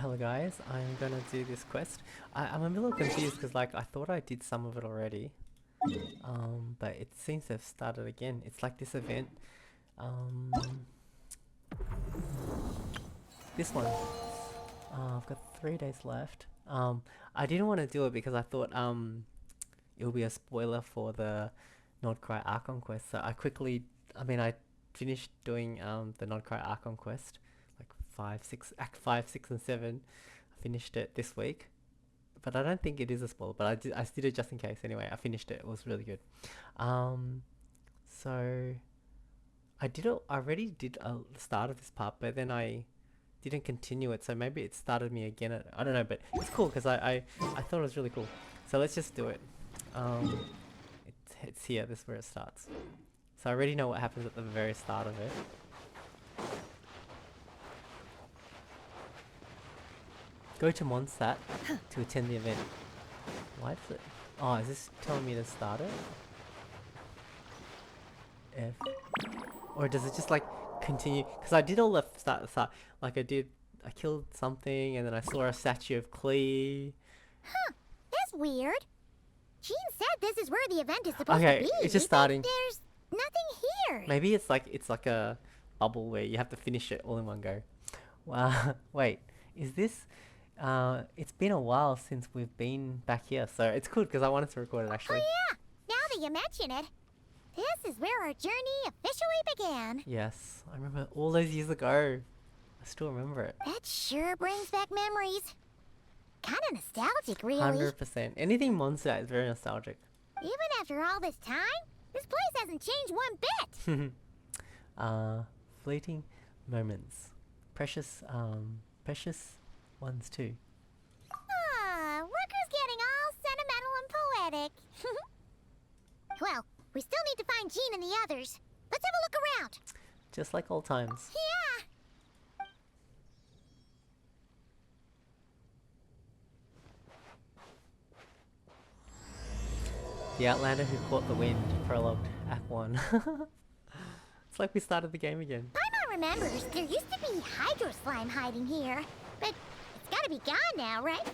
hello guys, I'm gonna do this quest. I'm a little confused because like I thought I did some of it already, but it seems to have started again. It's like this event, um, this one. I've got 3 days left. I didn't want to do it because I thought it would be a spoiler for the Nordcry Archon quest. So I finished doing the Nordcry Archon quest, like Act 5, 6, and 7. I finished it this week, but I don't think it is a spoiler. But I did it just in case. Anyway, I finished it. It was really good. So I already did the start of this part, but then I didn't continue it. So maybe it started me again. I don't know, but it's cool because I thought it was really cool. So let's just do it. It's here. This is where it starts. So I already know what happens at the very start of it. Go to Mondstadt to attend the event. Why does it... Oh, is this telling me to start it? F. Or does it just like continue? Because I did all the start. Like I killed something and then I saw a statue of Klee. Huh, that's weird. Jean said this is where the event is supposed to be. Okay, it's just starting. There's nothing here. Maybe it's like a bubble where you have to finish it all in one go. Wow. Wait, is this... it's been a while since we've been back here, so it's good because I wanted to record it actually. Oh yeah, now that you mention it, this is where our journey officially began. Yes, I remember all those years ago. I still remember it. That sure brings back memories. Kind of nostalgic, really. 100%. Anything Monster is very nostalgic. Even after all this time, this place hasn't changed one bit. Fleeting moments. Precious ones too. Look who's getting all sentimental and poetic. Well, we still need to find Jean and the others. Let's have a look around. Just like old times. Yeah. The Outlander who caught the wind. Prologue, Act 1. It's like we started the game again. Paimon remembers there used to be hydro slime hiding here, but it's gotta be gone now, right?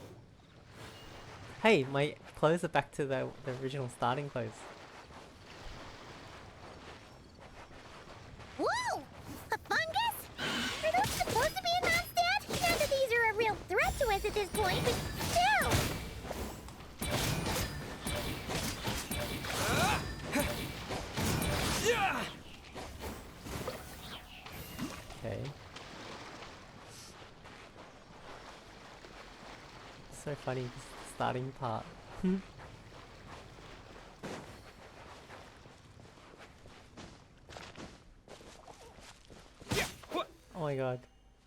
Hey, my clothes are back to the original starting clothes. Whoa! A fungus? Are those supposed to be in Mondstadt? Not that these are a real threat to us at this point, but still! Okay. So funny, this starting part. Oh my god.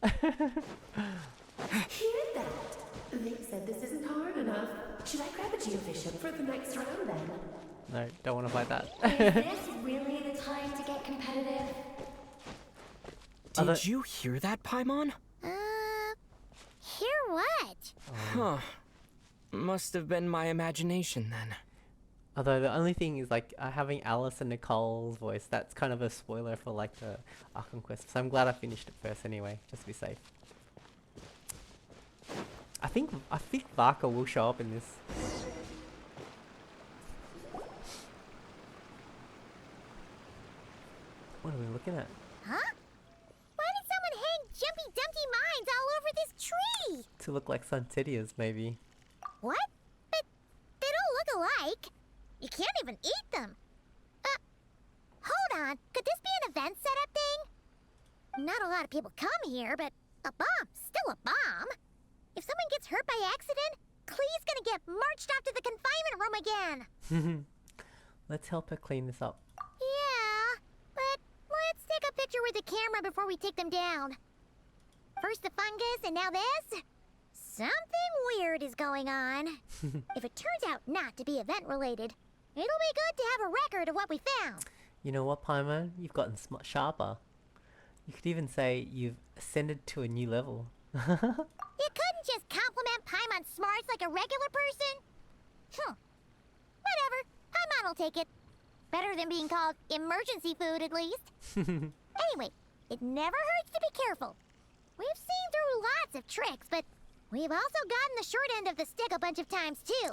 Hear that? They said this isn't hard enough. Should I grab a geofishing for the next round then? No, don't want to fight that. Is this really the time to get competitive? Did you hear that, Paimon? Hear what? Huh. Must have been my imagination then. Although the only thing is like having Alice and Nicole's voice, that's kind of a spoiler for like the Archon quest. So I'm glad I finished it first anyway, just to be safe. I think Varka will show up in this. What are we looking at? Huh? Why did someone hang Jumpy Dumpty mines all over this tree? To look like Suntedias, maybe. What? But they don't look alike. You can't even eat them. Hold on. Could this be an event setup thing? Not a lot of people come here, but a bomb's still a bomb. If someone gets hurt by accident, Klee's gonna get marched off to the confinement room again. Let's help her clean this up. Yeah, but let's take a picture with the camera before we take them down. First the fungus, and now this? Something weird is going on. If it turns out not to be event-related, it'll be good to have a record of what we found. You know what, Paimon? You've gotten sharper. You could even say you've ascended to a new level. You couldn't just compliment Paimon's smarts like a regular person? Whatever. Paimon will take it. Better than being called emergency food, at least. Anyway, it never hurts to be careful. We've seen through lots of tricks, but We've also gotten the short end of the stick a bunch of times too.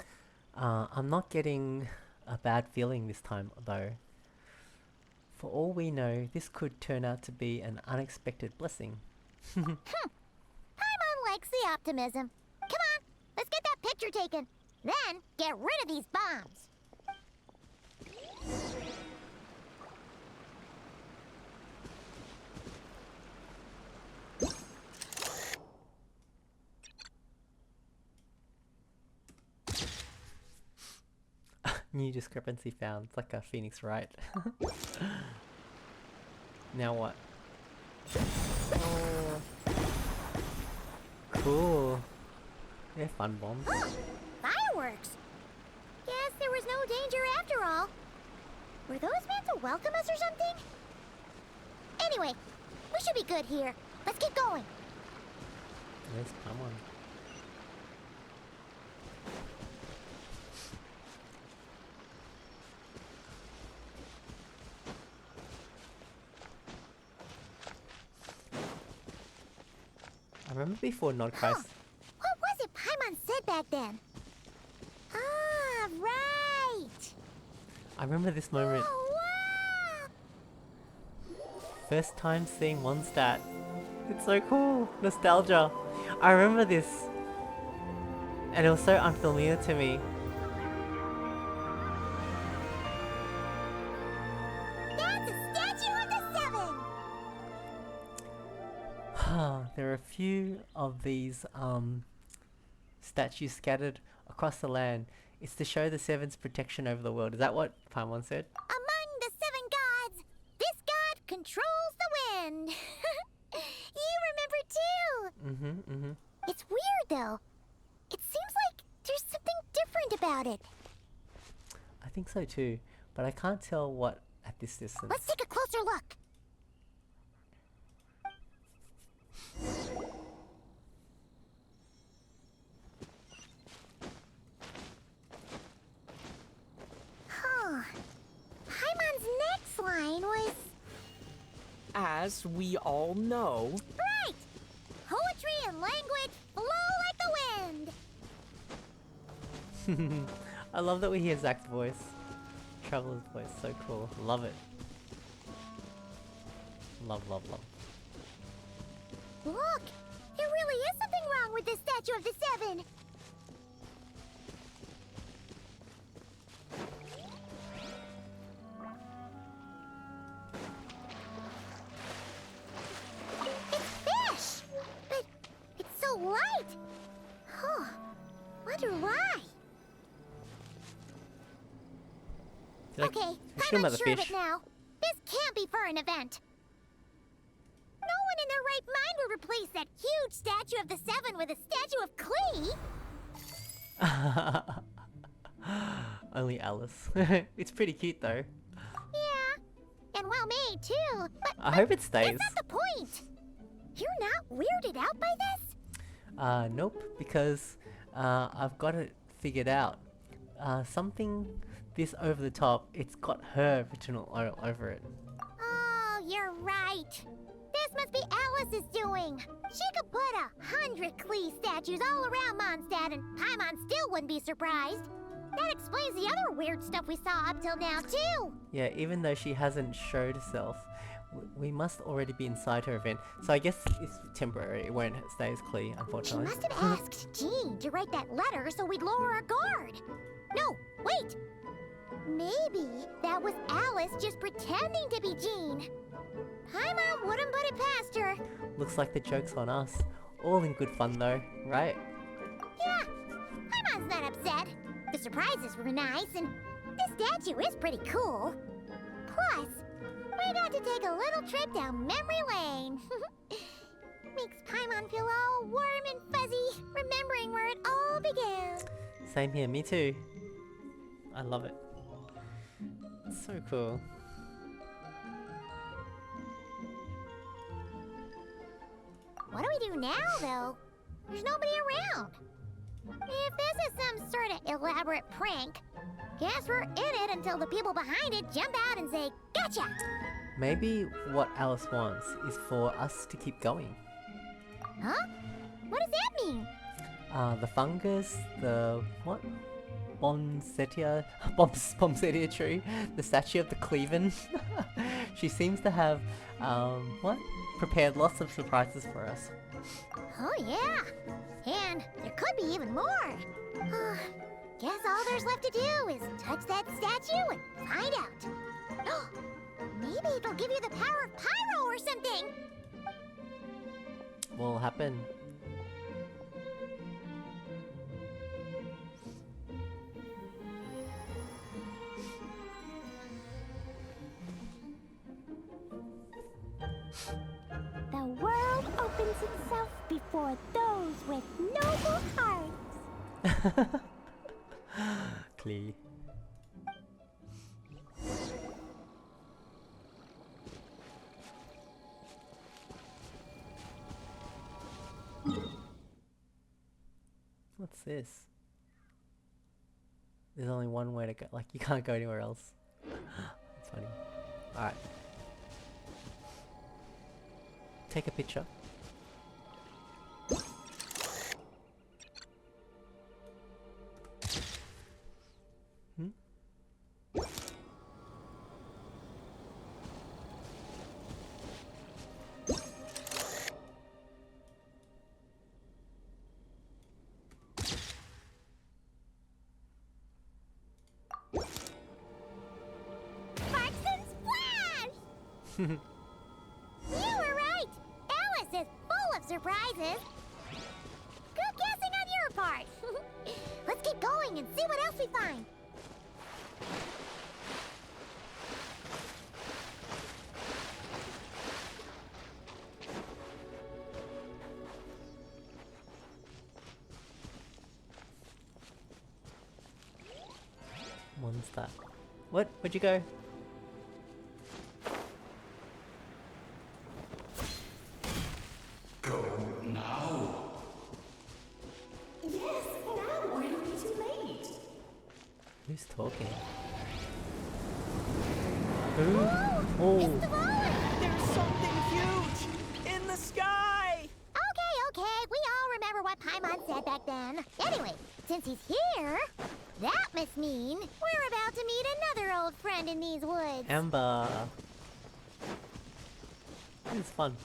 I'm not getting a bad feeling this time, though. For all we know, this could turn out to be an unexpected blessing. Paimon likes the optimism. Come on, let's get that picture taken. Then get rid of these bombs. New discrepancy found. It's like a phoenix, right? Now what? Oh. Cool. They're fun bombs. Fireworks! Guess there was no danger after all. Were those meant to welcome us or something? Anyway, we should be good here. Let's keep going. There's someone. I remember before Nodcry. What was it Paimon said back then? Ah, right! I remember this moment. Oh, wow! First time seeing one stat. It's so cool. Nostalgia. I remember this. And it was so unfamiliar to me. That's a statue of the Seven! There are a few of these statues scattered across the land. It's to show the Seven's protection over the world. Is that what Paimon said? Among the 7 gods, this god controls the wind. You remember too. Mm-hmm. It's weird though. It seems like there's something different about it. I think so too, but I can't tell what at this distance. Let's take a closer look. Huh. Paimon's next line was... As we all know, Right! Poetry and language flow like the wind. I love that we hear Zach's voice. Traveler's voice, so cool. Love it. Love. Look! There really is something wrong with this statue of the Seven. It's fish! But it's so light! Huh. Wonder why. Did I Okay, assume I'm about not the sure of fish? it now. This can't be for an event. No one in their right mind would replace that huge statue of the Seven with a statue of clay. Only Alice. It's pretty cute though. Yeah, and well made too. But I hope it stays. that's not the point. You're not weirded out by this? Nope, because I've got it figured out. Something this over the top, it's got her original all over it. Oh, you're right. This must be Alice's doing. She could put 100 Klee statues all around Mondstadt and Paimon still wouldn't be surprised. That explains the other weird stuff we saw up till now, too. Yeah, even though she hasn't showed herself, we must already be inside her event. So I guess it's temporary. It won't stay as Klee, She unfortunately. must have asked Jean to write that letter so we'd lower our guard. No, wait. Maybe that was Alice just pretending to be Jean. Paimon wouldn't put it past her. Looks like the joke's on us. All in good fun though, right? Yeah, Paimon's not upset. The surprises were nice, and this statue is pretty cool. Plus, we got to take a little trip down memory lane. Makes Paimon feel all warm and fuzzy, remembering where it all began. Same here, me too. I love it. It's so cool. What do we do now, though? There's nobody around. If this is some sort of elaborate prank, guess we're in it until the people behind it jump out and say, "Gotcha!" Maybe what Alice wants is for us to keep going. Huh? What does that mean? the fungus, the what? Bonsetia tree, the statue of the Cleaven. She seems to have, what? Prepared lots of surprises for us. Oh yeah, and there could be even more. Guess all there's left to do is touch that statue and find out. Maybe it'll give you the power of pyro or something. What'll happen? The world opens itself before those with noble hearts. Clee. What's this? There's only one way to go. Like, you can't go anywhere else. That's funny. Alright. Take a picture. You were right! Alice is full of surprises! Good guessing on your part! Let's keep going and see what else we find! Monster. What? Where'd you go? Go now. Yes, now or it'll be too late. Who's talking? Who? Oh. There's something huge in the sky! Okay, we all remember what Paimon said back then. Anyway, since he's here, that must mean we're about to meet another old friend in these woods. Amber. This is fun.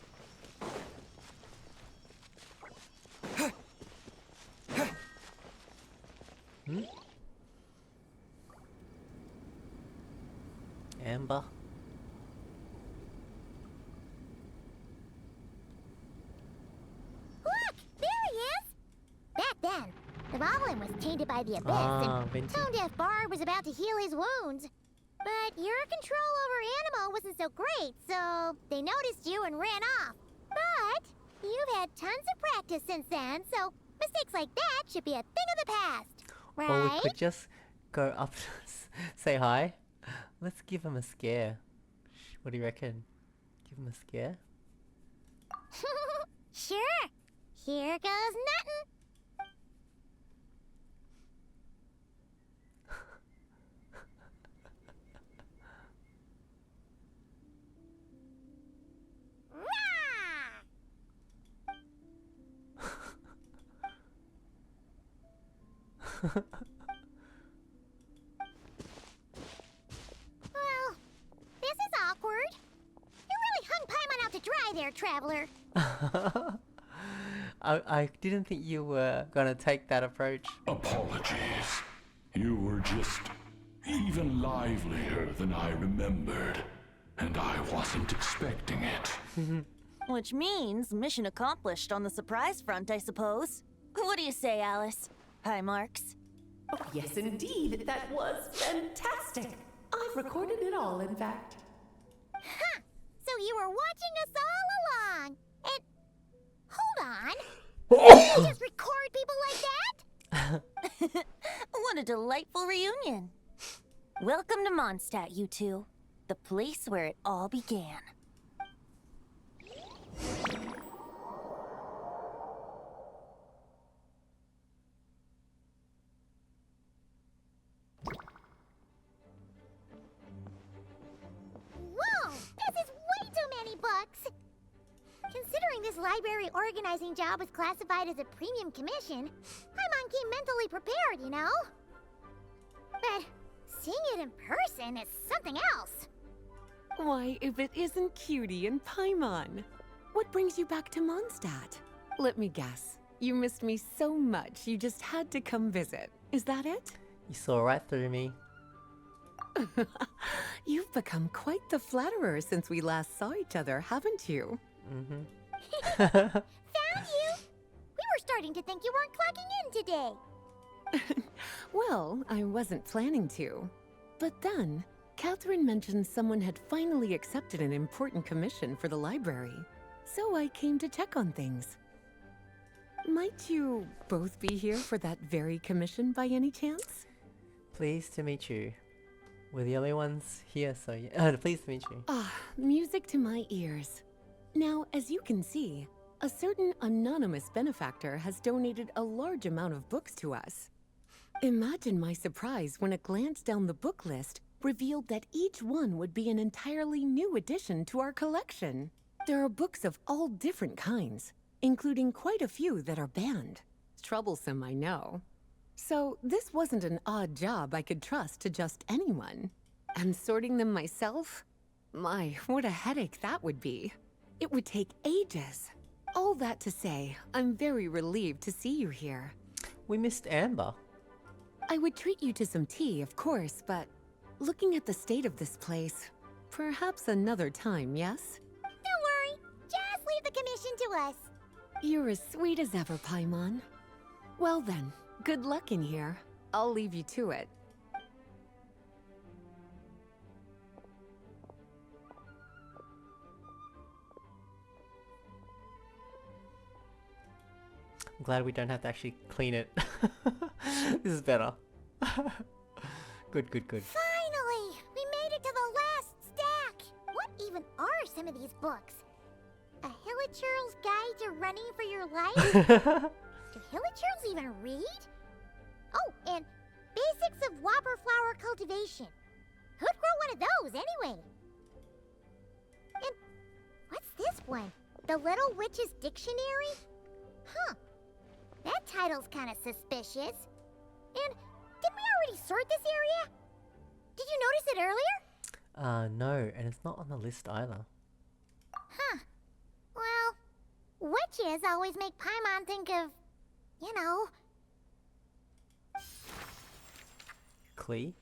Amber. Look, there he is! Back then, the Moblin was tainted by the Abyss, and Vinci. Tone Deaf Bard was about to heal his wounds. But your control over Animo wasn't so great, so they noticed you and ran off. But you've had tons of practice since then, so mistakes like that should be a thing of the past, right? Or we could just go up, say hi. Let's give him a scare. What do you reckon? Give him a scare? Sure. Here goes nothing. Well, this is awkward. You really hung Paimon out to dry there, traveler. I didn't think you were gonna take that approach. Apologies. You were just even livelier than I remembered, and I wasn't expecting it. Which means mission accomplished on the surprise front, I suppose. What do you say, Alice? Hi, Marks. Oh, yes, indeed. That was fantastic. I've recorded it all, in fact. Huh. So you were watching us all along. And hold on. You just record people like that? What a delightful reunion. Welcome to Mondstadt, you two. The place where it all began. Whoa! This is way too many books! Considering this library library organizing job was classified as a premium commission, Paimon came mentally prepared, you know? But seeing it in person is something else. Why, if it isn't Cutie and Paimon. What brings you back to Mondstadt? Let me guess. You missed me so much you just had to come visit. Is that it? You saw right through me. You've become quite the flatterer since we last saw each other, haven't you? Found you! We were starting to think you weren't clocking in today. Well, I wasn't planning to. But then, Catherine mentioned someone had finally accepted an important commission for the library. So I came to check on things. Might you both be here for that very commission by any chance? Pleased to meet you. We're the only ones here, so yeah. Pleased to meet you. Ah, music to my ears. Now, as you can see, a certain anonymous benefactor has donated a large amount of books to us. Imagine my surprise when a glance down the book list revealed that each one would be an entirely new addition to our collection. There are books of all different kinds, including quite a few that are banned. Troublesome, I know. So this wasn't an odd job I could trust to just anyone. And sorting them myself? My, what a headache that would be. It would take ages. All that to say, I'm very relieved to see you here. We missed Amber. I would treat you to some tea, of course, but looking at the state of this place, perhaps another time, yes? Don't worry, just leave the commission to us. You're as sweet as ever, Paimon. Well then, good luck in here. I'll leave you to it. I'm glad we don't have to actually clean it. This is better. Good, good, good. Finally! We made it to the last stack! What even are some of these books? A Hilichurl's Guide to Running for Your Life? Do Hilichurls even read? Oh, and Basics of Whopper Flower Cultivation. Who'd grow one of those, anyway? And what's this one? The Little Witch's Dictionary? Huh. That title's kind of suspicious. And didn't we already sort this area? Did you notice it earlier? No, and it's not on the list either. Huh. Well, witches always make Paimon think of, you know... Klee?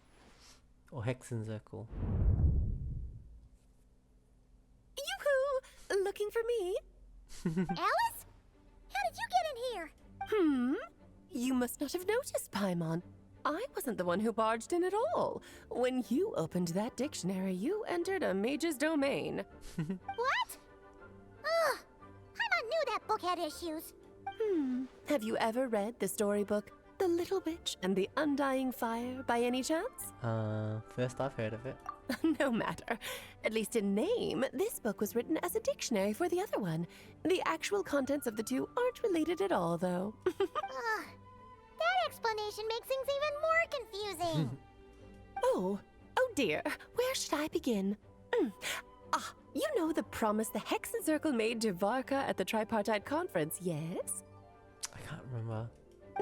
Or Hexenzirkel? Yoo-hoo! Looking for me? Alice? How did you get in here? You must not have noticed, Paimon. I wasn't the one who barged in at all. When you opened that dictionary, you entered a mage's domain. What? Ugh. Paimon knew that book had issues. Have you ever read the storybook, The Little Witch and the Undying Fire, by any chance? First I've heard of it. No matter. At least in name, this book was written as a dictionary for the other one. The actual contents of the two aren't related at all, though. Ugh. That explanation makes things even more confusing. Oh dear. Where should I begin? You know the promise the Hexenzirkel made to Varka at the Tripartite Conference, yes? I can't remember.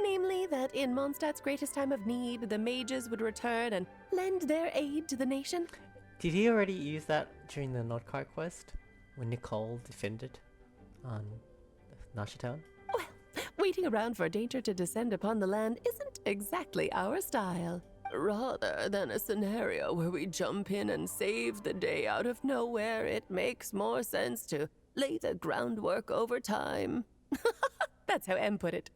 Namely, that in Mondstadt's greatest time of need, the mages would return and lend their aid to the nation. Did he already use that during the Nordkai quest? When Nicole defended on Nashitown? Well, waiting around for danger to descend upon the land isn't exactly our style. Rather than a scenario where we jump in and save the day out of nowhere, it makes more sense to lay the groundwork over time. That's how M put it.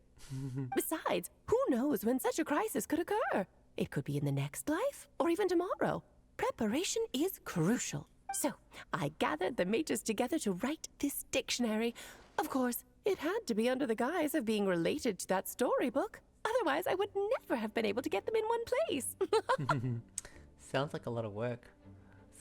Besides, who knows when such a crisis could occur? It could be in the next life, or even tomorrow. Preparation is crucial. So, I gathered the mages together to write this dictionary. Of course, it had to be under the guise of being related to that storybook. Otherwise, I would never have been able to get them in one place. Sounds like a lot of work.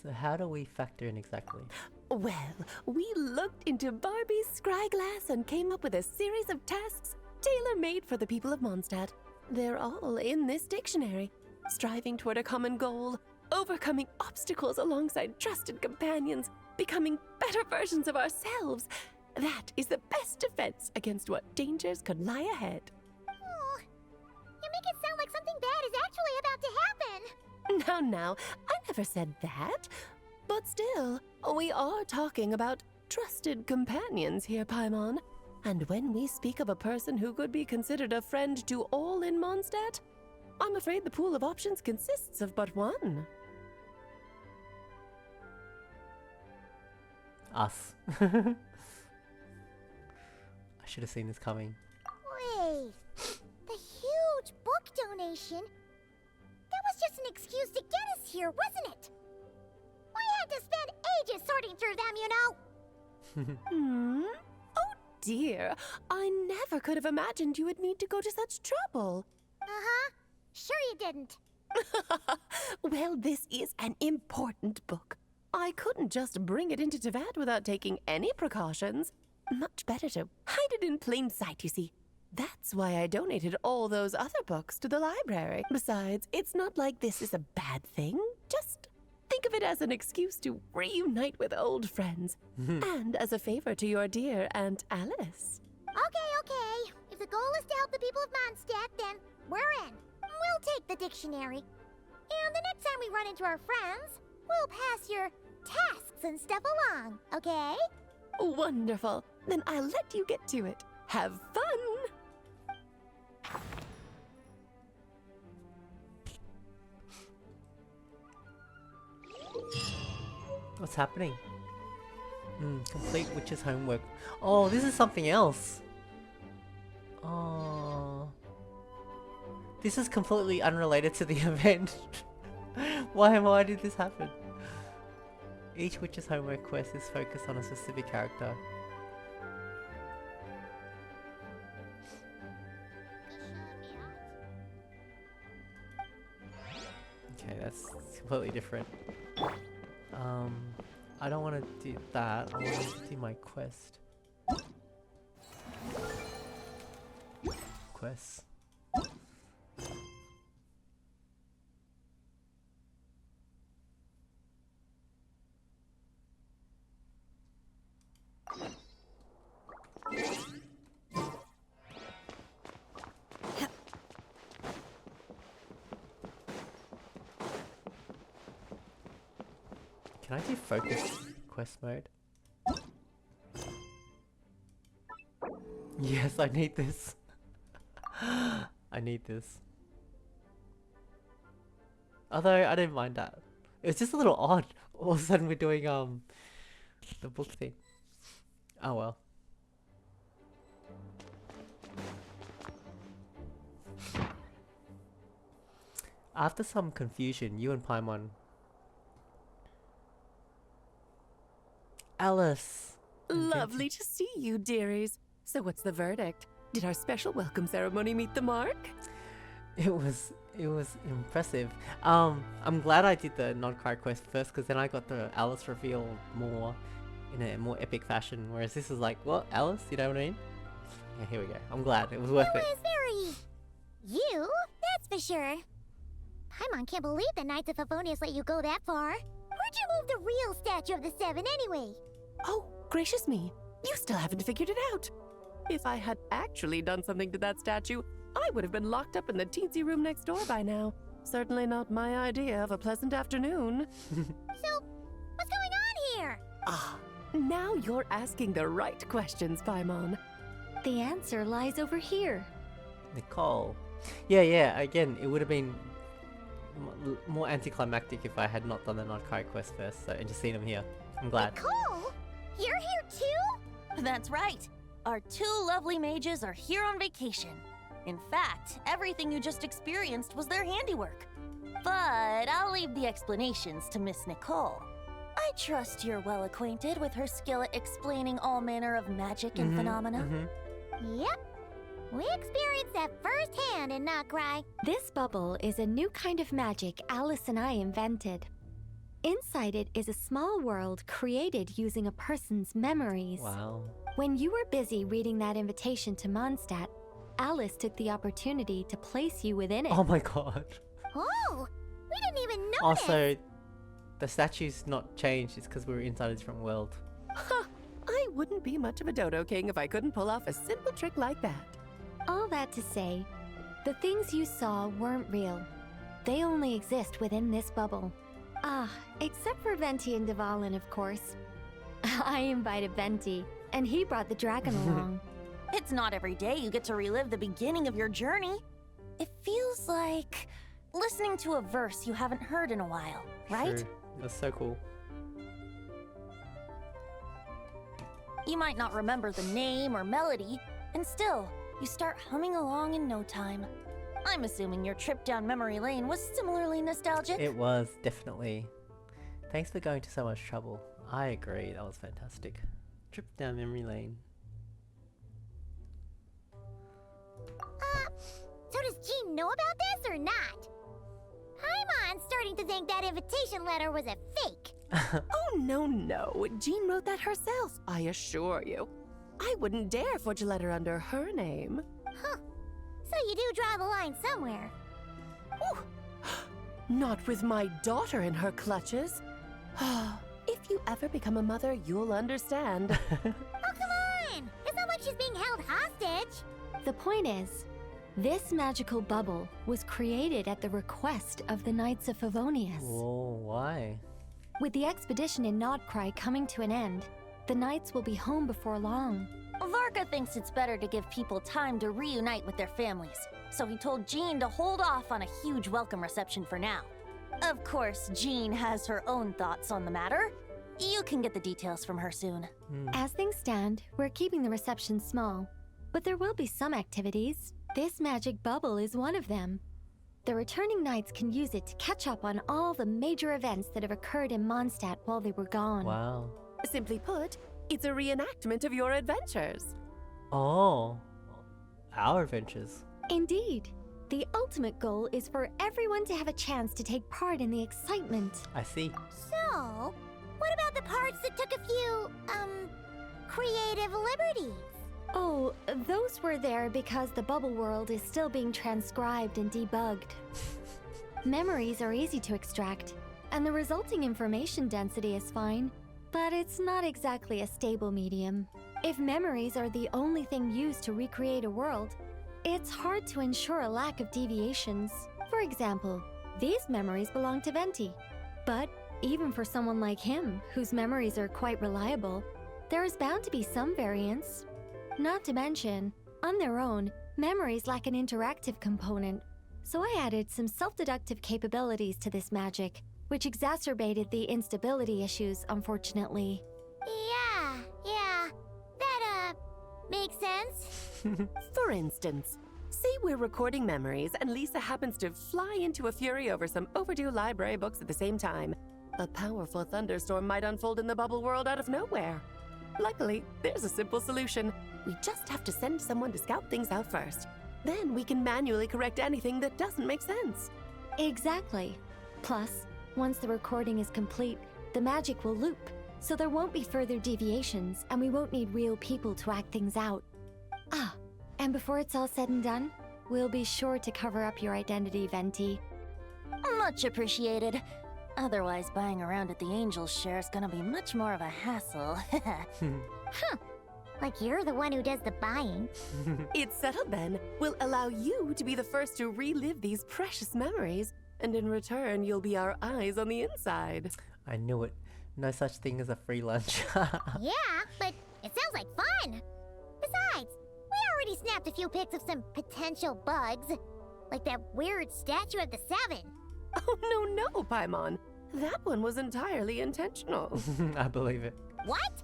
So how do we factor in exactly? Well, we looked into Barbie's scryglass and came up with a series of tasks tailor-made for the people of Mondstadt. They're all in this dictionary. Striving toward a common goal, overcoming obstacles alongside trusted companions, becoming better versions of ourselves, That is the best defense against what dangers could lie ahead. Oh, you make it sound like something bad is actually about to happen. Now, I never said that. But still, we are talking about trusted companions here, Paimon. And when we speak of a person who could be considered a friend to all in Mondstadt, I'm afraid the pool of options consists of but one. Us. I should have seen this coming. Wait, the huge book donation? That was just an excuse to get us here, wasn't it? We had to spend ages sorting through them, you know? Oh dear, I never could have imagined you would need to go to such trouble. Uh-huh. Sure you didn't. Well, this is an important book. I couldn't just bring it into Teyvat without taking any precautions. Much better to hide it in plain sight, you see. That's why I donated all those other books to the library. Besides, it's not like this is a bad thing. Just think of it as an excuse to reunite with old friends. And as a favor to your dear Aunt Alice. Okay. If the goal is to help the people of Mondstadt, then we're in. We'll take the dictionary. And the next time we run into our friends, we'll pass your tasks and stuff along, okay? Wonderful. Then I'll let you get to it. Have fun! What's happening? Complete witch's homework. Oh, this is something else. Oh. This is completely unrelated to the event. Why did this happen? Each witch's homework quest is focused on a specific character. Okay, that's completely different. I don't want to do that. I want to do my quest. Quests. Can I do focus quest mode? Yes, I need this. I need this. Although I didn't mind that. It was just a little odd. All of a sudden we're doing the book thing. Oh well. After some confusion, you and Paimon. Alice! Lovely to see you, dearies. So what's the verdict? Did our special welcome ceremony meet the mark? It was impressive. I'm glad I did the non-cry quest first, because then I got the Alice reveal more in a more epic fashion, whereas this is like, what, Alice? You know what I mean? Yeah, here we go. I'm glad. It was worth it. was very... you, that's for sure. Paimon can't believe the Knights of Favonius let you go that far. Where'd you move the real statue of the Seven anyway? Oh, gracious me. You still haven't figured it out. If I had actually done something to that statue, I would have been locked up in the teensy room next door by now. Certainly not my idea of a pleasant afternoon. So, what's going on here? Ah, now you're asking the right questions, Paimon. The answer lies over here. Nicole. Yeah, again, it would have been more anticlimactic if I had not done the non-cry quest first, so, and just seen him here. I'm glad. Nicole? You're here too? That's right. Our two lovely mages are here on vacation. In fact, everything you just experienced was their handiwork. But I'll leave the explanations to Miss Nicole. I trust you're well acquainted with her skill at explaining all manner of magic and phenomena. Yep. We experienced that firsthand in Noctri. This bubble is a new kind of magic Alice and I invented. Inside it is a small world created using a person's memories. Wow. When you were busy reading that invitation to Mondstadt, Alice took the opportunity to place you within it. Oh my god. Oh, we didn't even notice. Also, the statue's not changed, it's because we were inside a different world. Huh, I wouldn't be much of a Dodo King if I couldn't pull off a simple trick like that. All that to say, the things you saw weren't real. They only exist within this bubble. Ah, except for Venti and Dvalin, of course. I invited Venti, and he brought the dragon along. It's not every day you get to relive the beginning of your journey. It feels like listening to a verse you haven't heard in a while, right? True. That's so cool. You might not remember the name or melody, and still, you start humming along in no time. I'm assuming your trip down memory lane was similarly nostalgic. It was, definitely. Thanks for going to so much trouble. I agree, that was fantastic. Trip down memory lane. So does Jean know about this or not? Paimon's starting to think that invitation letter was a fake. Oh, no. Jean wrote that herself, I assure you. I wouldn't dare forge a letter under her name. Huh. So you do draw the line somewhere. Ooh. Not with my daughter in her clutches. If you ever become a mother, you'll understand. Oh, come on! It's not like she's being held hostage. The point is, this magical bubble was created at the request of the Knights of Favonius. Whoa, why? With the expedition in Nodcry coming to an end, the Knights will be home before long. Varka thinks it's better to give people time to reunite with their families, so he told Jean to hold off on a huge welcome reception for now. Of course, Jean has her own thoughts on the matter. You can get the details from her soon. As things stand, we're keeping the reception small, but there will be some activities. This magic bubble is one of them. The returning Knights can use it to catch up on all the major events that have occurred in Mondstadt while they were gone. Wow. Simply put, it's a reenactment of your adventures. Oh, our adventures. Indeed. The ultimate goal is for everyone to have a chance to take part in the excitement. I see. So, what about the parts that took a few, creative liberties? Oh, those were there because the bubble world is still being transcribed and debugged. Memories are easy to extract, and the resulting information density is fine, but it's not exactly a stable medium. If memories are the only thing used to recreate a world, it's hard to ensure a lack of deviations. For example, these memories belong to Venti. But even for someone like him, whose memories are quite reliable, there is bound to be some variance. Not to mention, on their own, memories lack an interactive component. So I added some self-deductive capabilities to this magic, which exacerbated the instability issues, unfortunately. Yeah. That, makes sense. For instance, say we're recording memories and Lisa happens to fly into a fury over some overdue library books at the same time. A powerful thunderstorm might unfold in the bubble world out of nowhere. Luckily, there's a simple solution. We just have to send someone to scout things out first. Then we can manually correct anything that doesn't make sense. Exactly. Plus, once the recording is complete, the magic will loop, so there won't be further deviations, and we won't need real people to act things out. Ah, and before it's all said and done, we'll be sure to cover up your identity, Venti. Much appreciated. Otherwise, buying around at the Angels share is gonna be much more of a hassle. Huh. Like you're the one who does the buying. It's settled then. We'll allow you to be the first to relive these precious memories, and in return, you'll be our eyes on the inside. I knew it. No such thing as a free lunch. Yeah, but it sounds like fun. Besides, we already snapped a few pics of some potential bugs. Like that weird statue of the Seven. Oh, no, Paimon. That one was entirely intentional. I believe it. What?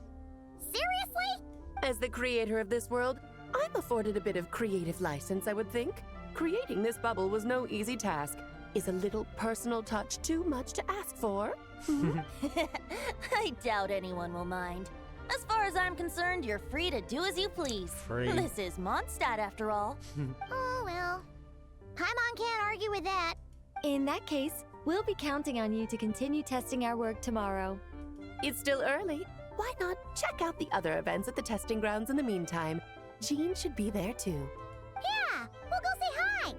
Seriously? As the creator of this world, I'm afforded a bit of creative license, I would think. Creating this bubble was no easy task. Is a little personal touch too much to ask for? I doubt anyone will mind. As far as I'm concerned, you're free to do as you please. Free. This is Mondstadt, after all. Oh, well. Paimon can't argue with that. In that case, we'll be counting on you to continue testing our work tomorrow. It's still early. Why not check out the other events at the testing grounds in the meantime? Jean should be there too. Yeah, we'll go say hi.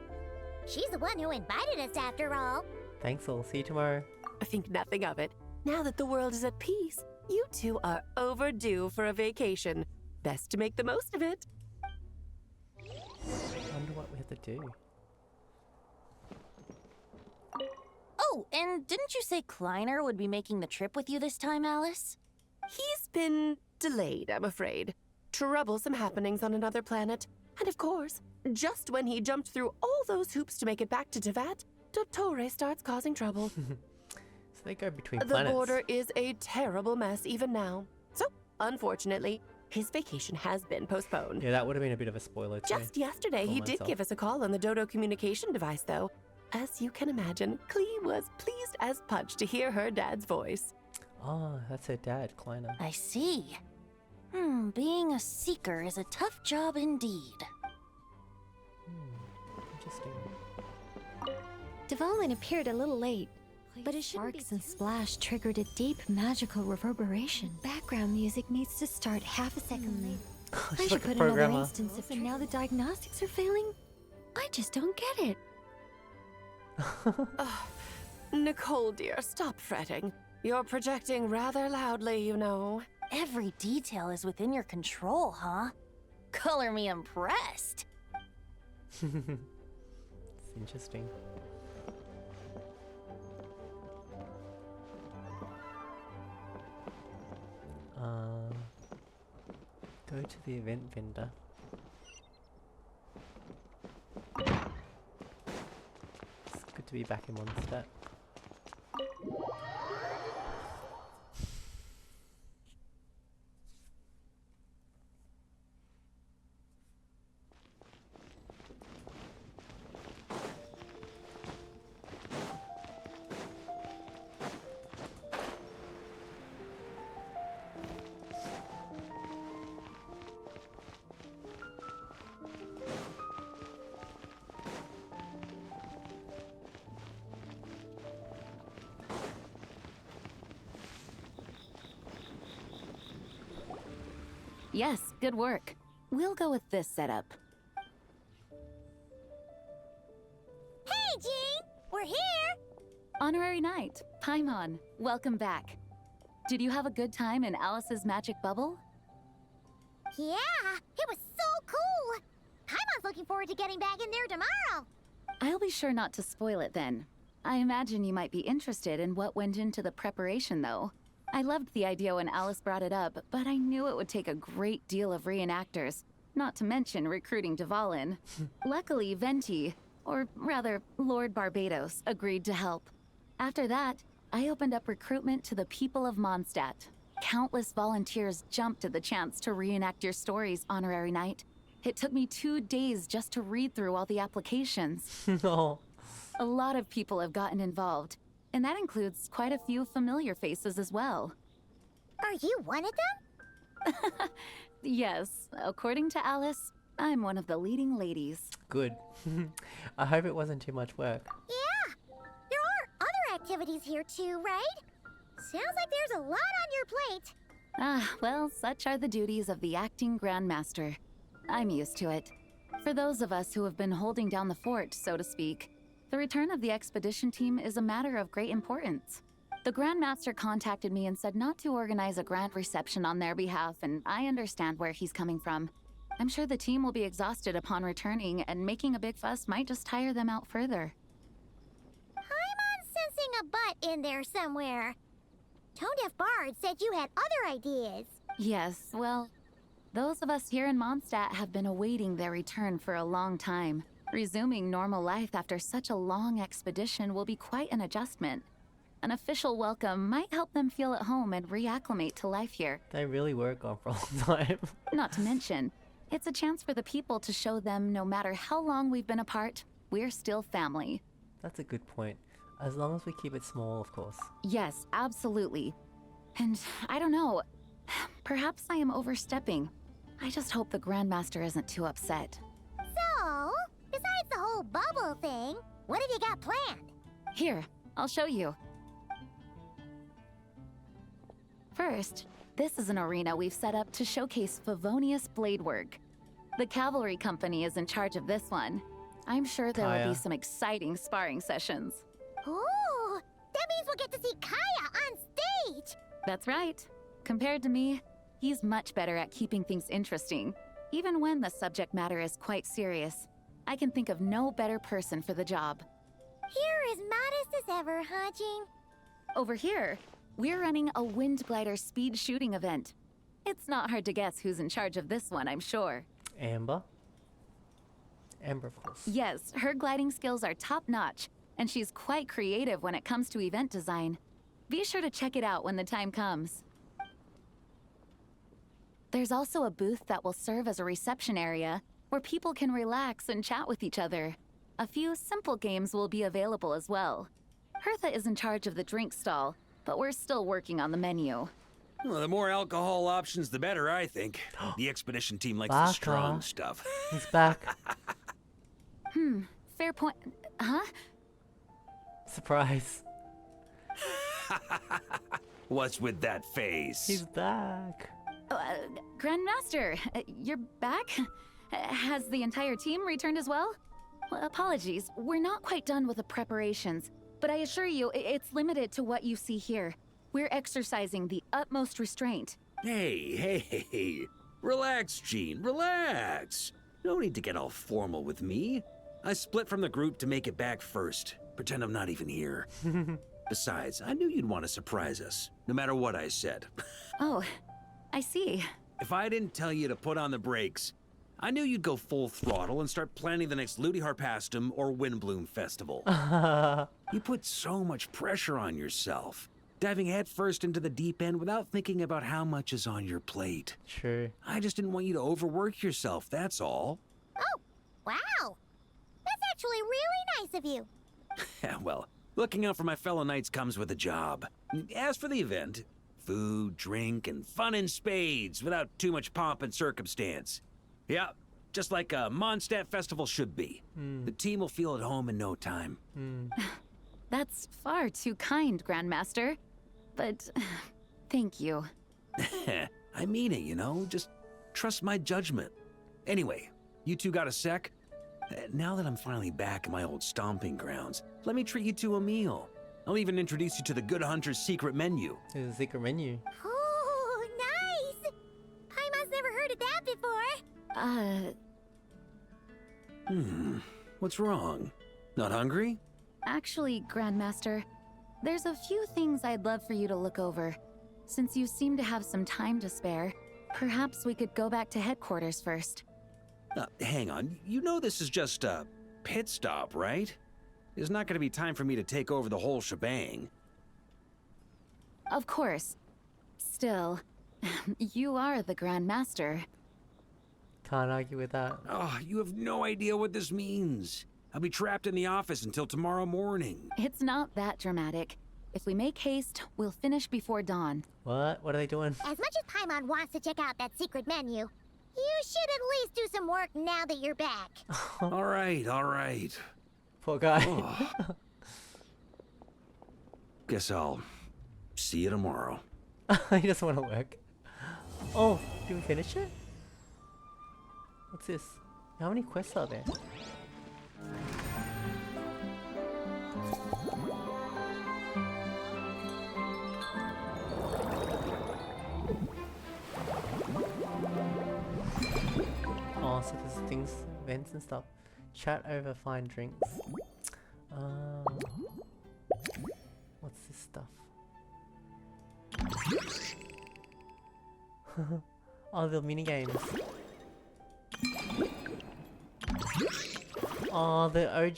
She's the one who invited us after all. Thanks all. See you tomorrow. I think nothing of it. Now that the world is at peace, You two are overdue for a vacation. Best to make the most of it. I wonder what we have to do. Oh, and didn't you say Kleiner would be making the trip with you this time, Alice? He's been delayed, I'm afraid. Troublesome happenings on another planet. And of course, just when he jumped through all those hoops to make it back to Tevat, Dottore starts causing trouble. So they go between The planets. border is a terrible mess even now. So, unfortunately, his vacation has been postponed. Yeah, that would have been a bit of a spoiler too. Just yesterday, for he did myself. give us a call on the Dodo communication device, though. As you can imagine, Klee was pleased as punch to hear her dad's voice. Oh, that's her dad, Kleiner. I see. Being a seeker is a tough job indeed. Interesting. Dvalin appeared a little late, but his sparks and splash triggered a deep magical reverberation. Background music needs to start half a second late. I She's should like a put another programmer. instance of and now the diagnostics are failing? I just don't get it. Nicole, dear, stop fretting. You're projecting rather loudly, you know. Every detail is within your control, huh? Color me impressed. It's interesting. Go to the event vendor. It's good to be back in Mondstadt. Yes, good work. We'll go with this setup. Hey, Jean! We're here! Honorary Knight, Paimon, welcome back. Did you have a good time in Alice's magic bubble? Yeah, it was so cool! Paimon's looking forward to getting back in there tomorrow! I'll be sure not to spoil it then. I imagine you might be interested in what went into the preparation, though. I loved the idea when Alice brought it up, but I knew it would take a great deal of reenactors, not to mention recruiting Dvalin. Luckily, Venti, or rather, Lord Barbados, agreed to help. After that, I opened up recruitment to the people of Mondstadt. Countless volunteers jumped at the chance to reenact your stories, Honorary Knight. It took me 2 days just to read through all the applications. No. A lot of people have gotten involved, and that includes quite a few familiar faces as well. Are you one of them? Yes, according to Alice, I'm one of the leading ladies. Good. I hope it wasn't too much work. Yeah! There are other activities here too, right? Sounds like there's a lot on your plate. Ah, well, such are the duties of the acting Grandmaster. I'm used to it. For those of us who have been holding down the fort, so to speak, the return of the expedition team is a matter of great importance. The Grandmaster contacted me and said not to organize a grand reception on their behalf, and I understand where he's coming from. I'm sure the team will be exhausted upon returning, and making a big fuss might just tire them out further. I'm sensing a butt in there somewhere. Tone Deaf Bard said you had other ideas. Yes, well, those of us here in Mondstadt have been awaiting their return for a long time. Resuming normal life after such a long expedition will be quite an adjustment. An official welcome might help them feel at home and reacclimate to life here. They really were gone for a long time. Not to mention, it's a chance for the people to show them no matter how long we've been apart, we're still family. That's a good point. As long as we keep it small, of course. Yes, absolutely. And I don't know, perhaps I am overstepping. I just hope the Grandmaster isn't too upset. So, besides the whole bubble thing, what have you got planned? Here, I'll show you. First, this is an arena we've set up to showcase Favonius blade work. The cavalry company is in charge of this one. I'm sure there will Kaya. be some exciting sparring sessions. Ooh, that means we'll get to see Kaya on stage! That's right. Compared to me, he's much better at keeping things interesting, even when the subject matter is quite serious. I can think of no better person for the job. You're as modest as ever, huh, Jean? Over here, we're running a wind glider speed shooting event. It's not hard to guess who's in charge of this one, I'm sure. Amber? Amber, of course. Yes, her gliding skills are top-notch, and she's quite creative when it comes to event design. Be sure to check it out when the time comes. There's also a booth that will serve as a reception area where people can relax and chat with each other. A few simple games will be available as well. Hertha is in charge of the drink stall, but we're still working on the menu. Well, the more alcohol options, the better, I think. The expedition team likes the Baka. strong stuff. He's back. Fair point. Huh? Surprise. What's with that face? He's back. Grandmaster, you're back? Has the entire team returned as well? Well, apologies, we're not quite done with the preparations, but I assure you, it's limited to what you see here. We're exercising the utmost restraint. Hey. Relax, Jean, relax. No need to get all formal with me. I split from the group to make it back first. Pretend I'm not even here. Besides, I knew you'd want to surprise us, no matter what I said. Oh, I see. If I didn't tell you to put on the brakes, I knew you'd go full throttle and start planning the next Ludi Harpastum or Windbloom Festival. You put so much pressure on yourself, diving headfirst into the deep end without thinking about how much is on your plate. True. I just didn't want you to overwork yourself, that's all. Oh, wow. That's actually really nice of you. Well, looking out for my fellow knights comes with a job. As for the event, food, drink, and fun in spades without too much pomp and circumstance. Yeah, just like a Mondstadt festival should be. The team will feel at home in no time. That's far too kind, Grandmaster. But thank you. I mean it, you know? Just trust my judgment. Anyway, you two got a sec? Now that I'm finally back in my old stomping grounds, let me treat you to a meal. I'll even introduce you to the Good Hunter's secret menu. There's a secret menu. Oh, nice! Paimon's never heard of that before. What's wrong? Not hungry? Actually, Grandmaster, there's a few things I'd love for you to look over. Since you seem to have some time to spare, perhaps we could go back to headquarters first. Hang on. You know this is just a pit stop, right? There's not going to be time for me to take over the whole shebang. Of course. Still, you are the Grandmaster. Can't argue with that. Oh, you have no idea what this means. I'll be trapped in the office until tomorrow morning. It's not that dramatic. If we make haste, we'll finish before dawn. What? What are they doing? As much as Paimon wants to check out that secret menu, you should at least do some work now that you're back. All right. Poor guy. Guess I'll see you tomorrow. He doesn't want to work. Oh, did we finish it? What's this? How many quests are there? Oh, so there's things, events and stuff. Chat over fine drinks. What's this stuff? Oh, the mini games. Oh, the OG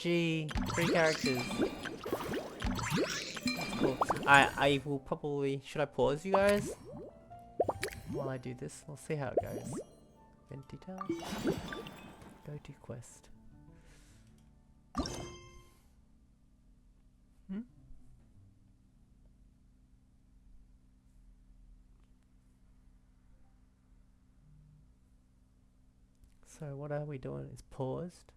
3 characters. That's cool. I will probably... Should I pause you guys? While I do this, we'll see how it goes. Event details. Go to quest. So what are we doing? It's paused.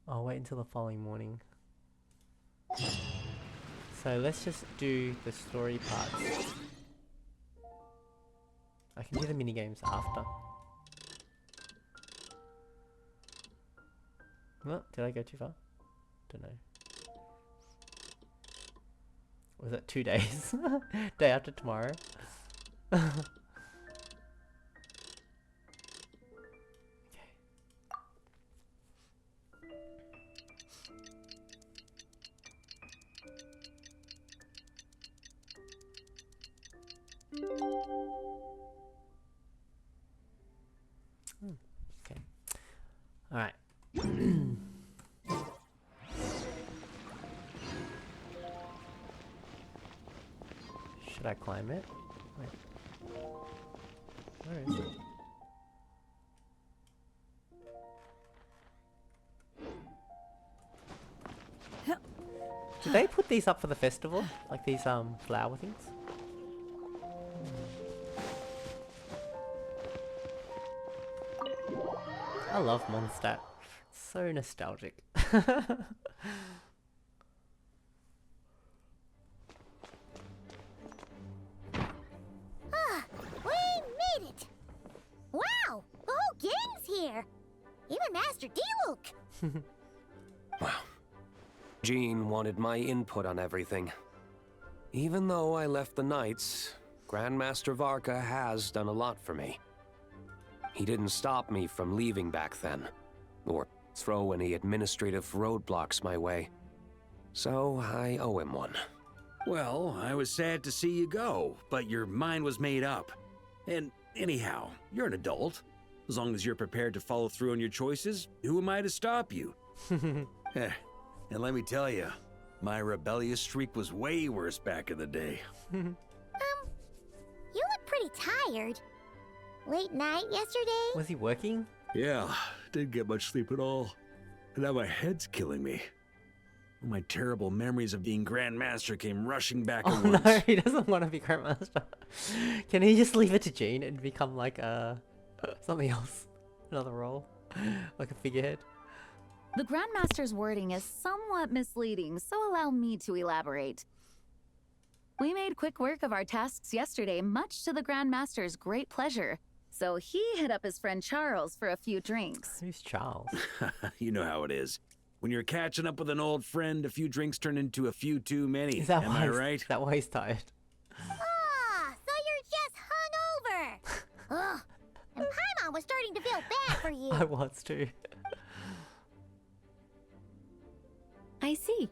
I'll wait until the following morning. So let's just do the story parts. I can do the mini games after. Well, did I go too far? Don't know. Was that 2 days? Day after tomorrow? Okay. Alright. Should I climb it? Wait. Where is it? Did they put these up for the festival? Like these flower things? I love Mondstadt. So nostalgic. We made it! Wow! The whole gang's here! Even Master Diluc! Wow. Jean wanted my input on everything. Even though I left the Knights, Grandmaster Varka has done a lot for me. He didn't stop me from leaving back then, or throw any administrative roadblocks my way. So I owe him one. Well, I was sad to see you go, but your mind was made up. And anyhow, you're an adult. As long as you're prepared to follow through on your choices, who am I to stop you? And let me tell you, my rebellious streak was way worse back in the day. You look pretty tired. Late night yesterday? Was he working? Yeah, didn't get much sleep at all. And now my head's killing me. My terrible memories of being Grandmaster came rushing back at once. No, he doesn't want to be Grandmaster. Can he just leave it to Jean and become like something else? Another role? Like a figurehead? The Grandmaster's wording is somewhat misleading, so allow me to elaborate. We made quick work of our tasks yesterday, much to the Grandmaster's great pleasure. So he hit up his friend Charles for a few drinks. Who's Charles? You know how it is. When you're catching up with an old friend, a few drinks turn into a few too many. Is that Am I right? Is that why he's tired? Ah, so you're just hungover! Ugh, and Paimon was starting to feel bad for you. I was too. I see.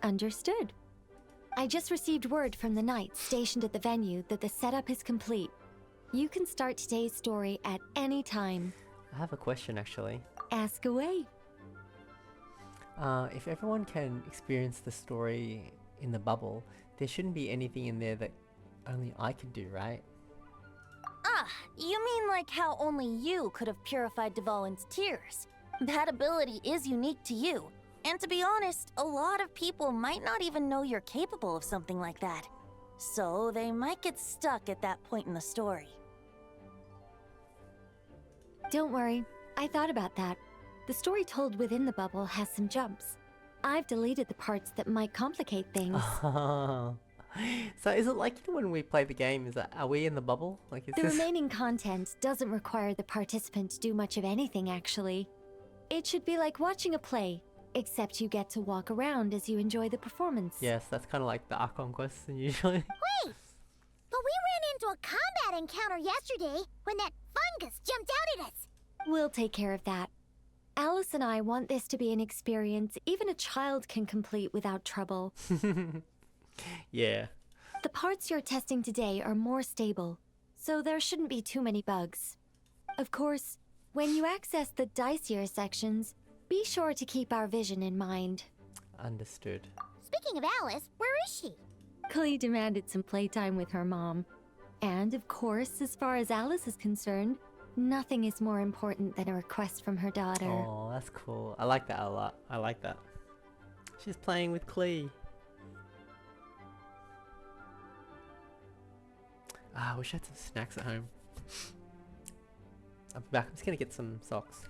Understood. I just received word from the knights stationed at the venue that the setup is complete. You can start today's story at any time. I have a question actually. Ask away. If everyone can experience the story in the bubble, there shouldn't be anything in there that only I could do, right? Ah, you mean like how only you could have purified Dvalin's tears? That ability is unique to you. And to be honest, a lot of people might not even know you're capable of something like that. So they might get stuck at that point in the story. Don't worry, I thought about that. The story told within the bubble has some jumps. I've deleted the parts that might complicate things. So is it like, you know, when we play the game, are we in the bubble? Like, is The this... remaining content doesn't require the participant to do much of anything, actually. It should be like watching a play, except you get to walk around as you enjoy the performance. Yes, that's kind of like the Archon quests usually. Wait! But we ran into a combat encounter yesterday when that fungus jumped out at us! We'll take care of that. Alice and I want this to be an experience even a child can complete without trouble. Yeah. The parts you're testing today are more stable, so there shouldn't be too many bugs. Of course, when you access the dicier sections, be sure to keep our vision in mind. Understood. Speaking of Alice, where is she? Clee demanded some playtime with her mom. And of course, as far as Alice is concerned, nothing is more important than a request from her daughter. Oh, that's cool. I like that a lot. I like that. She's playing with Clee. Ah, I wish I had some snacks at home. I'll be back. I'm just gonna get some socks.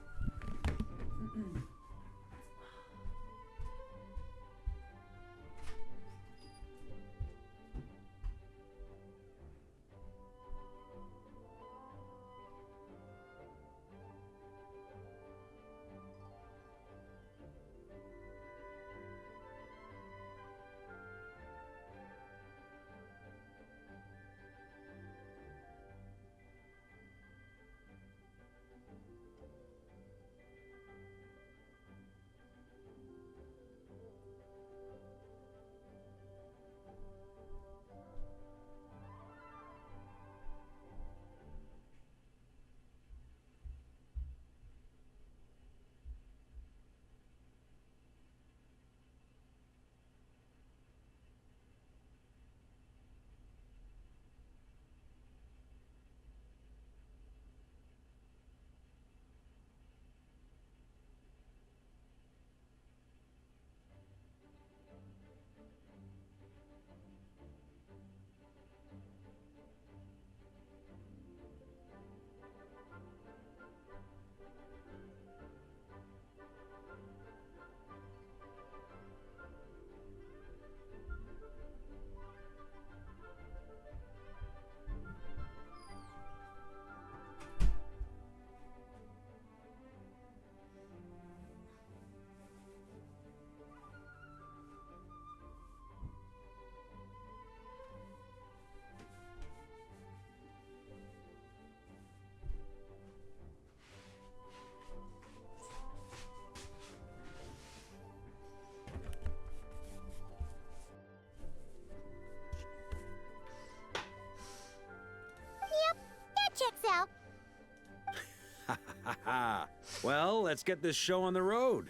let's get this show on the road.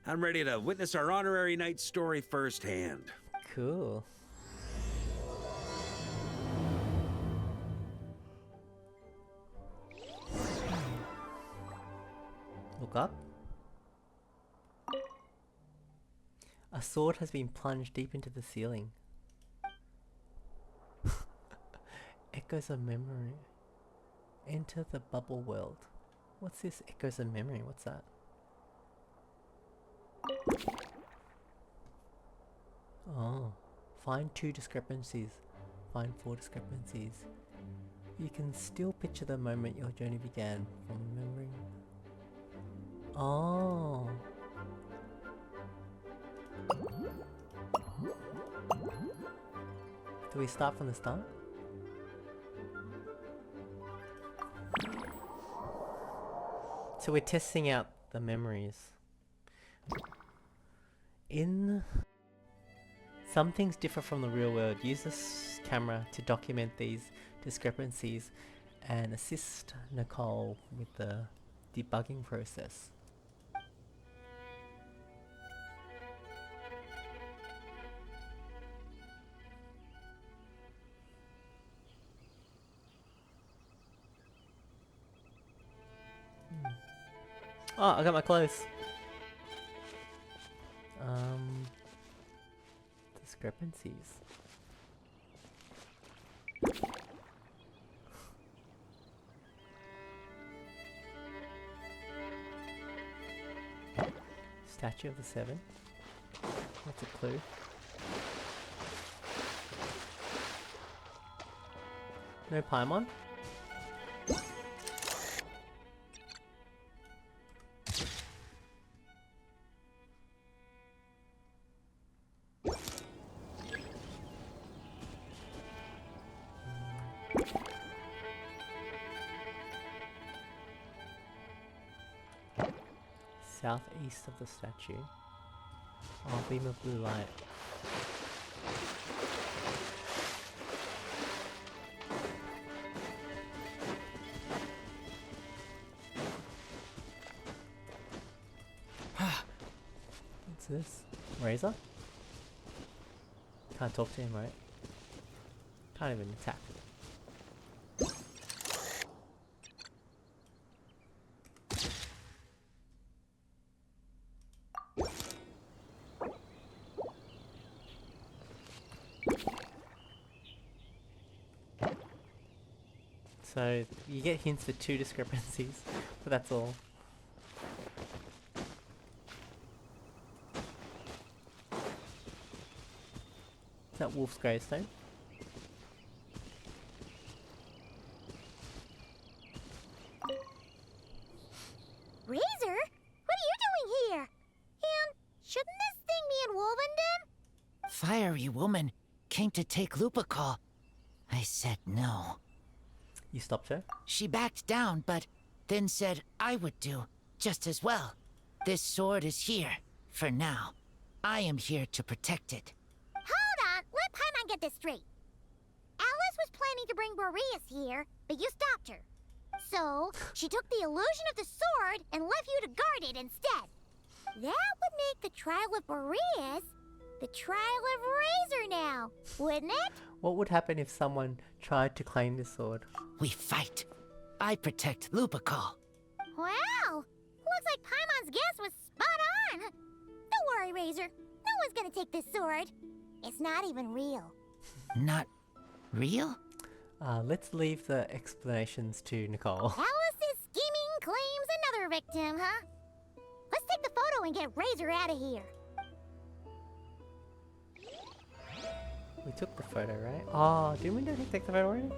I'm ready to witness our honorary knight's story firsthand. Cool. Look up. A sword has been plunged deep into the ceiling. Echoes of memory. Enter the bubble world. What's this? Echoes of memory. What's that? Oh. Find 2 discrepancies. Find 4 discrepancies. You can still picture the moment your journey began from remembering. Oh. Do we start from the start? So we're testing out the memories. Some things differ from the real world. Use this camera to document these discrepancies and assist Nicole with the debugging process. Oh, I got my clothes. Discrepancies. Statue of the Seven. That's a clue. No Paimon? Southeast of the statue. Oh, beam of blue light. What's this? Razor? Can't talk to him, right? Can't even attack. So you get hints for 2 discrepancies, but that's all. Is that Wolf's gravestone? Razor? What are you doing here? And shouldn't this thing be in Wolvenden? Fiery woman came to take Lupical. I said no. You stopped her? She backed down, but then said I would do just as well. This sword is here, for now. I am here to protect it. Hold on, let Paimon get this straight. Alice was planning to bring Boreas here, but you stopped her. So, she took the illusion of the sword and left you to guard it instead. That would make the trial of Boreas the trial of Razor now, wouldn't it? What would happen if someone tried to claim this sword? We fight. I protect Lupical. Wow! Looks like Paimon's guess was spot on. Don't worry, Razor. No one's gonna take this sword. It's not even real. Not real? Let's leave the explanations to Nicole. Alice's scheming claims another victim, huh? Let's take the photo and get Razor out of here. We took the photo, right? Oh, didn't we take the photo already?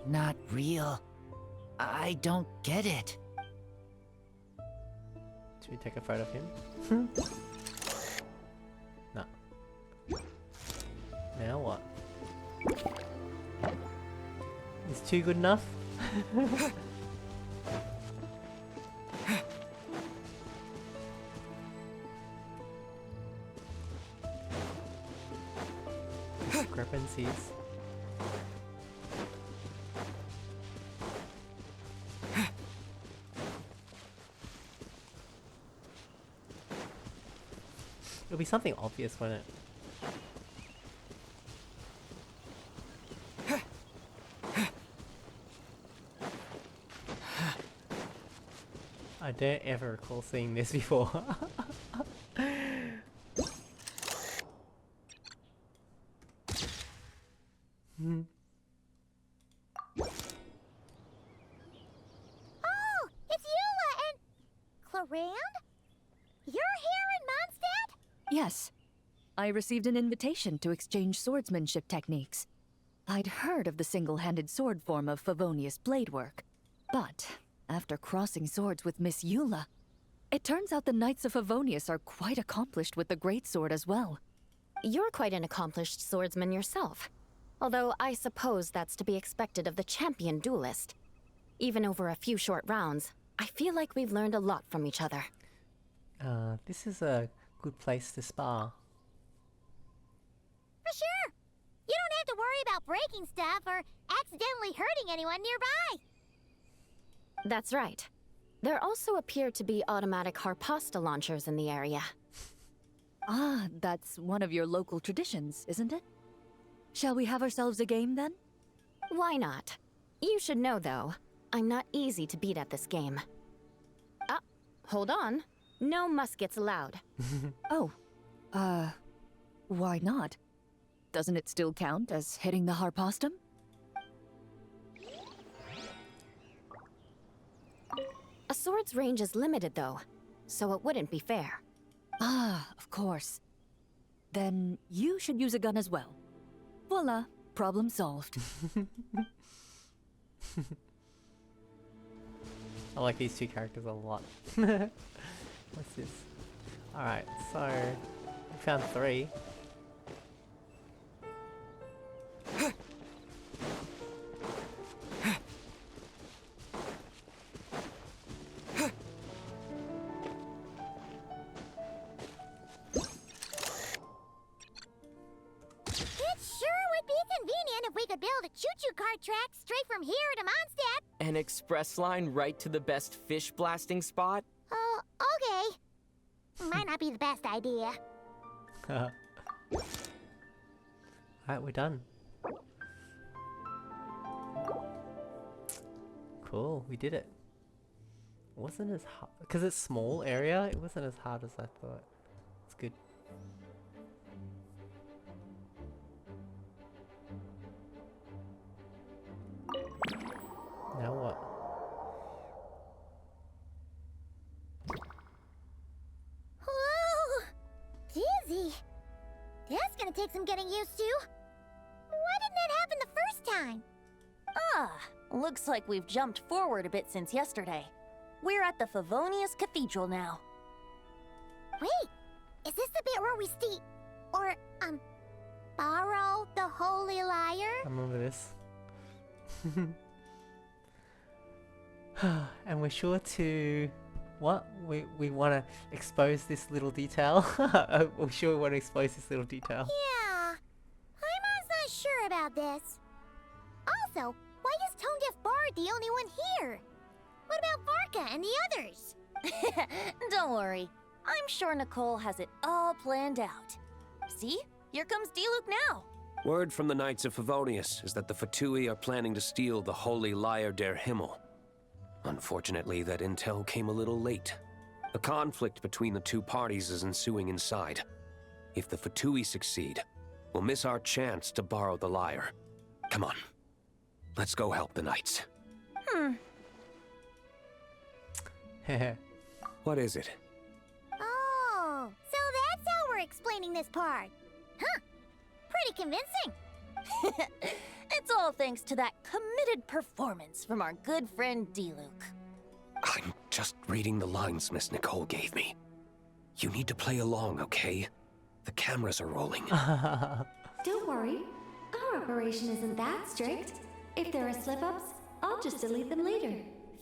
Not real. I don't get it. Should we take a photo of him? No. Now what? Is 2 good enough? discrepancies. It'll be something obvious, won't it? I don't ever recall seeing this before. Oh, it's Eula and... Cloran? You're here in Mondstadt? Yes. I received an invitation to exchange swordsmanship techniques. I'd heard of the single-handed sword form of Favonius blade work, but after crossing swords with Miss Eula, it turns out the Knights of Favonius are quite accomplished with the greatsword as well. You're quite an accomplished swordsman yourself. Although I suppose that's to be expected of the champion duelist. Even over a few short rounds, I feel like we've learned a lot from each other. This is a good place to spar. For sure. You don't have to worry about breaking stuff or accidentally hurting anyone nearby. That's right. There also appear to be automatic harpasta launchers in the area. Ah, that's one of your local traditions, isn't it? Shall we have ourselves a game then? Why not? You should know, though, I'm not easy to beat at this game. Ah, hold on. No muskets allowed. Oh, why not? Doesn't it still count as hitting the harpastum? A sword's range is limited, though, so it wouldn't be fair. Ah, of course. Then you should use a gun as well. Voila, problem solved. I like these two characters a lot. What's this? Alright, so we found 3. Build a choo-choo cart track straight from here to Mondstadt. An express line right to the best fish blasting spot? Oh, okay. Might not be the best idea. Alright, we're done. Cool, we did it. It wasn't as hard, because it's small area, it wasn't as hard as I thought. It's good. Now what? Whoa! Dizzy. That's gonna take some getting used to. Why didn't that happen the first time? Ah, looks like we've jumped forward a bit since yesterday. We're at the Favonius Cathedral now. Wait, is this the bit where we borrow the Holy Lyre? I remember this. And we're sure to... What? We want to expose this little detail? We're sure we want to expose this little detail. Yeah, I'm not sure about this. Also, why is Tone Deaf Bard the only one here? What about Varka and the others? Don't worry. I'm sure Nicole has it all planned out. See? Here comes Diluc now. Word from the Knights of Favonius is that the Fatui are planning to steal the Holy Lyre der Himmel. Unfortunately, that intel came a little late. A conflict between the two parties is ensuing inside. If the Fatui succeed, we'll miss our chance to borrow the lyre. Come on. Let's go help the Knights. What is it? Oh, so that's how we're explaining this part. Huh. Pretty convincing. It's all thanks to that committed performance from our good friend Diluc. I'm just reading the lines Miss Nicole gave me. You need to play along, okay? The cameras are rolling. Don't worry. Our operation isn't that strict. If there are slip-ups, I'll just delete them later.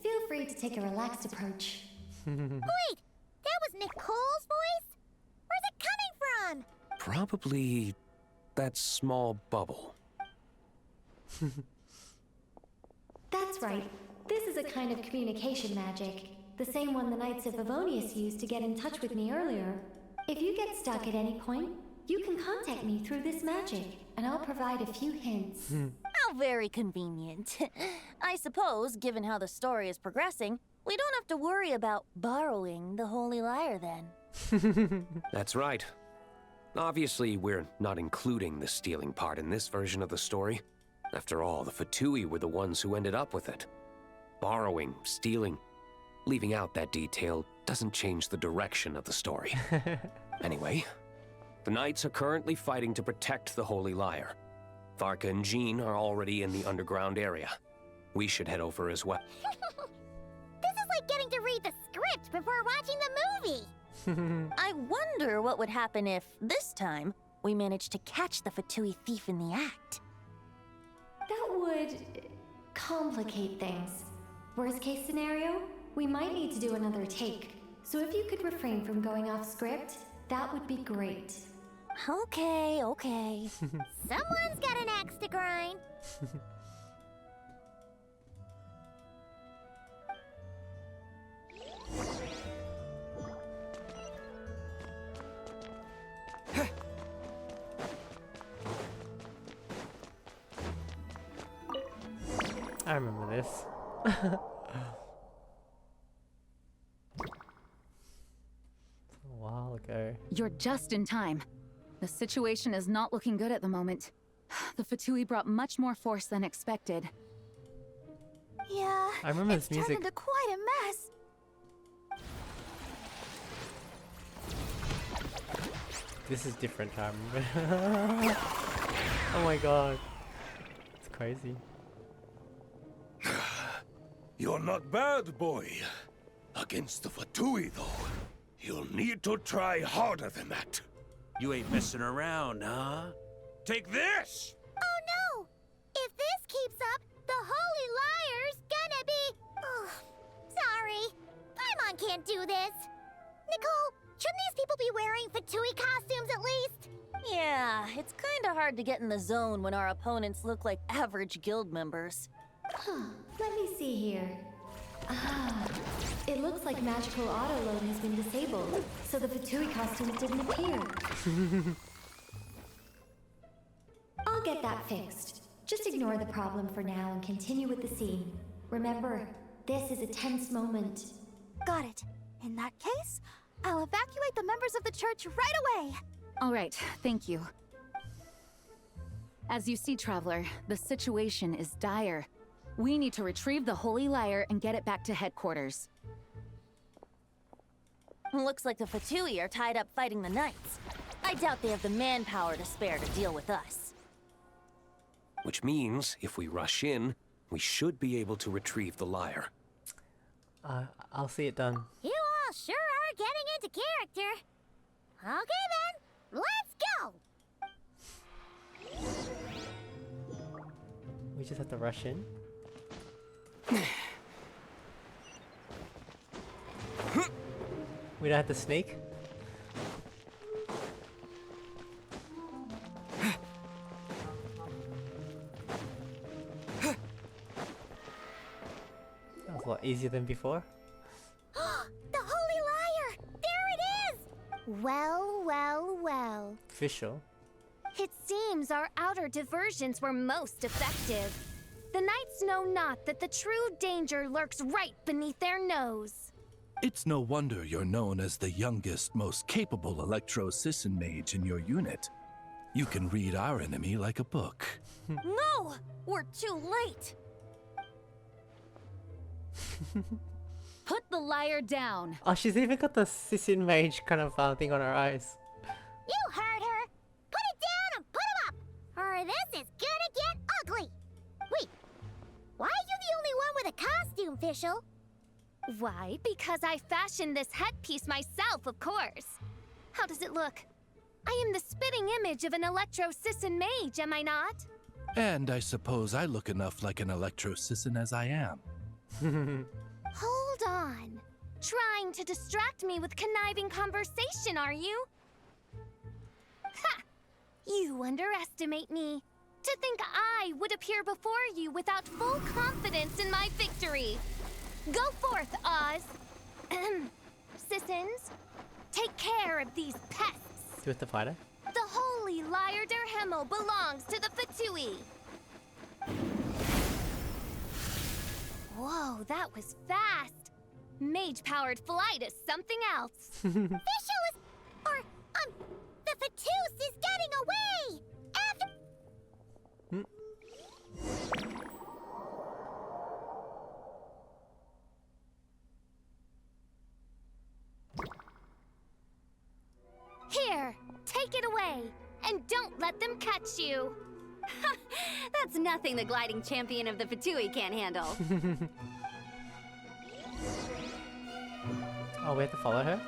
Feel free to take a relaxed approach. Wait, that was Nicole's voice? Where's it coming from? Probably that small bubble? That's right. This is a kind of communication magic. The same one the Knights of Favonius used to get in touch with me earlier. If you get stuck at any point, you can contact me through this magic, and I'll provide a few hints. How very convenient. I suppose, given how the story is progressing, we don't have to worry about borrowing the Holy Lyre then. That's right. Obviously, we're not including the stealing part in this version of the story. After all, the Fatui were the ones who ended up with it. Borrowing, stealing, leaving out that detail doesn't change the direction of the story. Anyway, the Knights are currently fighting to protect the Holy Lyre. Varka and Jean are already in the underground area. We should head over as well. This is like getting to read the script before watching the movie. I wonder what would happen if, this time, we managed to catch the Fatui thief in the act. That would complicate things. Worst case scenario, we might need to do another take. So if you could refrain from going off script, that would be great. Okay. Someone's got an axe to grind. I remember this. A while ago. You're just in time. The situation is not looking good at the moment. The Fatui brought much more force than expected. Yeah, I remember it's this music. turned into quite a mess. This is different, I remember. Oh my god. It's crazy. You're not bad, boy. Against the Fatui, though, you'll need to try harder than that. You ain't messing around, huh? Take this! Oh no! If this keeps up, the Holy Lyre's gonna be... Oh, sorry. Paimon can't do this. Nicole, shouldn't these people be wearing Fatui costumes at least? Yeah, it's kinda hard to get in the zone when our opponents look like average guild members. Let me see here. It looks like magical autoload has been disabled, so the Fatui costumes didn't appear. I'll get that fixed. Just ignore the problem for now and continue with the scene. Remember, this is a tense moment. Got it. In that case, I'll evacuate the members of the church right away. All right, thank you. As you see, Traveler, the situation is dire. We need to retrieve the Holy Lyre and get it back to headquarters. Looks like the Fatui are tied up fighting the Knights. I doubt they have the manpower to spare to deal with us. Which means, if we rush in, we should be able to retrieve the lyre. I'll see it done. You all sure are getting into character. Okay then, let's go! We just have to rush in. We don't have to sneak. That was a lot easier than before. The Holy Lyre! There it is! Well. Official. It seems our outer diversions were most effective. The Knights know not that the true danger lurks right beneath their nose. It's no wonder you're known as the youngest, most capable Electro-Sisson mage in your unit. You can read our enemy like a book. No! We're too late! Put the lyre down! Oh, she's even got the Sissin mage kind of thing on her eyes. You heard her! Put it down and put him up! Or this is gonna get ugly! Wait, why are you the only one with a costume, Fischl? Why? Because I fashioned this headpiece myself, of course. How does it look? I am the spitting image of an Electro-Sisson mage, am I not? And I suppose I look enough like an Electro-Sisson as I am. Hold on. Trying to distract me with conniving conversation, are you? Ha! You underestimate me. To think I would appear before you without full confidence in my victory. Go forth, Oz. Sissons, take care of these pests. Do with the fighter? The holy Lyre der Himmel belongs to the Fatui. Whoa, that was fast. Mage-powered flight is something else. Fischl is... or, the Fatus is getting away! After... Here, take it away, and don't let them catch you. That's nothing the gliding champion of the Fatui can't handle. Oh, we have to follow her?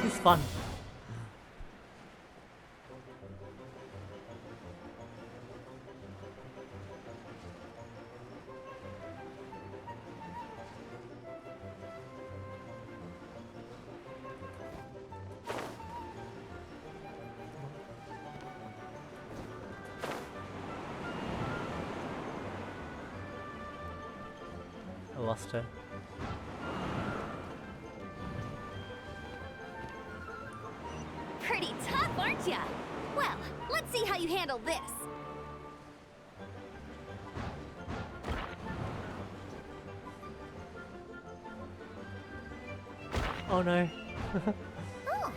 It's fun. I lost her. Pretty tough, aren't ya? Well, let's see how you handle this. Oh no. Oh.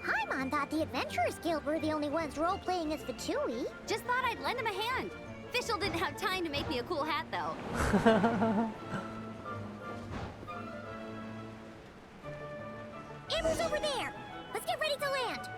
Paimon thought the Adventurers Guild were the only ones role-playing as Fatui. Just thought I'd lend him a hand. Fischl didn't have time to make me a cool hat, though. Amber's over there! Let's get ready to land!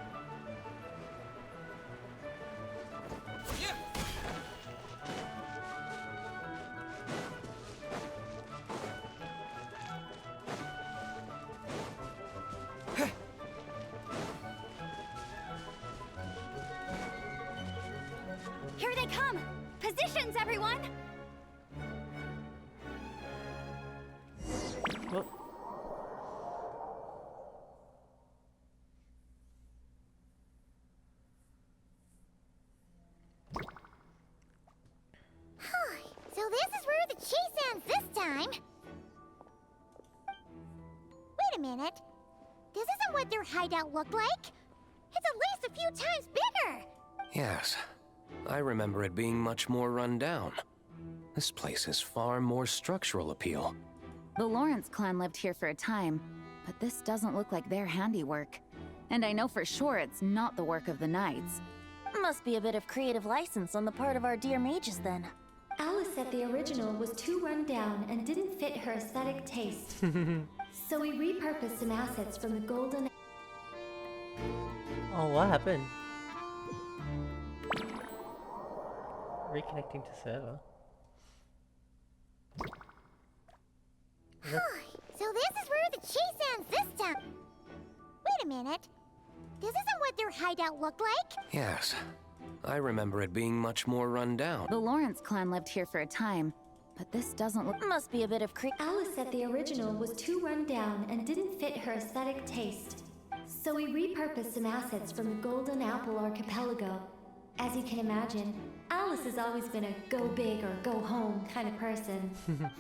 Here they come! Positions, everyone! What? So this is where the chase ends this time. Wait a minute. This isn't what their hideout looked like. It's at least a few times bigger. Yes, I remember it being much more run down. This place has far more structural appeal. The Lawrence clan lived here for a time, but this doesn't look like their handiwork. And I know for sure it's not the work of the knights. Must be a bit of creative license on the part of our dear mages then. Alice said the original was too run down and didn't fit her aesthetic taste. So we repurposed some assets from the golden... Oh, what happened? Reconnecting to server. So this is where the chase ends this time. Wait a minute. This isn't what their hideout looked like. Yes, I remember it being much more run down. The Lawrence clan lived here for a time, but this doesn't look... Must be a bit of Alice said the original was too run down and didn't fit her aesthetic taste. So we repurposed some assets from the Golden Apple Archipelago. As you can imagine, Alice has always been a go big or go home kind of person.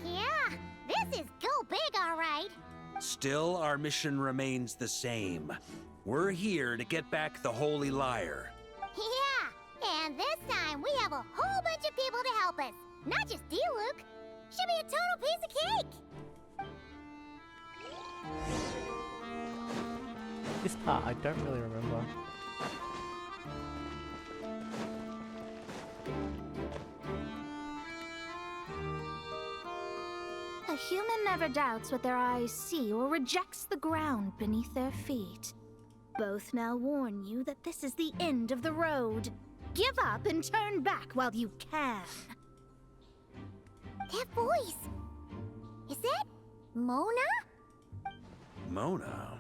Yeah, this is go big, all right. Still, our mission remains the same. We're here to get back the Holy Lyre. Yeah, and this time we have a whole bunch of people to help us. Not just D-Luke. Should be a total piece of cake. This part I don't really remember. A human never doubts what their eyes see or rejects the ground beneath their feet. Both now warn you that this is the end of the road. Give up and turn back while you can. That voice. Is that Mona? Mona?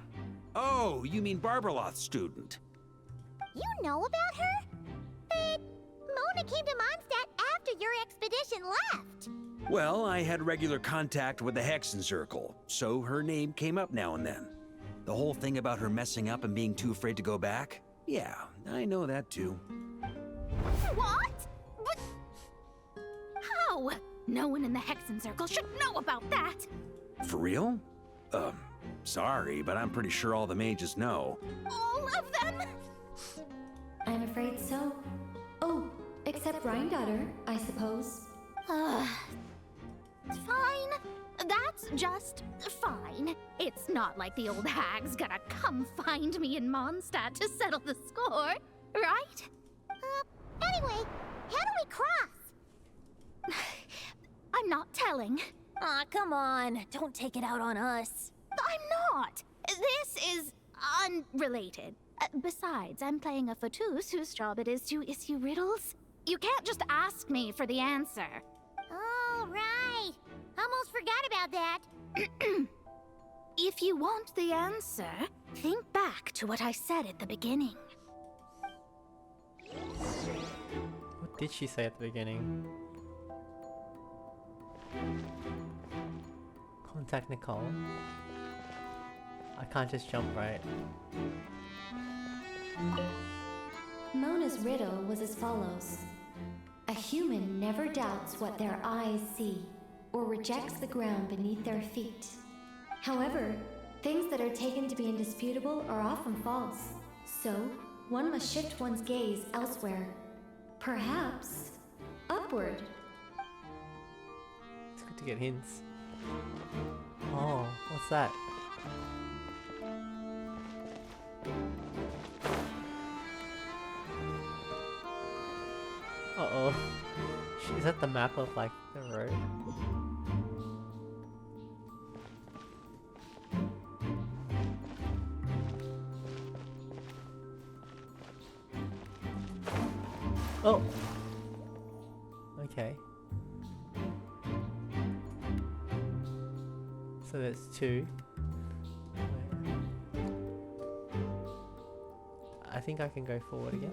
Oh, you mean Barbarloth's student. You know about her? But Mona came to Mondstadt after your expedition left. Well, I had regular contact with the Hexen Circle, so her name came up now and then. The whole thing about her messing up and being too afraid to go back? Yeah, I know that too. What? But how? No one in the Hexen Circle should know about that. For real? Sorry, but I'm pretty sure all the mages know. All of them? I'm afraid so. Oh, except Rhine-Daughter, I suppose. Fine. That's just fine. It's not like the old hag's gonna come find me in Mondstadt to settle the score, right? Anyway, how do we cross? I'm not telling. Aw, come on. Don't take it out on us. I'm not. This is unrelated. Besides, I'm playing a fatus whose job it is to issue riddles. You can't just ask me for the answer. Oh, right. Almost forgot about that. If you want the answer, think back to what I said at the beginning. What did she say at the beginning? Contact Nicole. I can't just jump right. Mona's riddle was as follows. A human never doubts what their eyes see, or rejects the ground beneath their feet. However, things that are taken to be indisputable are often false. So, one must shift one's gaze elsewhere. Perhaps, upward. It's good to get hints. Oh, what's that? Uh-oh. Is that the map of, like, the road? Oh! Okay. So there's two. I think I can go forward again.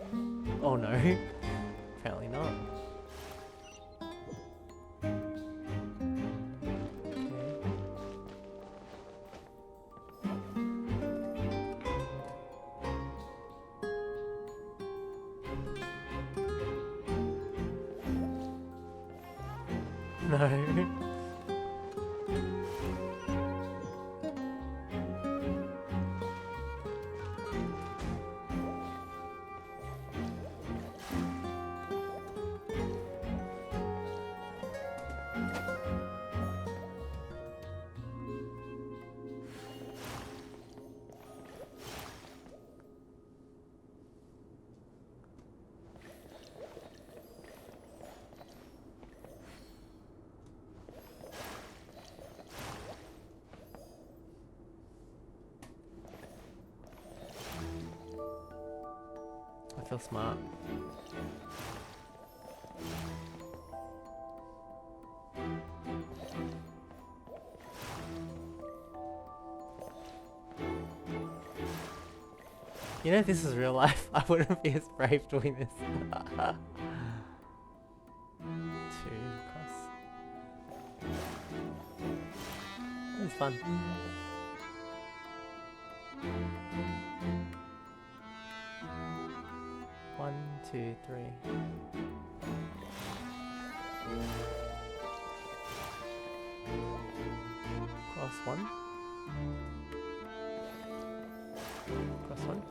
Oh no. Apparently not. No. I feel smart. You know, if this is real life, I wouldn't be as brave doing this. Two cross. It's fun. One, two, three. Cross one. Cross one.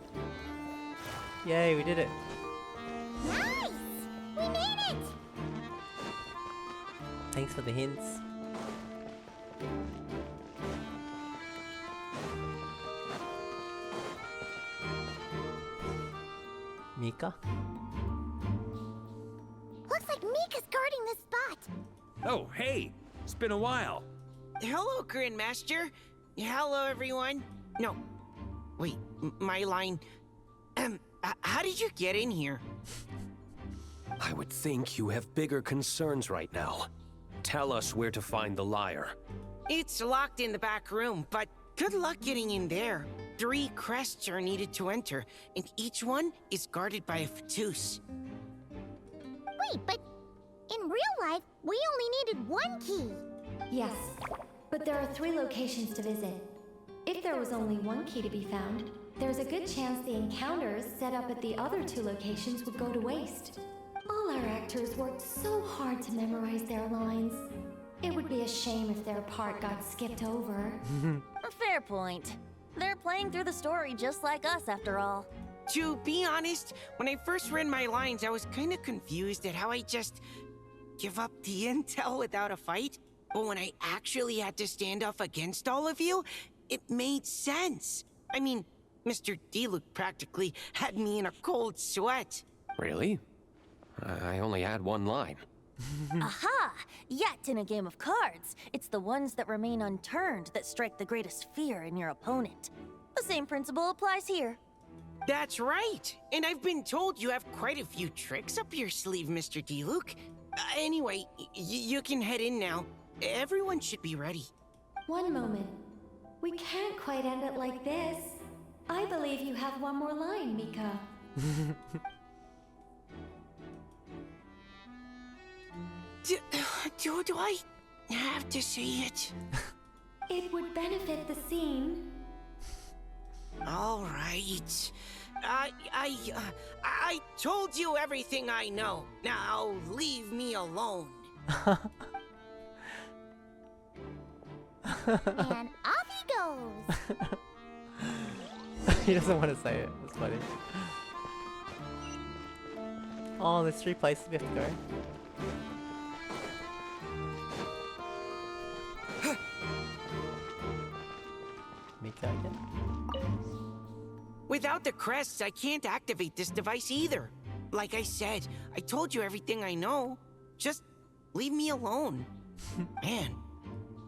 Yay, we did it. Nice! We made it! Thanks for the hints. Mika? Looks like Mika's guarding this spot. Oh, hey! It's been a while. Hello, Grandmaster. Hello, everyone. No. Wait, my line. How did you get in here? I would think you have bigger concerns right now. Tell us where to find the lyre. It's locked in the back room, but good luck getting in there. 3 crests are needed to enter, and each one is guarded by a fatus. Wait, but In real life, we only needed one key. Yes, but there are 3 locations to visit. If there was only one key to be found, there's a good chance the encounters set up at the other 2 locations would go to waste. All our actors worked so hard to memorize their lines. It would be a shame if their part got skipped over. Fair point. They're playing through the story just like us, after all. To be honest, when I first read my lines, I was kind of confused at how I just give up the intel without a fight. But when I actually had to stand up against all of you, it made sense. I mean, Mr. Diluc practically had me in a cold sweat. Really? I only had one line. Aha! Yet in a game of cards, it's the ones that remain unturned that strike the greatest fear in your opponent. The same principle applies here. That's right. And I've been told you have quite a few tricks up your sleeve, Mr. Diluc. Anyway, you can head in now. Everyone should be ready. One moment. We can't quite end it like this. I believe you have one more line, Mika. Do I have to say it? It would benefit the scene. All right. I told you everything I know. Now leave me alone. And off he goes. He doesn't want to say it. That's funny. Oh, there's 3 places we have to go. Mika again? Without the crests, I can't activate this device either. Like I said, I told you everything I know. Just leave me alone. Man,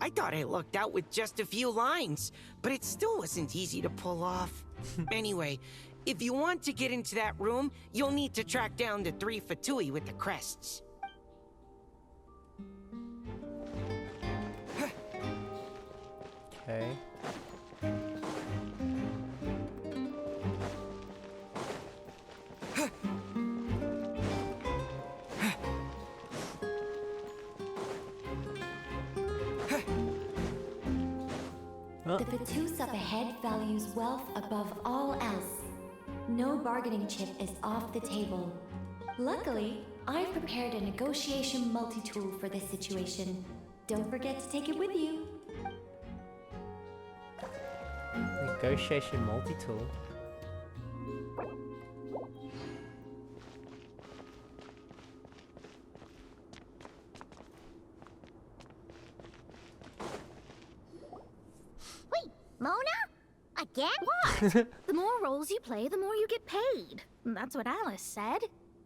I thought I lucked out with just a few lines, but it still wasn't easy to pull off. Anyway, if you want to get into that room, you'll need to track down the 3 Fatui with the crests. Okay. The Fatus up ahead values wealth above all else. No bargaining chip is off the table. Luckily, I've prepared a negotiation multi-tool for this situation. Don't forget to take it with you. Negotiation multi-tool. Wait, Mona? Again? What? The more roles you play, the more you get paid. That's what Alice said.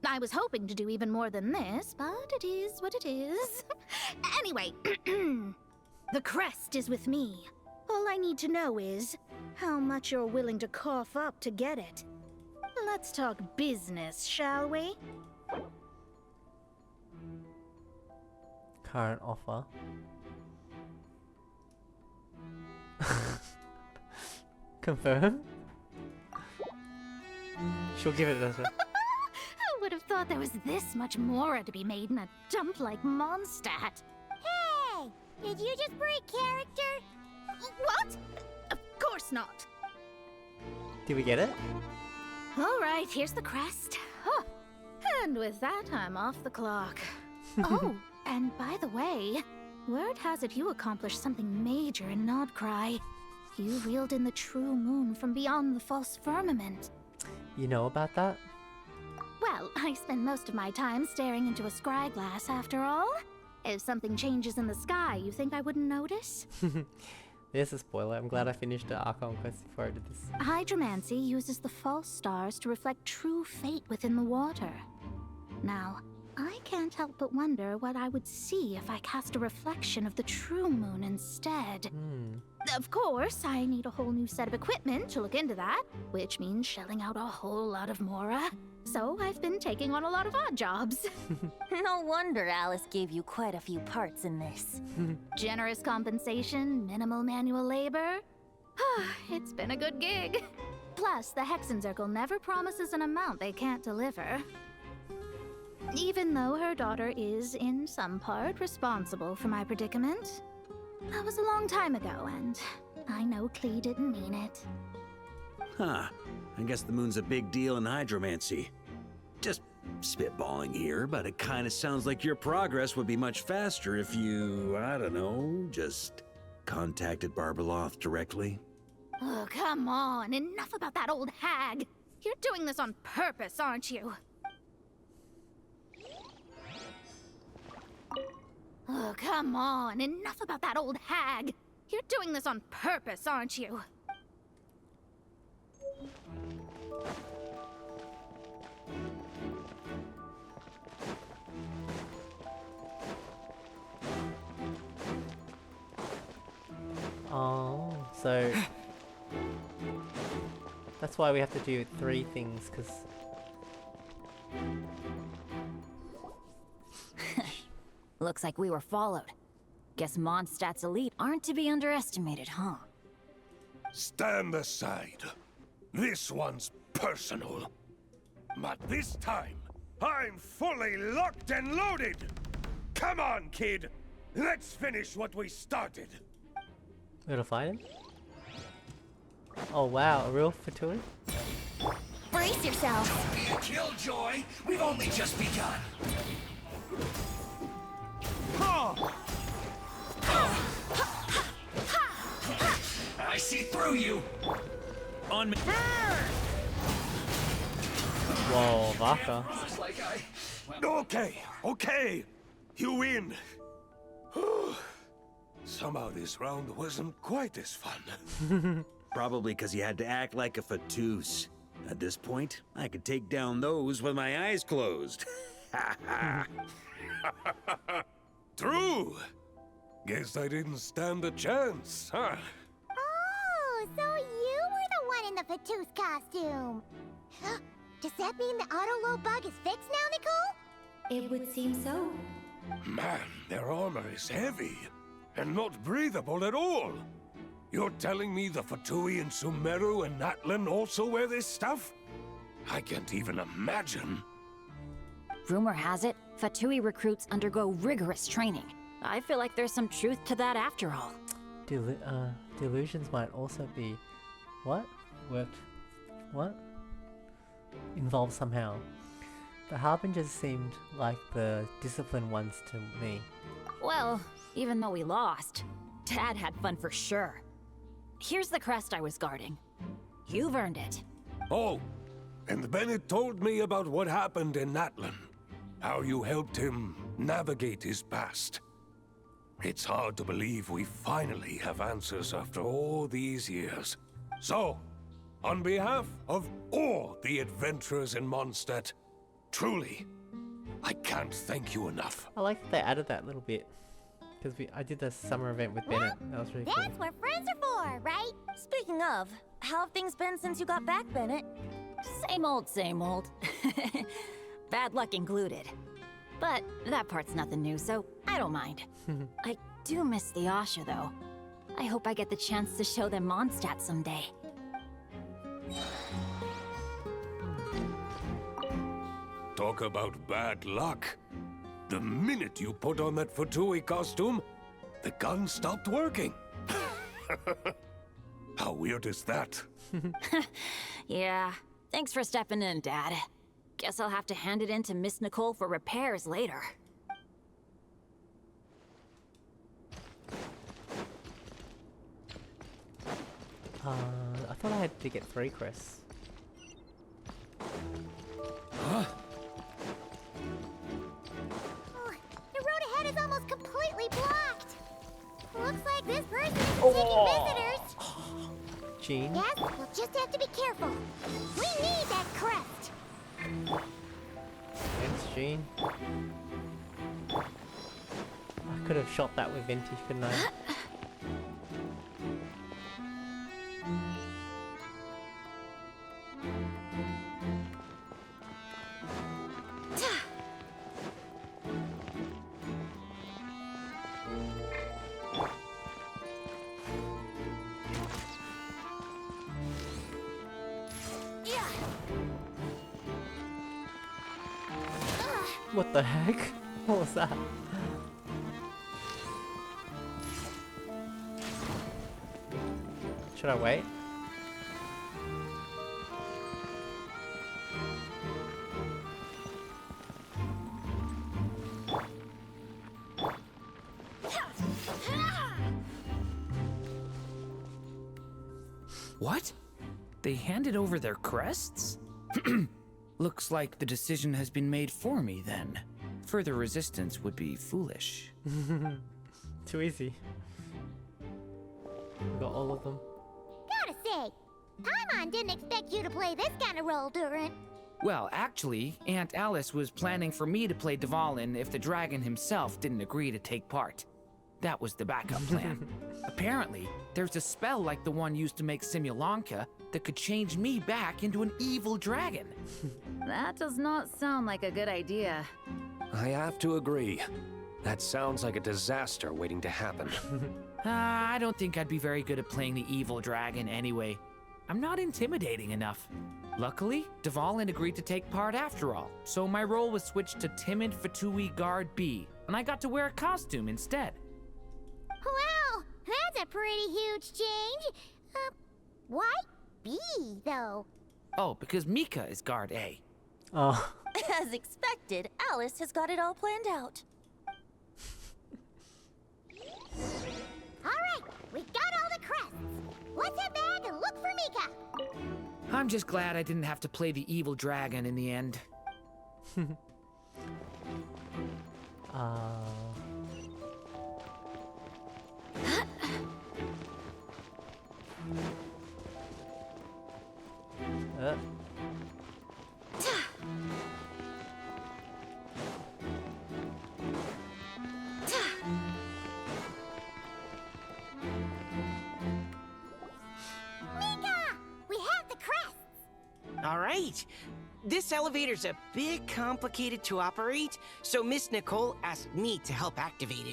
I was hoping to do even more than this, but it is what it is. Anyway, the crest is with me. All I need to know is how much you're willing to cough up to get it. Let's talk business, shall we? Current offer. Confirm? She'll give it to us. I would have thought there was this much more to be made in a dump like Mondstadt. Hey! Did you just break character? What? Of course not. Did we get it? All right, here's the crest. Huh. And with that, I'm off the clock. Oh, and by the way, word has it you accomplished something major in Nodcry. You reeled in the true moon from beyond the false firmament. You know about that? Well, I spend most of my time staring into a scry glass after all. If something changes in the sky, you think I wouldn't notice? There's a spoiler. I'm glad I finished the Archon quest before I did this. Hydromancy uses the false stars to reflect true fate within the water. Now, I can't help but wonder what I would see if I cast a reflection of the true moon instead. Of course, I need a whole new set of equipment to look into that, which means shelling out a whole lot of mora. So I've been taking on a lot of odd jobs. No wonder Alice gave you quite a few parts in this. Generous compensation, minimal manual labor. It's been a good gig. Plus, the Hexen Circle never promises an amount they can't deliver. Even though her daughter is, in some part, responsible for my predicament. That was a long time ago, and I know Klee didn't mean it. Huh. I guess the moon's a big deal in hydromancy. Just spitballing here, but it kind of sounds like your progress would be much faster if you, I don't know, just contacted Barbeloth directly. Oh, come on. Enough about that old hag. You're doing this on purpose, aren't you? Oh, come on. Enough about that old hag. You're doing this on purpose, aren't you? Oh, so that's why we have to do 3 things, because Looks like we were followed. Guess Mondstadt's elite aren't to be underestimated, huh? Stand aside. This one's personal. But this time, I'm fully locked and loaded! Come on, kid! Let's finish what we started! we're gonna fight him? Oh wow, a real Fatui? Brace yourself! Don't be a killjoy! We've only just begun! I see through you! On me! Whoa, Vaka. Okay. You win. Somehow this round wasn't quite as fun. Probably because you had to act like a Fatus. At this point, I could take down those with my eyes closed. True. Guess I didn't stand a chance, huh? Oh, so you were the one in the Fatus costume. Does that mean the auto-load bug is fixed now, Nicole? It would seem so. Man, their armor is heavy and not breathable at all. You're telling me the Fatui in Sumeru and Natlan also wear this stuff? I can't even imagine. Rumor has it, Fatui recruits undergo rigorous training. I feel like there's some truth to that after all. Delusions might also be... What? Worked... What? Involved somehow. The Harbingers seemed like the disciplined ones to me. Well, even though we lost, Dad had fun for sure. Here's the crest I was guarding. You've earned it. Oh, and Bennett told me about what happened in Natlan. How you helped him navigate his past. It's hard to believe we finally have answers after all these years. So, on behalf of all the adventurers in Mondstadt, truly, I can't thank you enough. I like that they added that little bit. Because I did the summer event with Bennett. That was really cool. That's what friends are for, right? Speaking of, how have things been since you got back, Bennett? Same old, same old. Bad luck included. But that part's nothing new, so I don't mind. I do miss the Asha, though. I hope I get the chance to show them Mondstadt someday. Talk about bad luck. The minute you put on that Fatui costume, the gun stopped working. How weird is that? Yeah, thanks for stepping in, Dad. Guess I'll have to hand it in to Miss Nicole for repairs later. I thought I had to get 3 crests. Huh? The road ahead is almost completely blocked. Looks like this person is taking visitors. Jean? Yes, we'll just have to be careful. We need that crest. Thanks, Jean. I could have shot that with Vintage, couldn't I? What the heck? What was that? Should I wait? What? They handed over their crests? Looks like the decision has been made for me then. Further resistance would be foolish. Too easy. We got all of them. Gotta say, Paimon didn't expect you to play this kind of role, Durant. Well, actually, Aunt Alice was planning for me to play Dvalin if the dragon himself didn't agree to take part. That was the backup plan. Apparently, there's a spell like the one used to make Simulanka that could change me back into an evil dragon. That does not sound like a good idea. I have to agree. That sounds like a disaster waiting to happen. I don't think I'd be very good at playing the evil dragon anyway. I'm not intimidating enough. Luckily, Dvalin agreed to take part after all, so my role was switched to timid Fatui Guard B, and I got to wear a costume instead. Wow, that's a pretty huge change. Why B, though? Oh, because Mika is Guard A. Oh. As expected, Alice has got it all planned out. Alright, we got all the crests. Let's head back and look for Mika. I'm just glad I didn't have to play the evil dragon in the end. All right. This elevator's a bit complicated to operate, so Miss Nicole asked me to help activate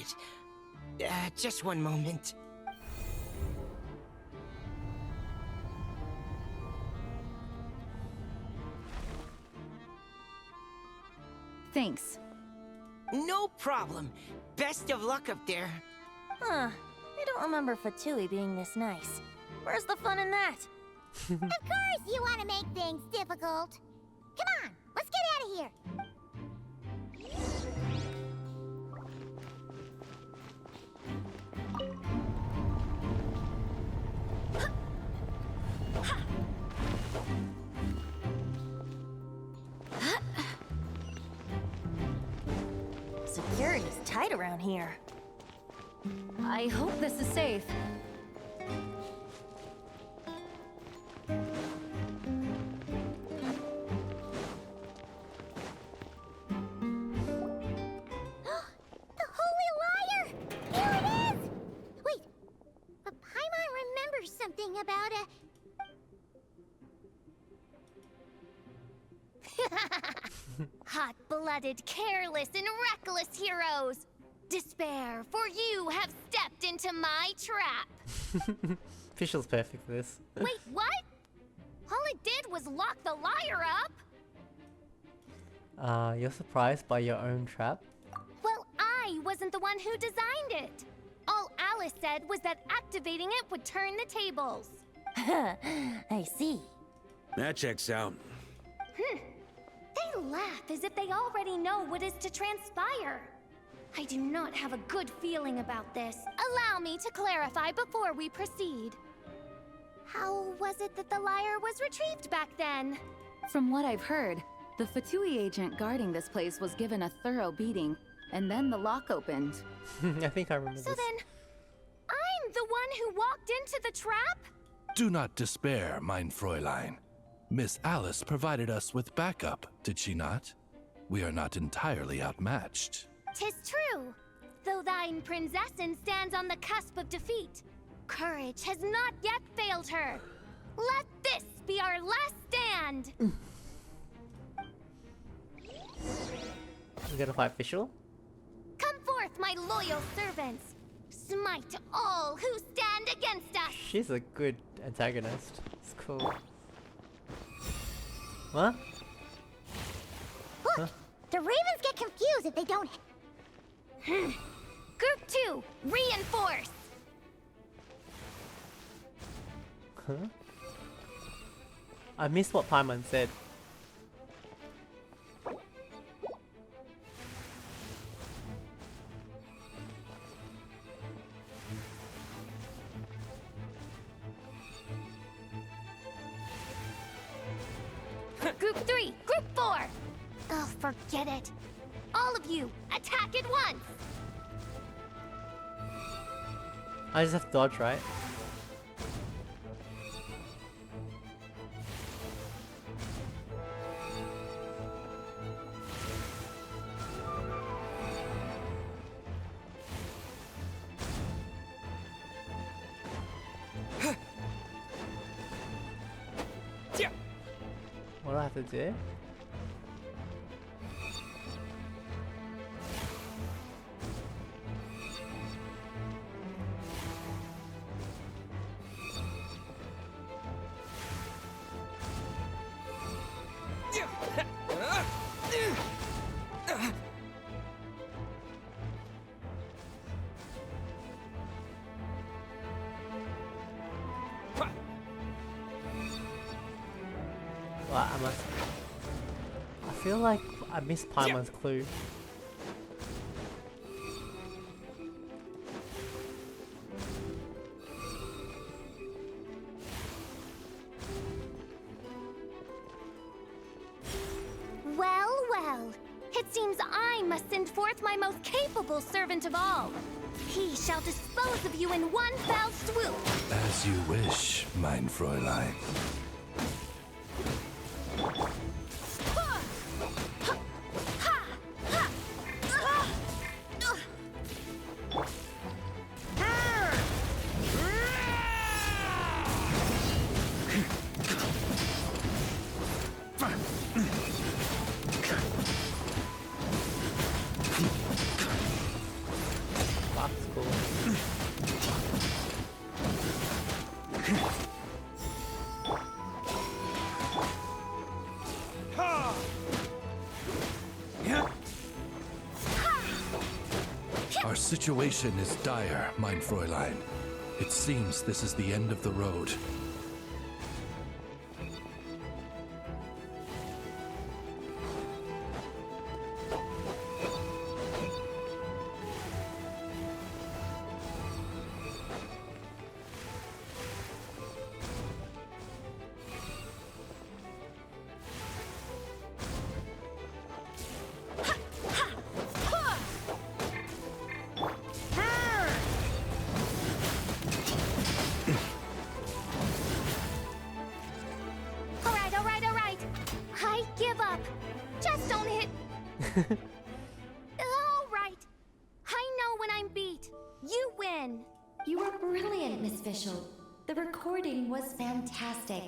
it. Just one moment. Thanks. No problem. Best of luck up there. Huh. I don't remember Fatui being this nice. Where's the fun in that? Of course you want to make things difficult. Come on, let's get out of here. Security's tight around here. I hope this is safe. About hot-blooded, careless, and reckless heroes. Despair, for you have stepped into my trap. Official's perfect for this. Wait, what? All it did was lock the liar up. You're surprised by your own trap? Well, I wasn't the one who designed it. All Alice said was that activating it would turn the tables. I see. That checks out. They laugh as if they already know what is to transpire. I do not have a good feeling about this. Allow me to clarify before we proceed. How was it that the lyre was retrieved back then? From what I've heard, the Fatui agent guarding this place was given a thorough beating, and then the lock opened. I think I remember So this. then, I'm the one who walked into the trap? Do not despair, mein Fräulein. Miss Alice provided us with backup, did she not? We are not entirely outmatched. 'Tis true. Though thine Prinzessin stands on the cusp of defeat, courage has not yet failed her. Let this be our last stand! We gotta fight Official? Come forth, my loyal servants! Smite all who stand against us! She's a good antagonist. It's cool. What? Look! Huh? The ravens get get confused if they don't. Group 2, reinforce! Huh? I missed what Paimon said. Group 3, Group 4! Oh, forget it. All of you, attack at once! I just have to dodge, right? What do I have to do? Well, I feel like I missed Paimon's clue. Well, well. It seems I must send forth my most capable servant of all. He shall dispose of you in one fell swoop. As you wish, mein Fräulein. Our situation is dire, mein Fräulein. It seems this is the end of the road. Just don't hit. All right. I know when I'm beat. You win. You were brilliant, Miss Fischl. The recording was fantastic.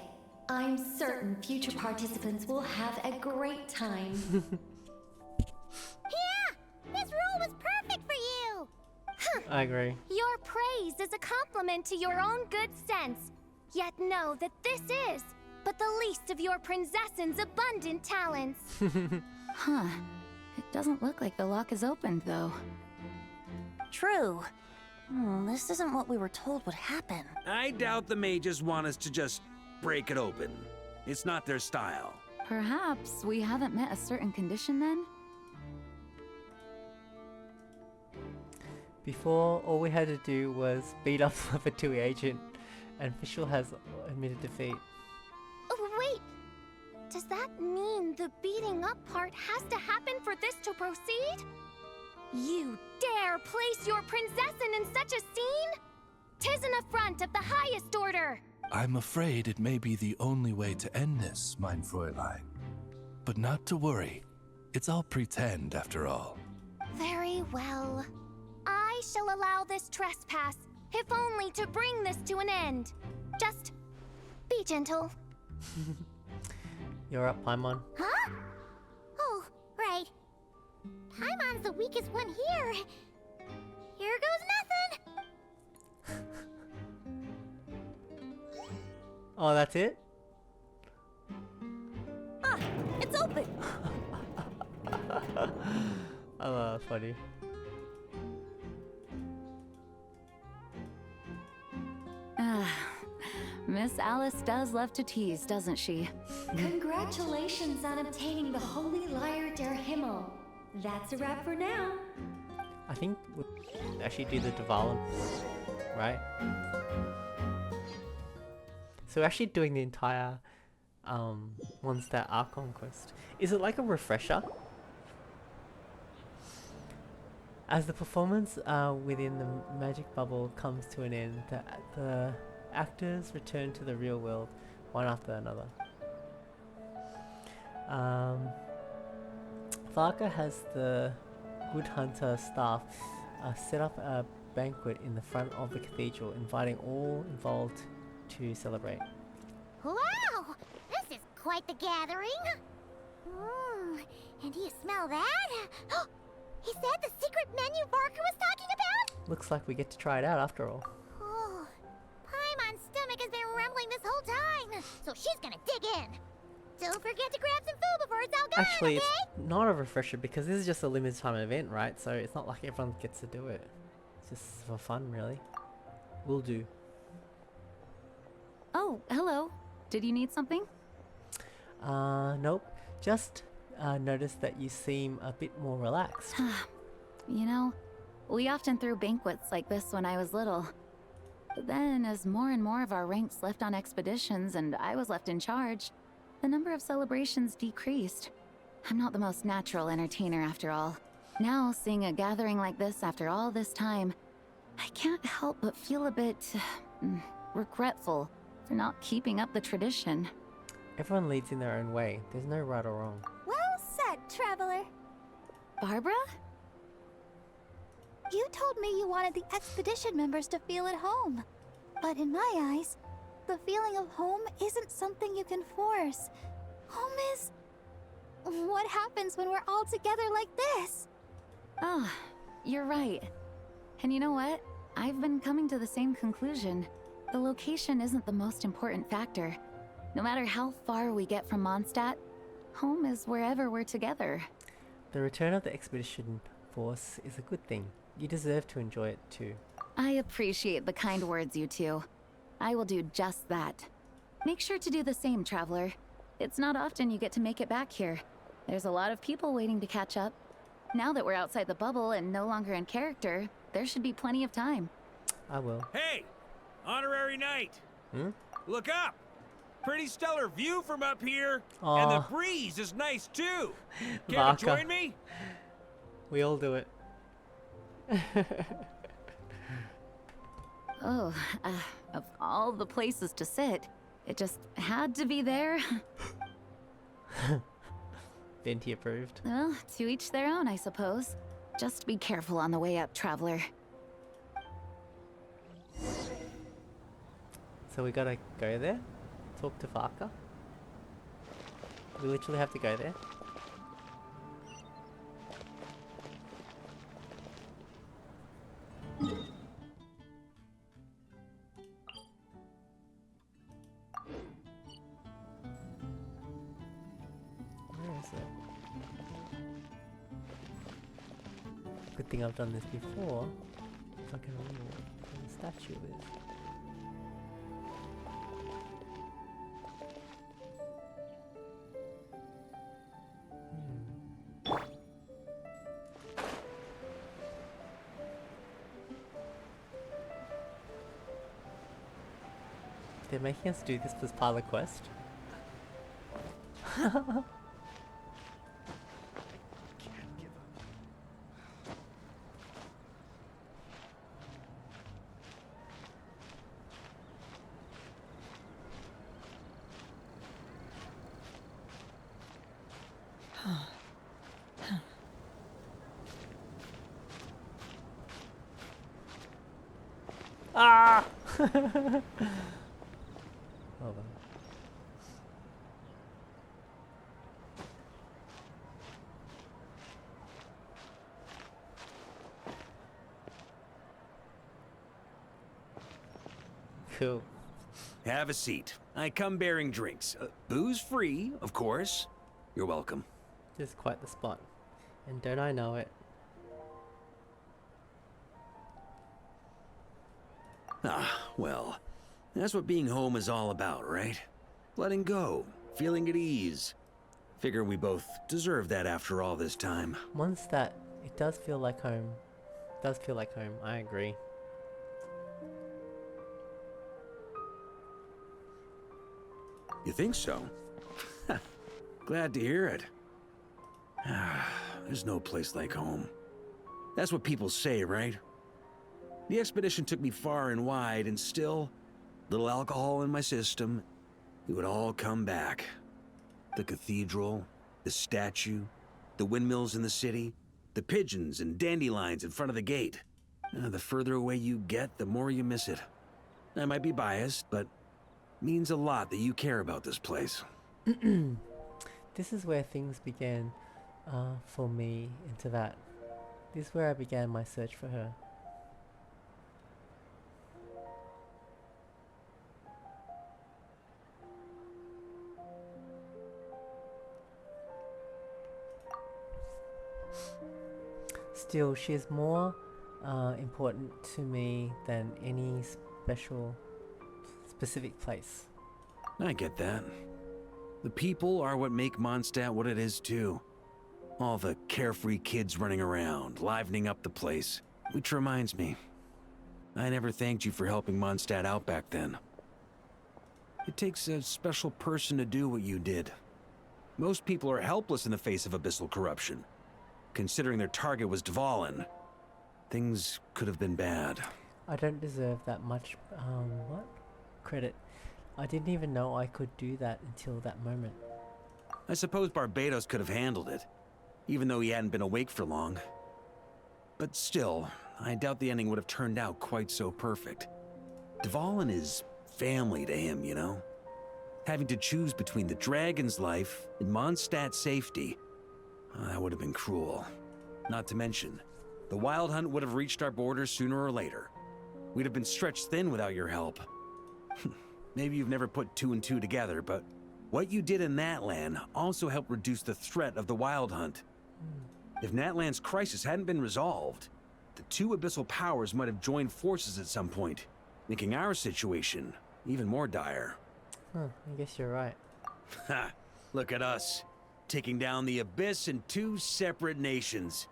I'm certain future participants will have a great time. Yeah! This rule was perfect for you! I agree. Your praise is a compliment to your own good sense. Yet know that this is but the least of your princess's abundant talents. Huh. It doesn't look like the lock is opened, though. True. This isn't what we were told would happen. I doubt the mages want us to just break it open. It's not their style. Perhaps we haven't met a certain condition then? Before, all we had to do was beat up Level 2 agent, and Fischl has admitted defeat. Oh, wait! Does that mean the beating up part has to happen for this to proceed? You dare place your princessin in such a scene? 'Tis an affront of the highest order! I'm afraid it may be the only way to end this, mein Fräulein. But not to worry. It's all pretend, after all. Very well. I shall allow this trespass, if only to bring this to an end. Just be gentle. You're up, Paimon. Huh? Oh, right. Paimon's the weakest one here. Here goes nothing. Oh, that's it? Ah, it's open. funny. Miss Alice does love to tease, doesn't she? Congratulations on obtaining the Holy Lyre der Himmel. That's a wrap for now. I think we'll actually do the Dvalin, right? So we're actually doing the entire Mondstadt Archon quest. Is it like a refresher? As the performance within the magic bubble comes to an end, the actors return to the real world, one after another. Varka has the Good Hunter staff set up a banquet in the front of the cathedral, inviting all involved to celebrate. Wow! This is quite the gathering. And do you smell that? Is that the secret menu Barker was talking about? Looks like we get to try it out after all. Oh, Paimon's stomach has been rumbling this whole time, so she's gonna dig in. Don't forget to grab some food before it's all gone, Actually, okay? it's not a refresher because this is just a limited time event, right? So it's not like everyone gets to do it. It's just for fun, really. Will do. Oh, hello. Did you need something? Nope. Just noticed that you seem a bit more relaxed. You know, we often threw banquets like this when I was little. But then, as more and more of our ranks left on expeditions and I was left in charge, the number of celebrations decreased. I'm not the most natural entertainer after all. Now, seeing a gathering like this after all this time, I can't help but feel a bit regretful for not keeping up the tradition. Everyone leads in their own way. There's no right or wrong. Well said, traveler. Barbara? You told me you wanted the expedition members to feel at home. But in my eyes, the feeling of home isn't something you can force. Home is... what happens when we're all together like this? Oh, you're right. And you know what? I've been coming to the same conclusion. The location isn't the most important factor. No matter how far we get from Mondstadt, home is wherever we're together. The return of the expedition force is a good thing. You deserve to enjoy it too. I appreciate the kind words, you two. I will do just that. Make sure to do the same, traveler. It's not often you get to make it back here. There's a lot of people waiting to catch up. Now that we're outside the bubble and no longer in character, there should be plenty of time. I will. Hey! Honorary Knight! Hmm? Look up! Pretty stellar view from up here! Aww. And the breeze is nice too! Care Varka. to join me? We all do it. Oh, of all the places to sit, it just had to be there. Venti approved. Well, to each their own, I suppose. Just be careful on the way up, traveler. So we gotta go there? Talk to Varka? We literally have to go there? Where is it? Good thing I've done this before. If I can remember what the statue is. They're making us do this as part of the quest. Ah! Hold on. Cool. Have a seat. I come bearing drinks. Booze free, of course. You're welcome. This is quite the spot. And don't I know it? Ah, well, that's what being home is all about, right? Letting go, feeling at ease. Figure we both deserve that after all this time. Mondstadt, it does feel like home. Does feel like home, I agree. You think so? Glad to hear it. There's no place like home. That's what people say, right? The expedition took me far and wide, and still, little alcohol in my system, it would all come back. The cathedral, the statue, the windmills in the city, the pigeons and dandelions in front of the gate. The further away you get, the more you miss it. I might be biased, but it means a lot that you care about this place. This is where things began for me into that. This is where I began my search for her. Still, she is more important to me than any specific place. I get that. The people are what make Mondstadt what it is too. All the carefree kids running around, livening up the place. Which reminds me, I never thanked you for helping Mondstadt out back then. It takes a special person to do what you did. Most people are helpless in the face of abyssal corruption. Considering their target was Dvalin, things could have been bad. I don't deserve that much, credit. I didn't even know I could do that until that moment. I suppose Barbados could have handled it, even though he hadn't been awake for long. But still, I doubt the ending would have turned out quite so perfect. Dvalin is family to him, you know? Having to choose between the dragon's life and Mondstadt's safety, that would have been cruel. Not to mention, the Wild Hunt would have reached our borders sooner or later. We'd have been stretched thin without your help. Maybe you've never put two and two together, but what you did in that land also helped reduce the threat of the Wild Hunt. If Natlan's crisis hadn't been resolved, the two abyssal powers might have joined forces at some point, making our situation even more dire. I guess you're right. Ha! Look at us, taking down the Abyss in two separate nations.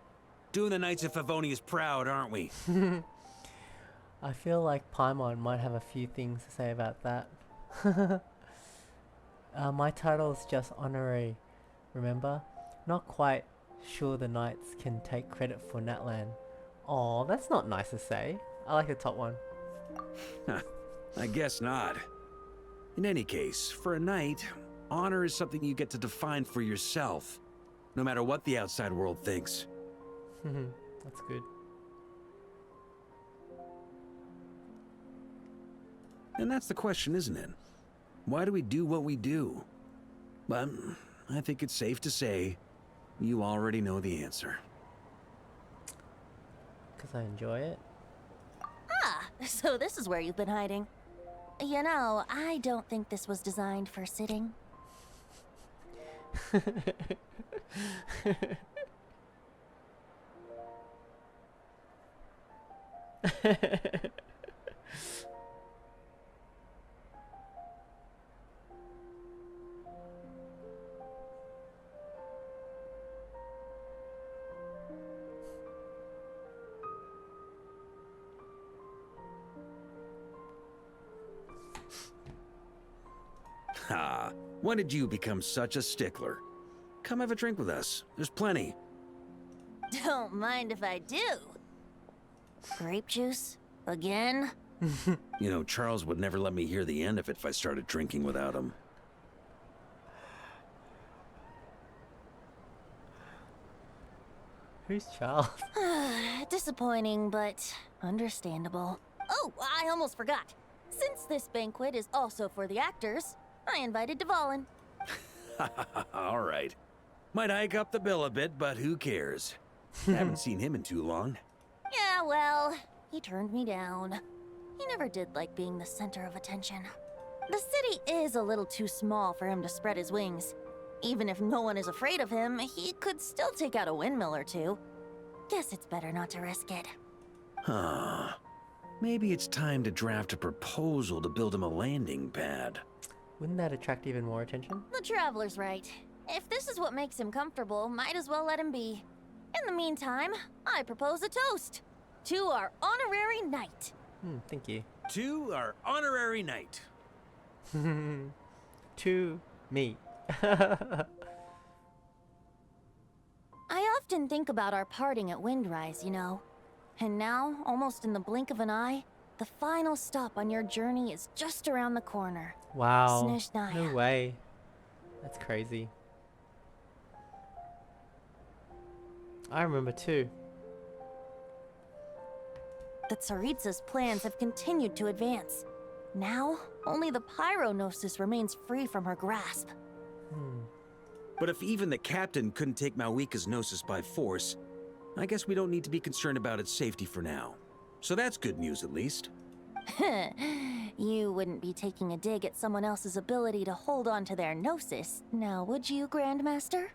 Doing the Knights of Favonius proud, aren't we? I feel like Paimon might have a few things to say about that. My title is just honorary, remember? Not quite sure the Knights can take credit for Natlan. Aw, that's not nice to say. I like the top one. I guess not. In any case, for a knight, honor is something you get to define for yourself, no matter what the outside world thinks. That's good. And that's the question, isn't it? Why do we do what we do? But I think it's safe to say you already know the answer. 'Cause I enjoy it. Ah, so this is where you've been hiding. You know, I don't think this was designed for sitting. Ha! When did you become such a stickler? Come have a drink with us. There's plenty. Don't mind if I do. Grape juice? Again? You know, Charles would never let me hear the end of it if I started drinking without him. Who's Charles? Disappointing, but understandable. Oh, I almost forgot. Since this banquet is also for the actors, I invited Dvalin. All right. Might hike up the bill a bit, but who cares? Haven't seen him in too long. Yeah, well, he turned me down. He never did like being the center of attention. The city is a little too small for him to spread his wings. Even if no one is afraid of him, he could still take out a windmill or two. Guess it's better not to risk it. Huh. Maybe it's time to draft a proposal to build him a landing pad. Wouldn't that attract even more attention? The Traveler's right. If this is what makes him comfortable, might as well let him be. In the meantime, I propose a toast to our honorary knight. Thank you. To our honorary knight. To me. I often think about our parting at Windrise, you know. And now, almost in the blink of an eye, the final stop on your journey is just around the corner. Wow. Snezhnaya. No way. That's crazy. I remember too. The Tsaritsa's plans have continued to advance. Now, only the Pyronosis remains free from her grasp. But if even the captain couldn't take Malwika's Gnosis by force, I guess we don't need to be concerned about its safety for now. So that's good news, at least. You wouldn't be taking a dig at someone else's ability to hold on to their Gnosis, now would you, Grandmaster?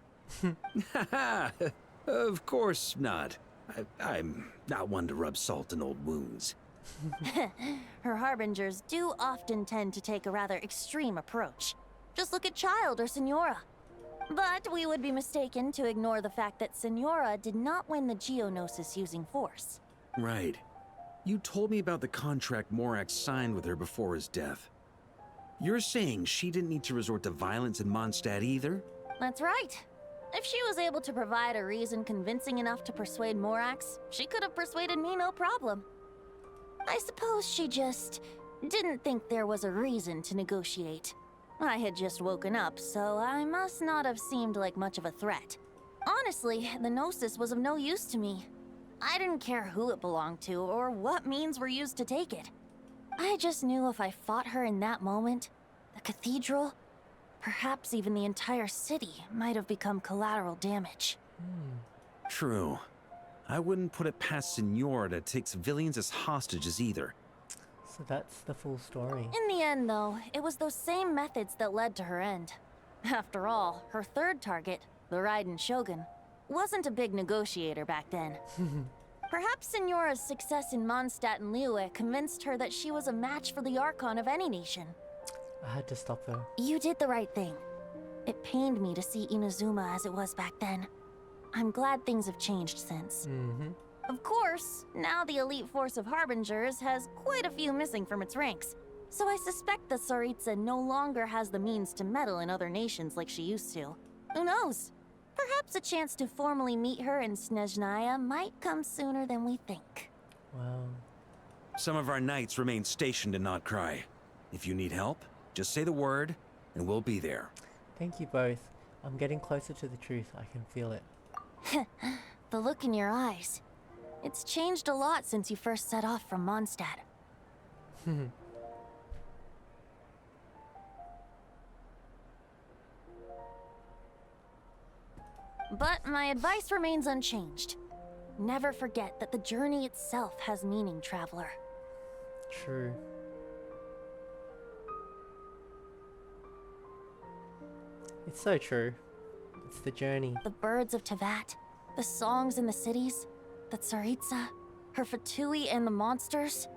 Of course not. I'm not one to rub salt in old wounds. Her harbingers do often tend to take a rather extreme approach. Just look at Child or Signora. But we would be mistaken to ignore the fact that Signora did not win the Geonosis using force. Right. You told me about the contract Morax signed with her before his death. You're saying she didn't need to resort to violence in Mondstadt either? That's right. If she was able to provide a reason convincing enough to persuade Morax, she could have persuaded me no problem. I suppose she just didn't think there was a reason to negotiate. I had just woken up, so I must not have seemed like much of a threat. Honestly, the Gnosis was of no use to me. I didn't care who it belonged to or what means were used to take it. I just knew if I fought her in that moment, the cathedral, perhaps even the entire city, might have become collateral damage. True. I wouldn't put it past Signora to take civilians as hostages either. So that's the full story. In the end, though, it was those same methods that led to her end. After all, her third target, the Raiden Shogun, wasn't a big negotiator back then. Perhaps Signora's success in Mondstadt and Liyue convinced her that she was a match for the Archon of any nation. I had to stop though. You did the right thing. It pained me to see Inazuma as it was back then. I'm glad things have changed since. Of course, now the elite force of Harbingers has quite a few missing from its ranks, so I suspect the Tsaritsa no longer has the means to meddle in other nations like she used to. Who knows? Perhaps a chance to formally meet her in Snezhnaya might come sooner than we think. Wow. Some of our knights remain stationed in Notcry. If you need help, just say the word, and we'll be there. Thank you both. I'm getting closer to the truth. I can feel it. The look in your eyes. It's changed a lot since you first set off from Mondstadt. But my advice remains unchanged. Never forget that the journey itself has meaning, traveler. True. It's so true. It's the journey. The birds of Tevat, the songs in the cities, the Tsaritsa, her Fatui and the monsters,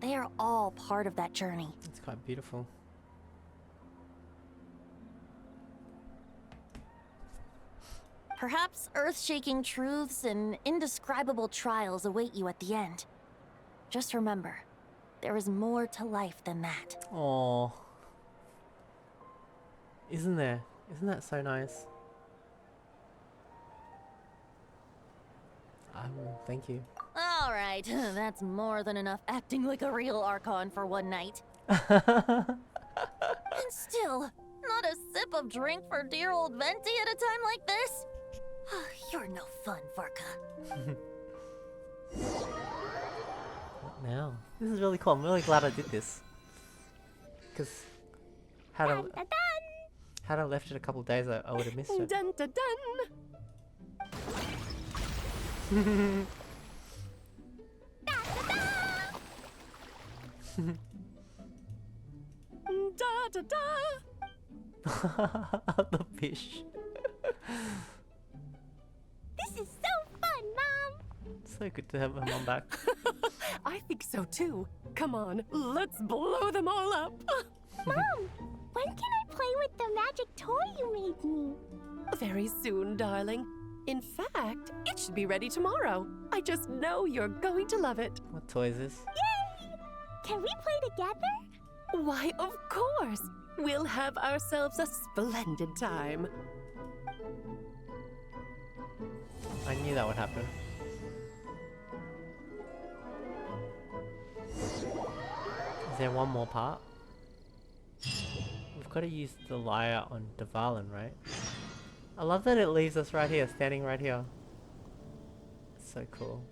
they are all part of that journey. It's quite beautiful. Perhaps earth-shaking truths and indescribable trials await you at the end. Just remember, there is more to life than that. Aww. Isn't there? Isn't that so nice? Thank you. All right, that's more than enough acting like a real Archon for one night. And still, not a sip of drink for dear old Venti at a time like this? You're no fun, Varka. What now? This is really cool. I'm really glad I did this. Because had I left it a couple of days, I would have missed it. Dun dun dun! Da da da! The fish. This is so fun, Mom! So good to have my mom back. I I think so too. Come on, let's blow them all up. Mom, when can I play with the magic toy you made me? Very soon, darling. In fact, it should be ready tomorrow. I just know you're going to love it. What toy is this? Yay! Can we play together? Why, of course. We'll have ourselves a splendid time. I knew that would happen. Is there one more part? We've got to use the lyre on Dvalin, right? I love that it leaves us right here, standing right here. It's so cool.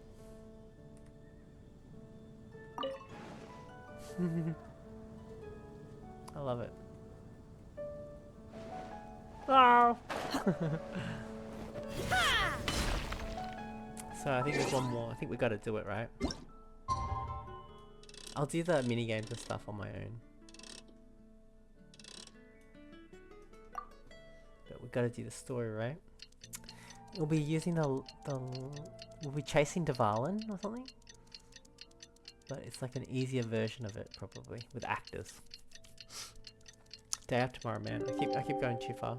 I love it. Oh! So I think there's one more. I think we gotta do it, right? I'll do the minigames and stuff on my own. But we gotta do the story, right? We'll be using we'll be chasing Dvalin or something? But it's like an easier version of it, probably, with actors. Day after tomorrow, man. I keep going too far.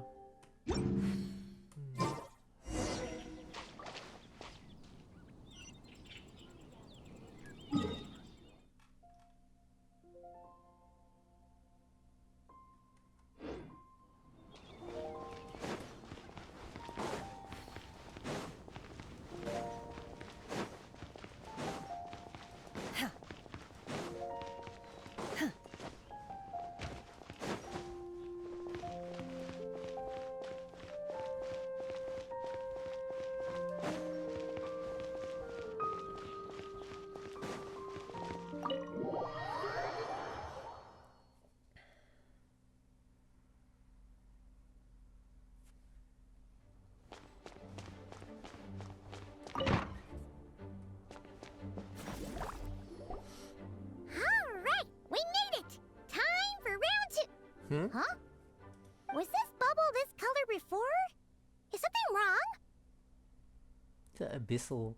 Huh? Was this bubble this color before? Is something wrong? It's abyssal.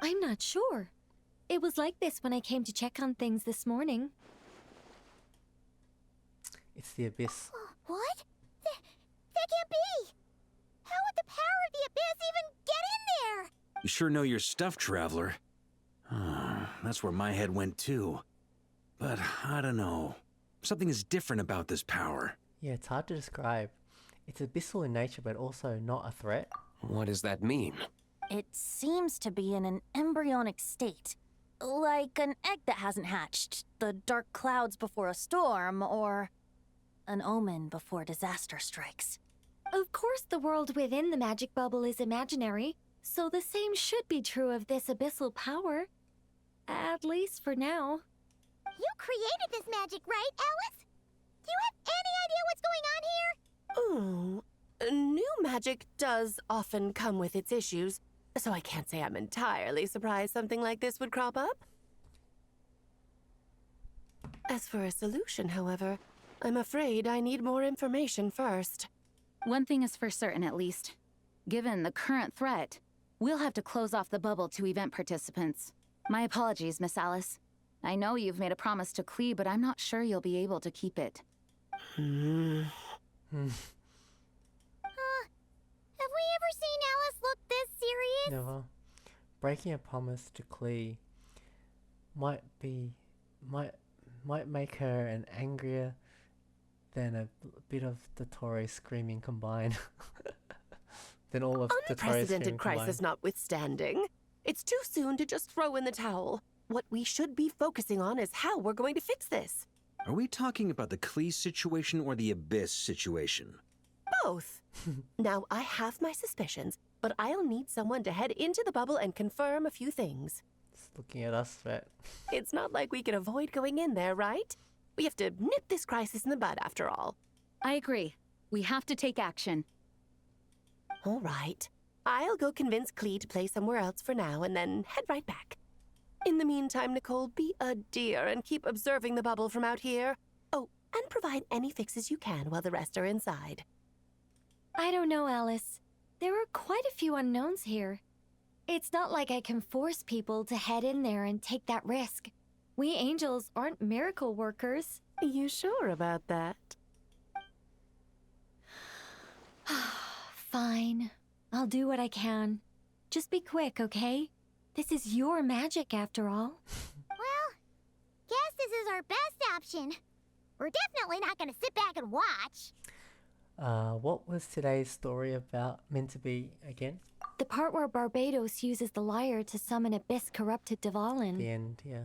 I'm not sure. It was like this when I came to check on things this morning. It's the abyss. What? That can't be! How would the power of the abyss even get in there? You sure know your stuff, traveler. That's where my head went too. But I don't know. Something is different about this power. Yeah, it's hard to describe. It's abyssal in nature, but also not a threat. What does that mean? It seems to be in an embryonic state. Like an egg that hasn't hatched, the dark clouds before a storm, or an omen before disaster strikes. Of course the world within the magic bubble is imaginary, so the same should be true of this abyssal power. At least for now. You created this magic, right, Alice? Do you have any idea what's going on here? Ooh, new magic does often come with its issues, so I can't say I'm entirely surprised something like this would crop up. As for a solution, however, I'm afraid I need more information first. One thing is for certain, at least. Given the current threat, we'll have to close off the bubble to event participants. My apologies, Miss Alice. I know you've made a promise to Klee, but I'm not sure you'll be able to keep it. Have we ever seen Alice look this serious? Never. Breaking a promise to Klee might make her an angrier than a bit of the Tory screaming combined. Than all of the Tory screaming Unprecedented crisis combined. notwithstanding, it's too soon to just throw in the towel. What we should be focusing on is how we're going to fix this. Are we talking about the Klee situation or the Abyss situation? Both. Now, I have my suspicions, but I'll need someone to head into the bubble and confirm a few things. It's looking at us, Vet. It's not like we can avoid going in there, right? We have to nip this crisis in the bud, after all. I agree. We have to take action. All right. I'll go convince Klee to play somewhere else for now and then head right back. In the meantime, Nicole, be a dear and keep observing the bubble from out here. Oh, and provide any fixes you can while the rest are inside. I don't know, Alice. There are quite a few unknowns here. It's not like I can force people to head in there and take that risk. We angels aren't miracle workers. You sure about that? Fine. I'll do what I can. Just be quick, okay? This is your magic after all. Well, guess this is our best option. We're definitely not gonna sit back and watch. What was today's story about meant to be again? The part where Barbados uses the lyre to summon abyss-corrupted Dvalin. The end, yeah.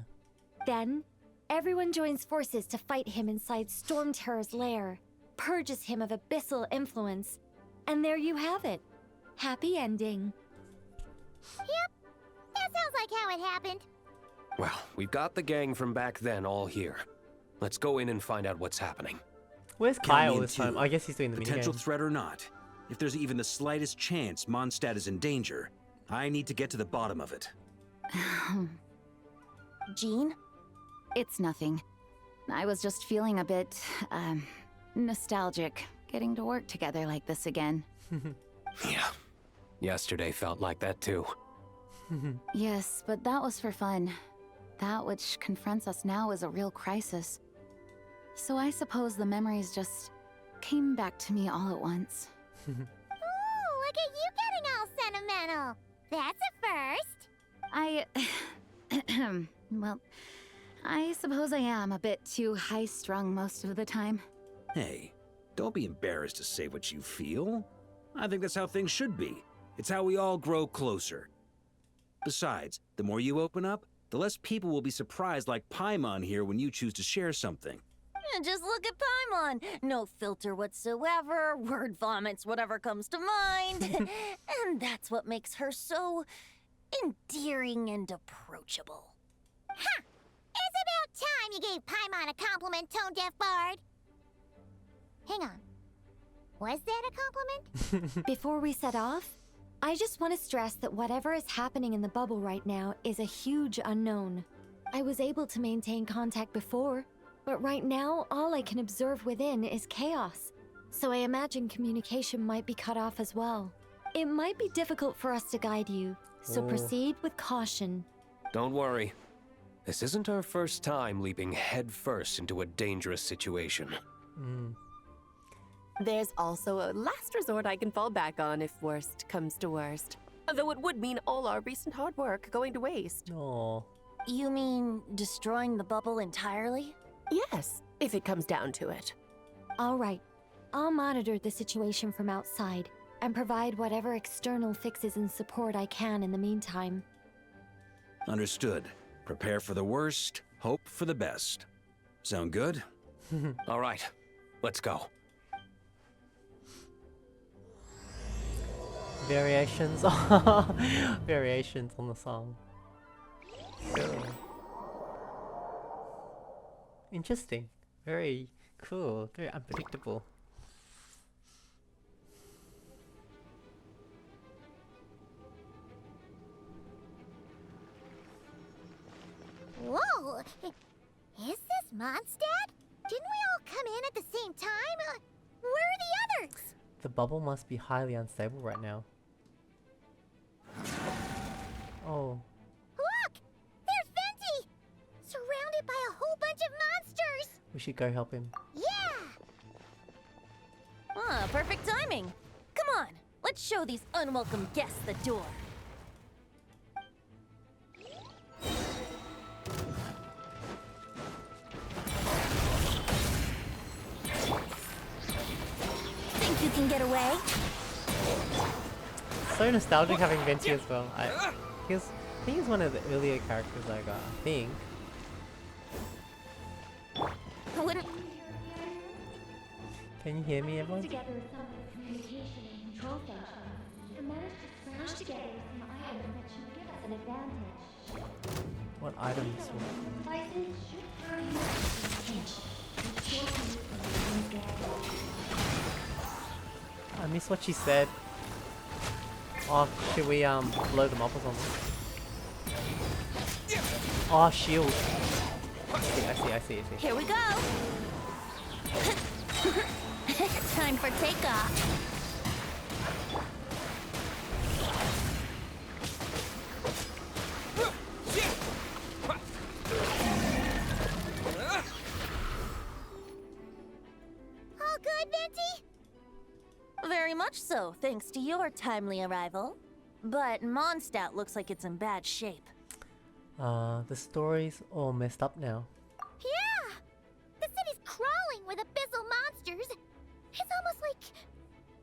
Then, everyone joins forces to fight him inside Storm Terror's lair, purges him of abyssal influence, and there you have it. Happy ending. Yep, that sounds like how it happened. Well, we've got the gang from back then all here. Let's go in and find out what's happening. Where's Count Kyle me in this time? two. I guess he's doing the Potential minigame. threat or not, if there's even the slightest chance Mondstadt is in danger, I need to get to the bottom of it. Jean? It's nothing. I was just feeling a bit, nostalgic, getting to work together like this again. Yeah. Yesterday felt like that too. Yes, but that was for fun. That which confronts us now is a real crisis. So I suppose the memories just came back to me all at once. Ooh, look at you getting all sentimental. That's a first. Well, I suppose I am a bit too high-strung most of the time. Hey, don't be embarrassed to say what you feel. I think that's how things should be. It's how we all grow closer. Besides, the more you open up, the less people will be surprised like Paimon here when you choose to share something. And just look at Paimon. No filter whatsoever, word vomits whatever comes to mind. And that's what makes her so endearing and approachable. Ha! It's about time you gave Paimon a compliment, tone-deaf bard. Hang on. Was that a compliment? Before we set off, I just want to stress that whatever is happening in the bubble right now is a huge unknown. I was able to maintain contact before, but right now all I can observe within is chaos. So I imagine communication might be cut off as well. It might be difficult for us to guide you, so proceed with caution. Don't worry. This isn't our first time leaping headfirst into a dangerous situation. There's also a last resort I can fall back on if worst comes to worst. Though it would mean all our recent hard work going to waste. Aww. You mean destroying the bubble entirely? Yes, if it comes down to it. All right, I'll monitor the situation from outside and provide whatever external fixes and support I can in the meantime. Understood. Prepare for the worst, hope for the best. Sound good? All right, let's go. Variations. Variations on the song. Cool. Interesting. Very cool. Very unpredictable. Whoa! Is this Mondstadt? Didn't we all come in at the same time? Where are the others? The bubble must be highly unstable right now. Oh. Look! There's Venti! Surrounded by a whole bunch of monsters! We should go help him. Yeah! Ah, perfect timing. Come on, let's show these unwelcome guests the door. Think you can get away? So nostalgic having Venti as well. I think he's one of the earlier characters I got. I think. I wouldn't. Can you hear me, everyone? Together with some communication and control functions, and managed to smash together some items that should give us an advantage. What items? License should turn you attention, which shortens the I missed what she said. Oh, should we blow them up or something? Oh, shield. I see. Here we go. Time for takeoff. Very much so, thanks to your timely arrival. But Mondstadt looks like it's in bad shape. The story's all messed up now. Yeah! The city's crawling with abyssal monsters. It's almost like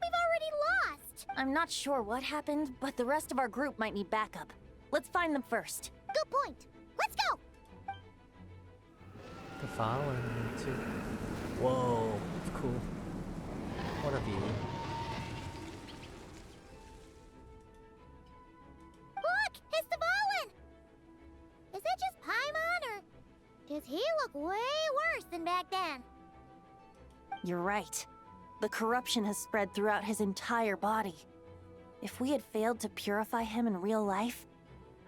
we've already lost. I'm not sure what happened, but the rest of our group might need backup. Let's find them first. Good point. Let's go! The Fallen too. Whoa, it's cool. What a view. Look! It's the Fallen! Is it just Paimon, or does he look way worse than back then? You're right. The corruption has spread throughout his entire body. If we had failed to purify him in real life,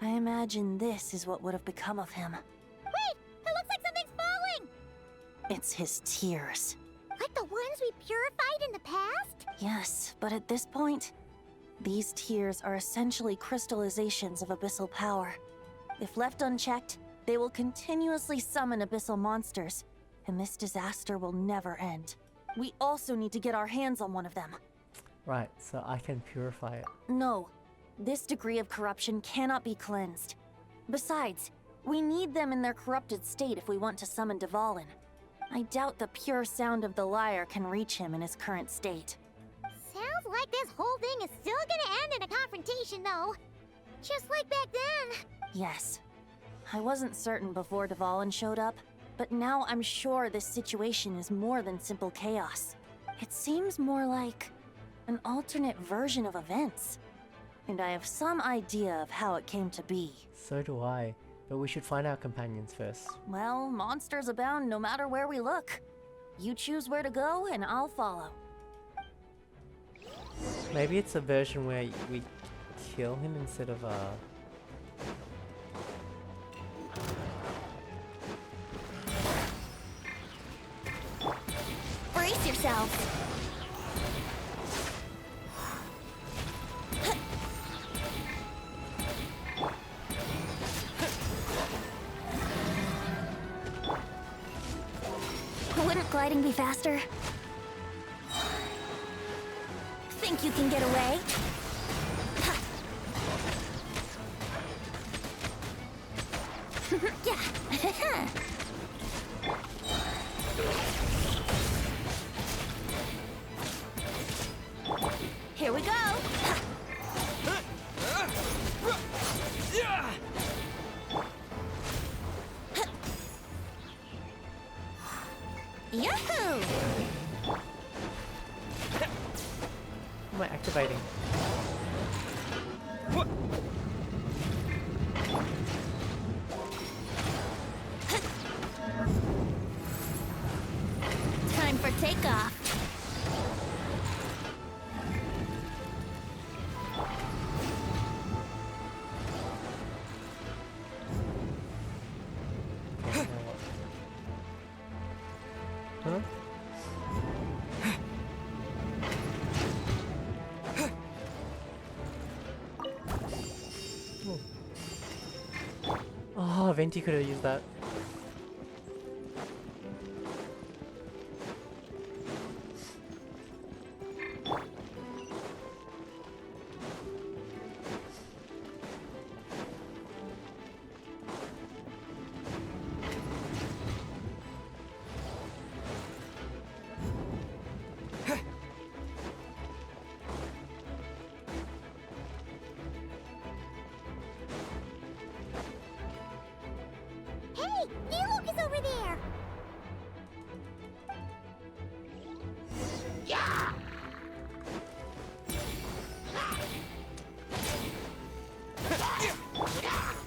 I imagine this is what would have become of him. Wait! It looks like something's falling! It's his tears. Like the ones we purified in the past? Yes, but at this point, these tears are essentially crystallizations of abyssal power. If left unchecked, they will continuously summon abyssal monsters, and this disaster will never end. We also need to get our hands on one of them. Right, so I can purify it. No, this degree of corruption cannot be cleansed. Besides, we need them in their corrupted state if we want to summon Dvalin. I doubt the pure sound of the lyre can reach him in his current state. Sounds like this whole thing is still gonna end in a confrontation, though. Just like back then. Yes. I wasn't certain before Dvalin showed up, but now I'm sure this situation is more than simple chaos. It seems more like an alternate version of events. And I have some idea of how it came to be. So do I, but we should find our companions first. Well, monsters abound no matter where we look. You choose where to go, and I'll follow. Maybe it's a version where we kill him instead of Brace yourselves! Wouldn't gliding be faster? Think you can get away? Yeah! Here we go! Yahoo! Am I activating? Time for takeoff. Huh? Oh, Venti could have used that. Hey! Neiluk is over there! Yeah!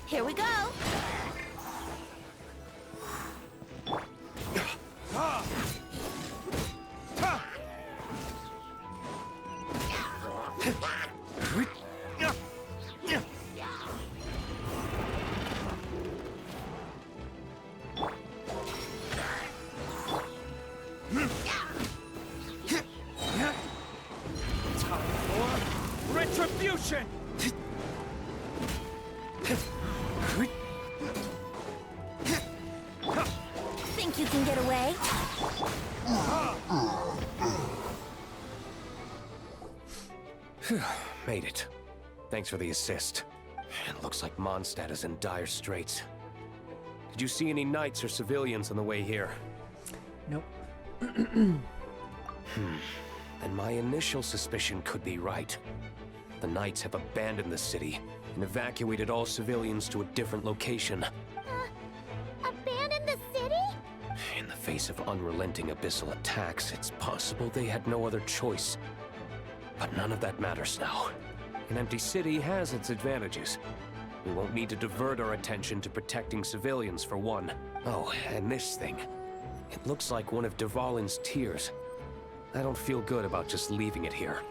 Here we go! Retribution! Think you can get away? Made it. Thanks for the assist. It looks like Mondstadt is in dire straits. Did you see any knights or civilians on the way here? Nope. Then my initial suspicion could be right. The knights have abandoned the city and evacuated all civilians to a different location. Abandon the city? In the face of unrelenting abyssal attacks, it's possible they had no other choice. But none of that matters now. An empty city has its advantages. We won't need to divert our attention to protecting civilians, for one. Oh, and this thing. It looks like one of Dvalin's tears. I don't feel good about just leaving it here.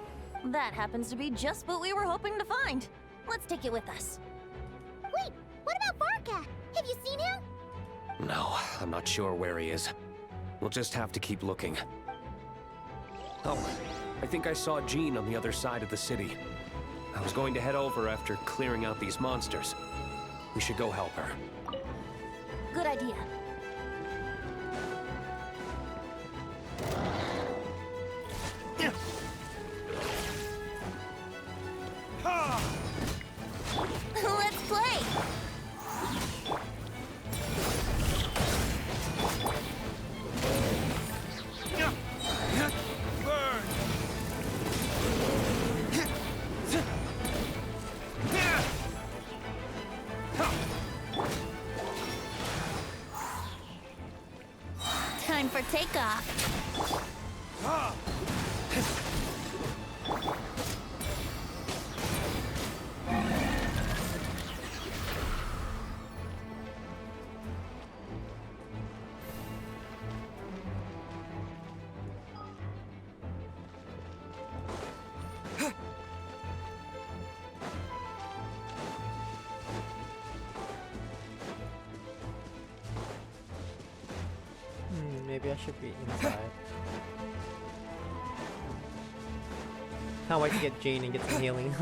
That happens to be just what we were hoping to find. Let's take it with us. Wait, what about Varka? Have you seen him? No, I'm not sure where he is. We'll just have to keep looking. Oh, I think I saw Jean on the other side of the city. I was going to head over after clearing out these monsters. We should go help her. Good idea. Let's play! Burn! Time for takeoff. Maybe I should be inside. Can't wait to get Jean and get some healing.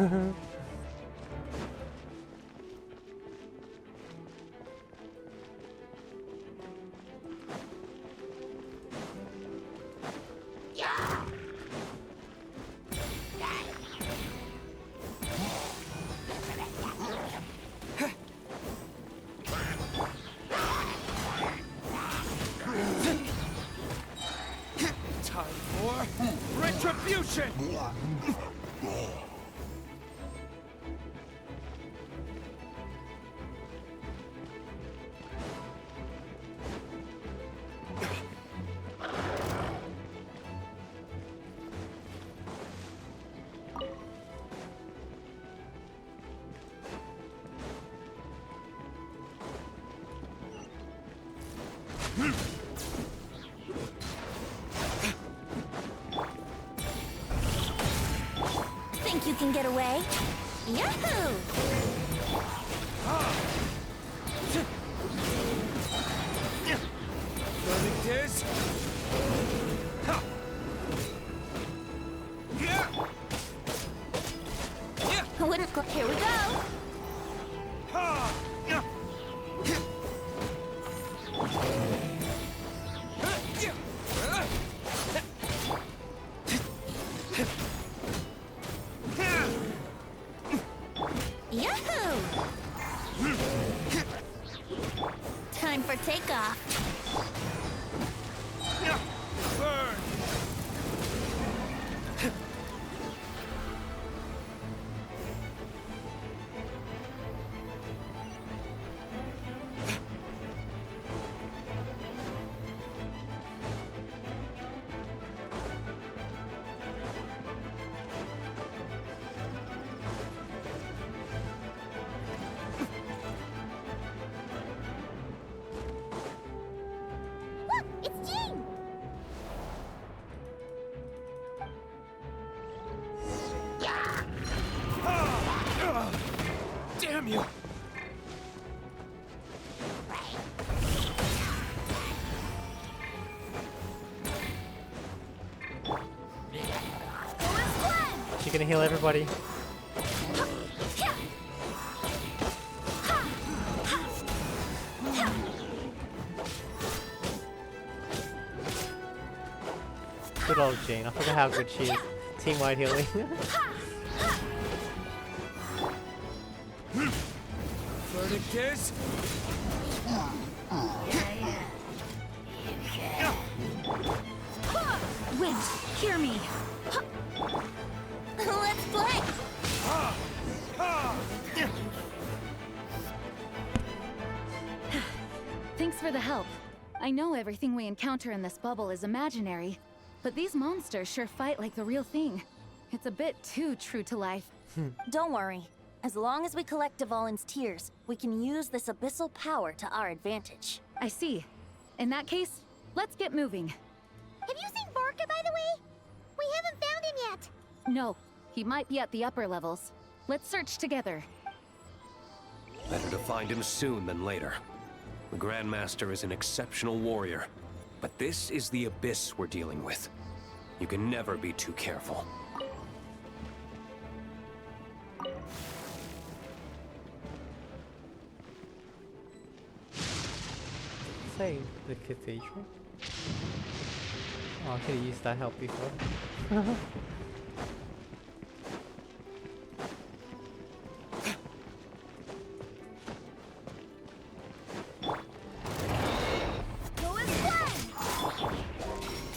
Retribution! Think you can get away? Yahoo! Learning this? Wouldn't go. Here we go. Yahoo! Time for takeoff. Burn! Look, it's Jean! Damn you! She's gonna heal everybody. Good old Jane. I forgot how good she is. Team-wide healing. Verdict is... Wind, hear me. Let's play! Thanks for the help. I know everything we encounter in this bubble is imaginary, but these monsters sure fight like the real thing. It's a bit too true to life. Don't worry. As long as we collect Dvalin's tears, we can use this abyssal power to our advantage. I see. In that case, let's get moving. Have you seen Varka, by the way? We haven't found him yet. No, he might be at the upper levels. Let's search together. Better to find him soon than later. The Grandmaster is an exceptional warrior, but this is the abyss we're dealing with. You can never be too careful. Say the cathedral? Oh, I could have used that help before.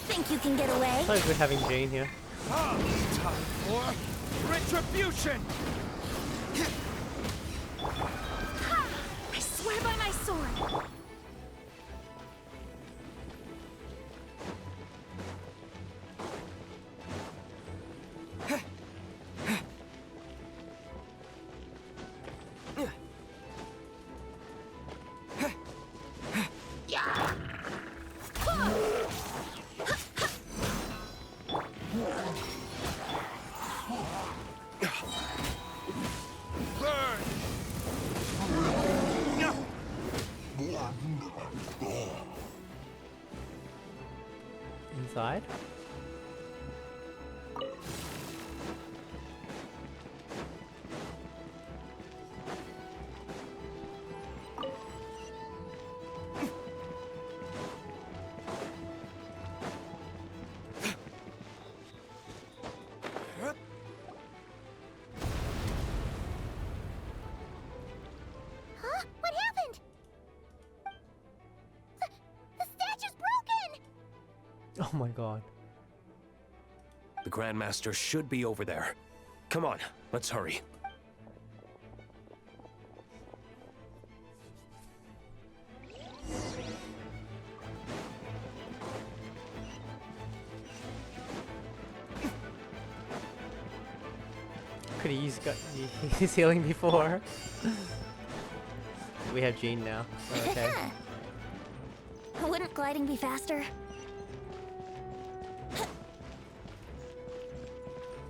Think you can get away? It's good having Jane here. Time for retribution! I swear by my sword. Inside? Huh? What happened? The statue's broken! Oh my god. The Grandmaster should be over there. Come on, let's hurry. Could have used his healing before. We have Jean now. So okay. Wouldn't gliding be faster?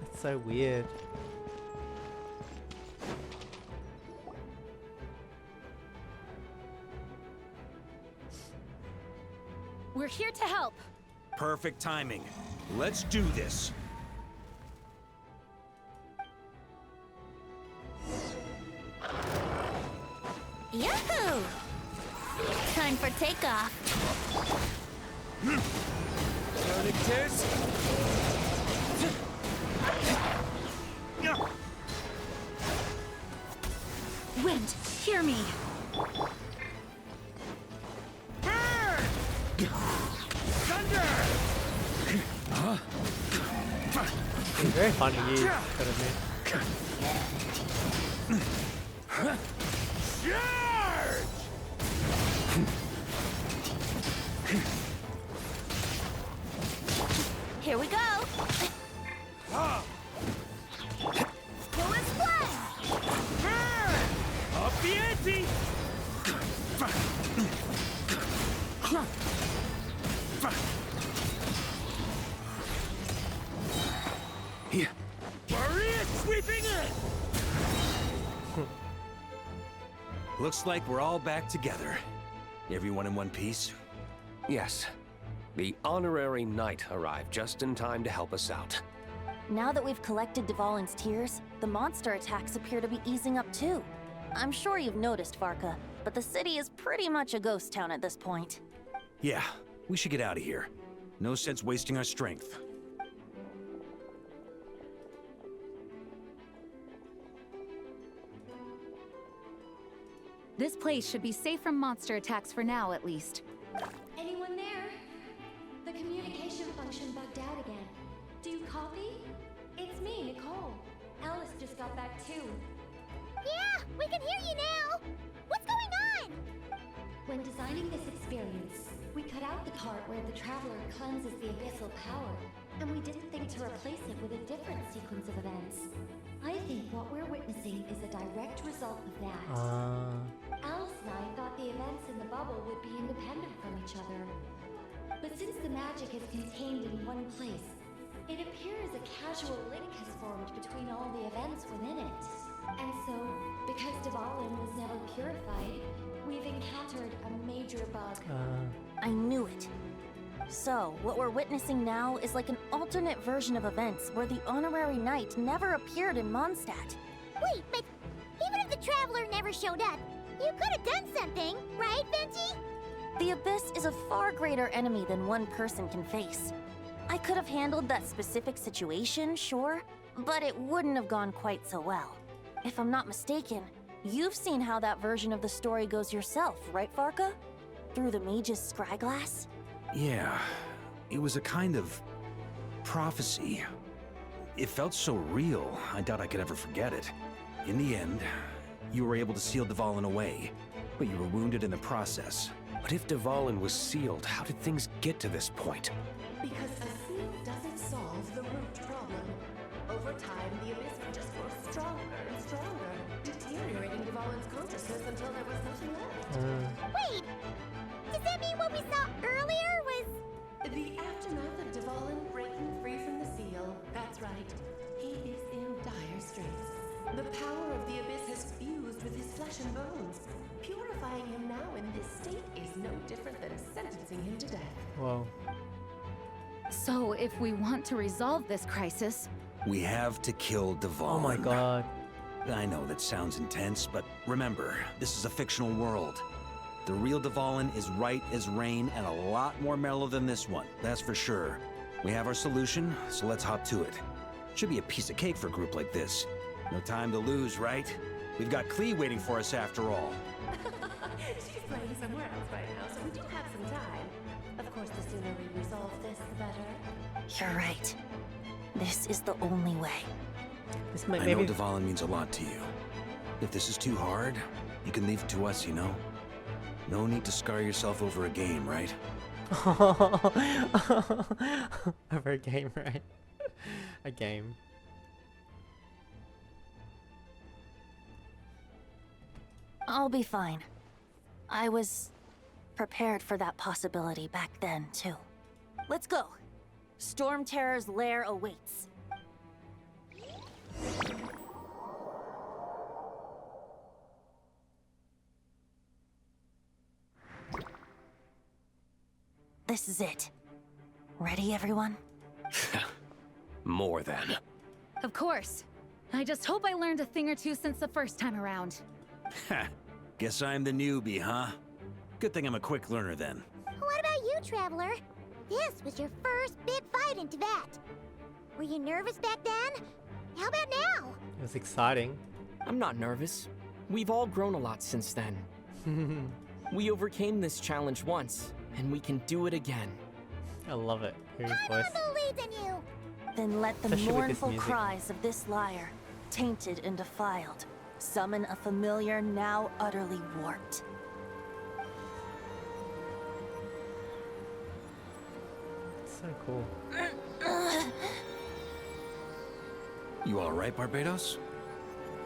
That's so weird. We're here to help. Perfect timing. Let's do this. Yahoo! Time for takeoff. Verdict is... Wind, hear me. Thunder! It's very fun to use, gotta admit. Charge! Here we go. Go and splash! Up the ante! Here. Maria sweeping in! Looks like we're all back together. Everyone in one piece? Yes. The honorary knight arrived just in time to help us out. Now that we've collected Dvalin's tears, the monster attacks appear to be easing up too. I'm sure you've noticed, Varka, but the city is pretty much a ghost town at this point. Yeah, we should get out of here. No sense wasting our strength. This place should be safe from monster attacks for now, at least. Anyone there? The communication function bugged out again. Do you copy? It's me, Nicole. Alice just got back too. Yeah, we can hear you now. What's going on? When designing this experience, we cut out the part where the traveler cleanses the abyssal power, and we didn't think to replace it with a different sequence of events. I think what we're witnessing is a direct result of that. Alice and I thought the events in the bubble would be independent from each other. But since the magic is contained in one place, it appears a casual link has formed between all the events within it. And so, because Dvalin was never purified, we've encountered a major bug. I knew it. So, what we're witnessing now is like an alternate version of events where the honorary knight never appeared in Mondstadt. Wait, but even if the traveler never showed up, you could have done something, right, Venti? The Abyss is a far greater enemy than one person can face. I could have handled that specific situation, sure, but it wouldn't have gone quite so well. If I'm not mistaken, you've seen how that version of the story goes yourself, right, Varka? Through the mage's scryglass? Yeah, it was a kind of prophecy. It felt so real, I doubt I could ever forget it. In the end, you were able to seal Dvalin away, but you were wounded in the process. But if Dvalin was sealed, how did things get to this point? Because a seal doesn't solve the root problem. Over time, the abyss would just grow stronger and stronger, deteriorating Dvalin's consciousness until there was nothing left. Wait! Does that mean what we saw earlier was... The aftermath of Dvalin breaking free from the seal. That's right. He is in dire straits. The power of the abyss has fused with his flesh and bones. Purifying him now in this state is no different than sentencing him to death. Whoa. So, if we want to resolve this crisis, We have to kill Dvalin. Oh my god. I know that sounds intense, but remember, this is a fictional world. The real Dvalin is right as rain and a lot more mellow than this one, that's for sure. We have our solution, so let's hop to it. Should be a piece of cake for a group like this. No time to lose, right? We've got Klee waiting for us after all. She's playing somewhere else right now, so we do have some time. Of course, the sooner we resolve this, the better. You're right. This is the only way. I know Dvalin means a lot to you. If this is too hard, you can leave it to us, you know? No need to scar yourself over a game, right? Over a game, right? A game. I'll be fine. I was prepared for that possibility back then, too. Let's go. Storm Terror's lair awaits. This is it. Ready, everyone? More than. of course. I just hope I learned a thing or two since the first time around. Guess I'm the newbie, huh? Good thing I'm a quick learner then. What about you, Traveler? This was your first big fight in Tibet. Were you nervous back then? How about now? It was exciting. I'm not nervous. We've all grown a lot since then. We overcame this challenge once, and we can do it again. I love it. Hear his voice. Believe in you. Then let the Especially with this mournful music. cries of this lyre, tainted and defiled, summon a familiar now utterly warped. So cool. You alright, Barbados?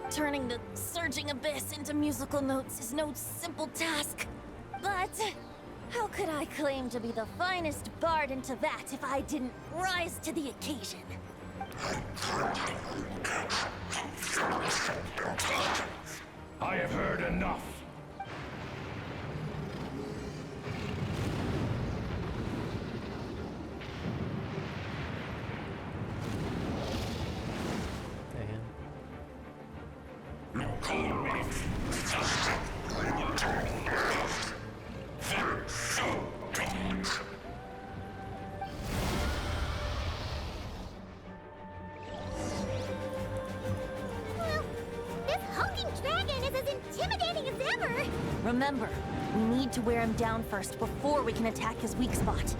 Turning the surging abyss into musical notes is no simple task. But how could I claim to be the finest bard in Tibet if I didn't rise to the occasion? I have heard enough. Well, this hulking dragon is as intimidating as ever. Remember, we need to wear him down first before we can attack his weak spot.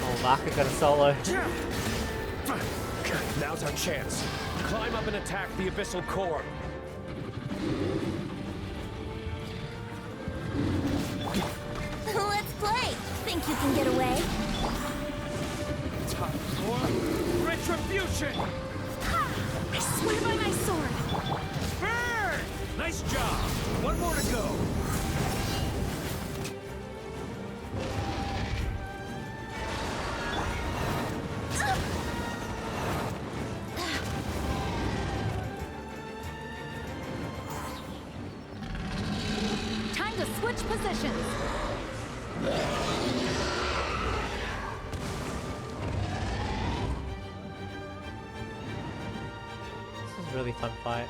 Oh, Mark got a solo. Now's our chance. Climb up and attack the abyssal core. Let's play! Think you can get away? Time for retribution! I swear by my sword! Burn! Nice job! One more to go. Time to switch positions. This is a really fun fight.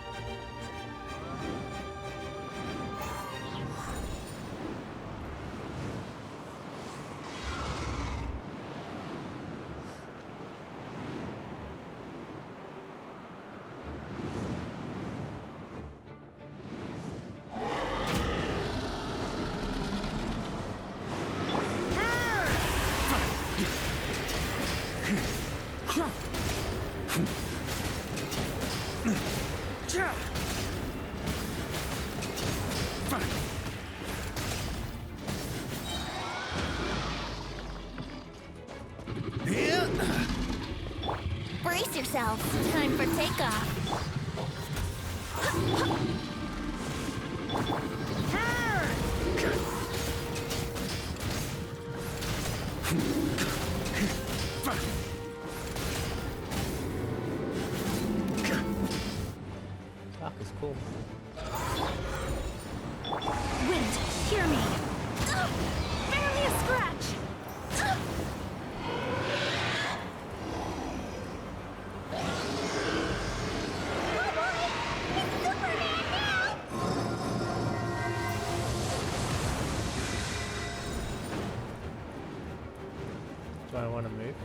Brace yourself. Time for takeoff. That was cool. Wind, hear me! Barely a scratch! Do I want to move?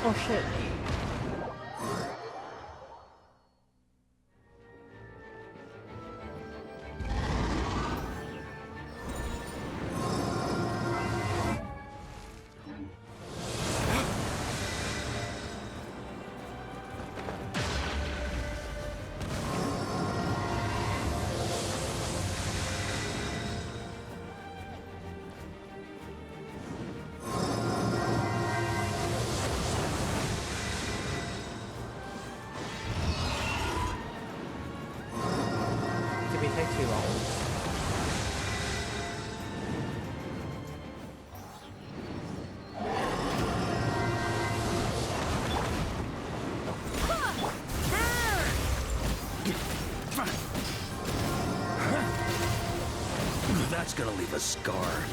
Oh shit. Did we take too long? That's gonna leave a scar.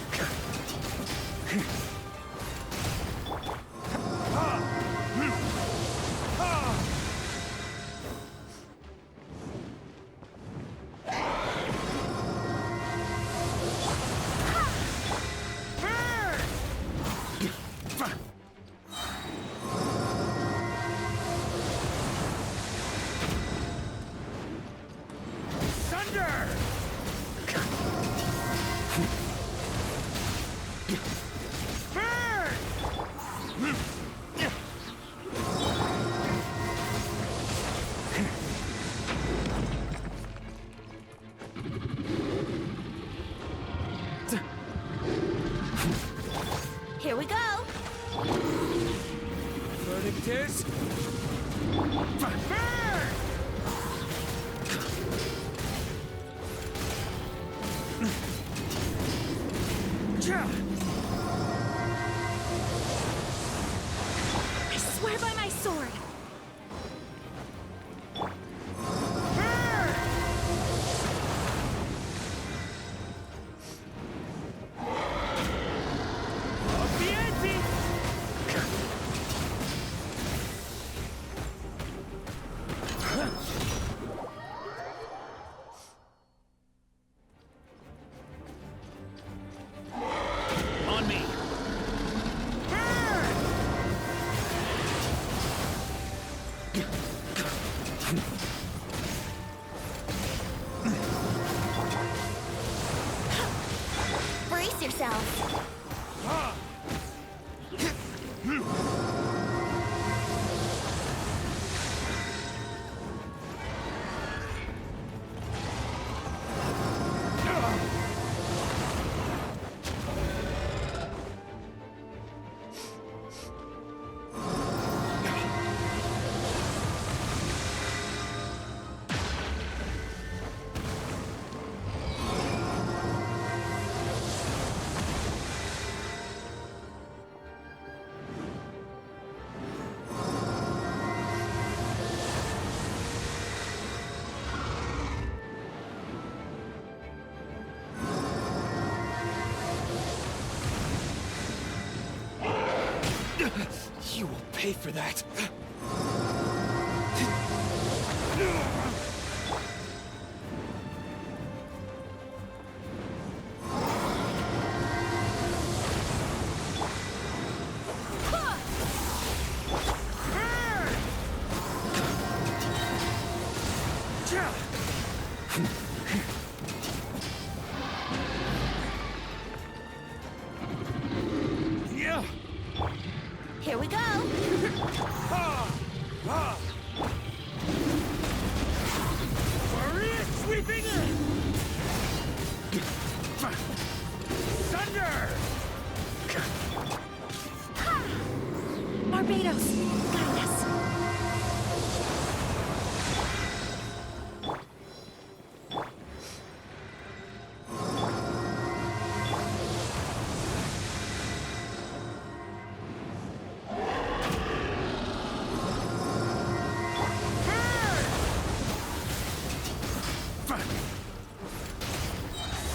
this! I swear by my sword. On me! Brace yourself. You will pay for that. Yeah! Here we go. Maria sweeping in! Thunder! Barbados, guide us.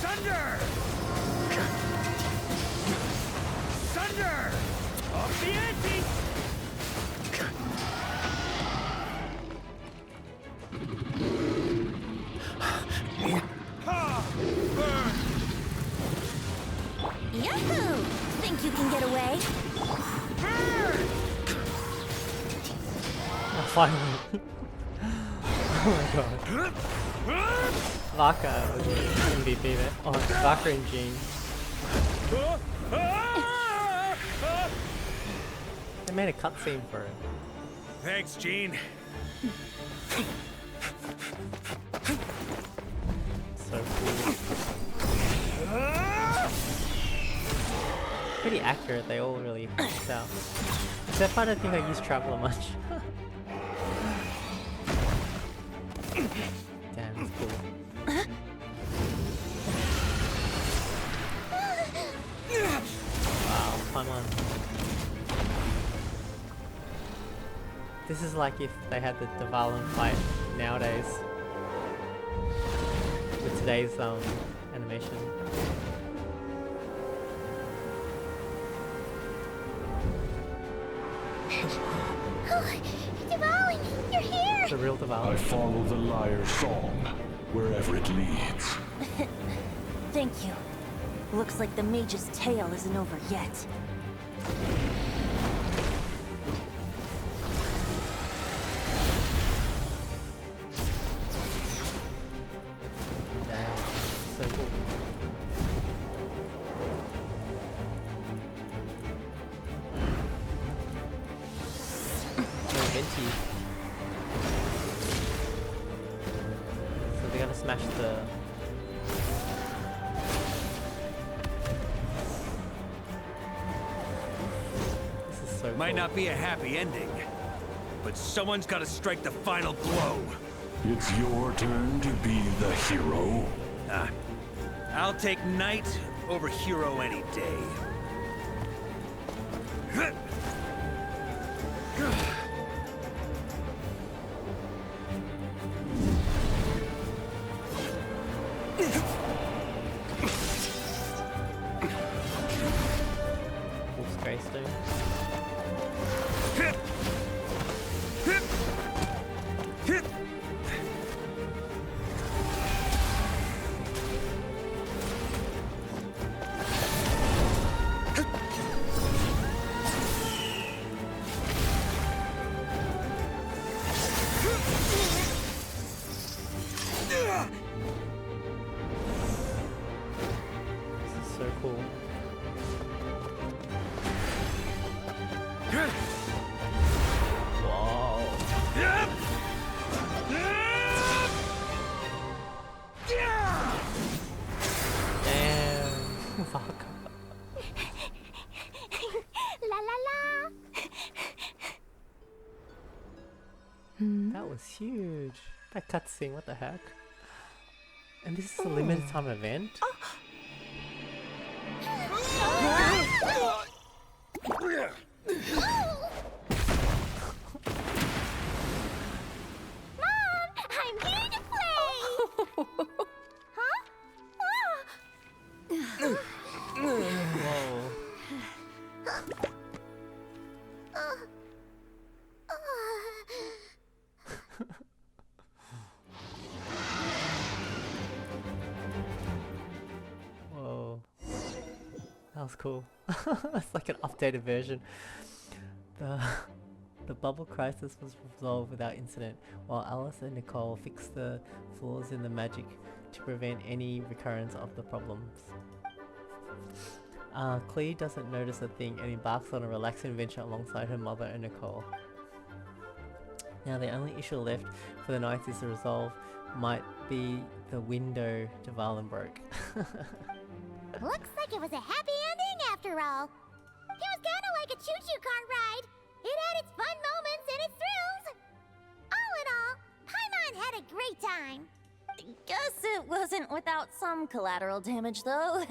Thunder! Thunder! Up the ante! Yahoo! Think you can get away? Oh, finally. Oh my god. Vaka was MVP there. Oh, Vaka and Jean. They made a cutscene for it. Thanks, Gene. So cool. Pretty accurate, they all really worked out. Except I don't think I use Traveler much. Damn, it's cool. Wow, fun one. This is like if they had the Dvalin fight nowadays. With today's animation. Dvalin, you're here! The real Dvalin. I follow the lyre's song, wherever it leads. Thank you. Looks like the mage's tale isn't over yet. Damn, so cool. So venti. So they're gonna smash the. This is so Might cool. not be a happy ending, but someone's got to strike the final blow. It's your turn to be the hero. I'll take knight over hero any day. Wolf's Greystone. This is so cool. Wow. Damn. Fuck. La la la. That was huge. That cutscene, what the heck? And this is a limited time event? Mom, I'm here to play. Huh? Whoa. Whoa. That was cool. It's like an updated version. The bubble crisis was resolved without incident, while Alice and Nicole fixed the flaws in the magic to prevent any recurrence of the problems. Clea doesn't notice a thing and embarks on a relaxing adventure alongside her mother and Nicole. Now the only issue left for the night is to resolve might be the window to Valenbroek. Looks like it was a happy ending after all. It was kinda like a choo-choo car ride. It had its fun moments and its thrills. All in all, Paimon had a great time. Guess it wasn't without some collateral damage, though.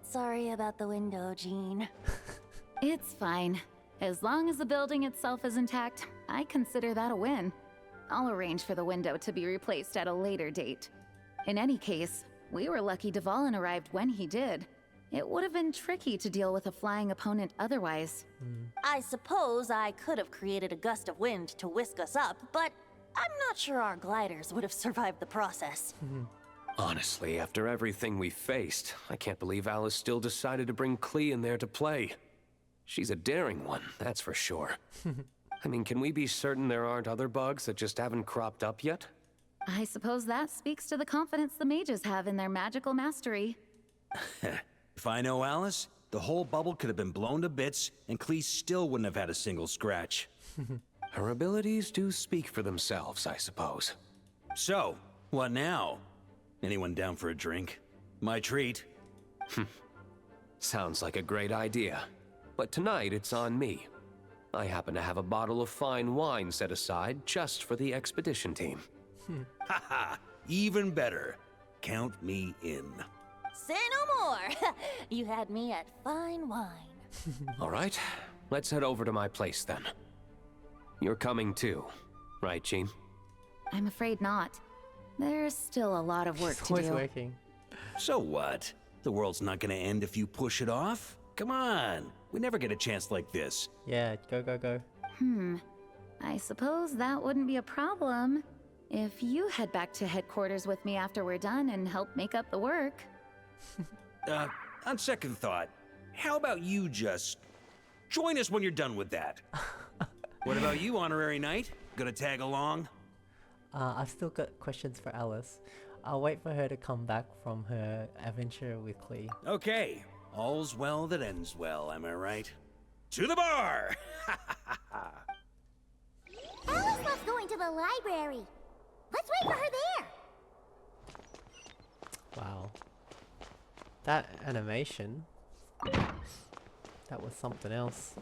Sorry about the window, Jean. It's fine. As long as the building itself is intact, I consider that a win. I'll arrange for the window to be replaced at a later date. In any case, we were lucky Dvalin arrived when he did. It would have been tricky to deal with a flying opponent otherwise. I suppose I could have created a gust of wind to whisk us up, but I'm not sure our gliders would have survived the process. Honestly, after everything we faced, I can't believe Alice still decided to bring Clea in there to play. She's a daring one, that's for sure. I mean, can we be certain there aren't other bugs that just haven't cropped up yet? I suppose that speaks to the confidence the mages have in their magical mastery. If I know Alice, the whole bubble could have been blown to bits, and Clea still wouldn't have had a single scratch. Her abilities do speak for themselves, I suppose. So, what now? Anyone down for a drink? My treat. Sounds like a great idea. But tonight it's on me. I happen to have a bottle of fine wine set aside just for the expedition team. Haha, even better. Count me in. Say no more! You had me at fine wine. All right, let's head over to my place then. You're coming too, right, Jean? I'm afraid not. There's still a lot of work It's to always do. working. So what? The world's not gonna end if you push it off? Come on, we never get a chance like this. Yeah, go, go, go. I suppose that wouldn't be a problem if you head back to headquarters with me after we're done and help make up the work. On second thought, how about you just join us when you're done with that? What about you, Honorary Knight? Gonna tag along? I've still got questions for Alice. I'll wait for her to come back from her adventure with Clea. Okay, all's well that ends well, am I right? To the bar! Alice loves going to the library. Let's wait for her there. Wow. That animation. That was something else.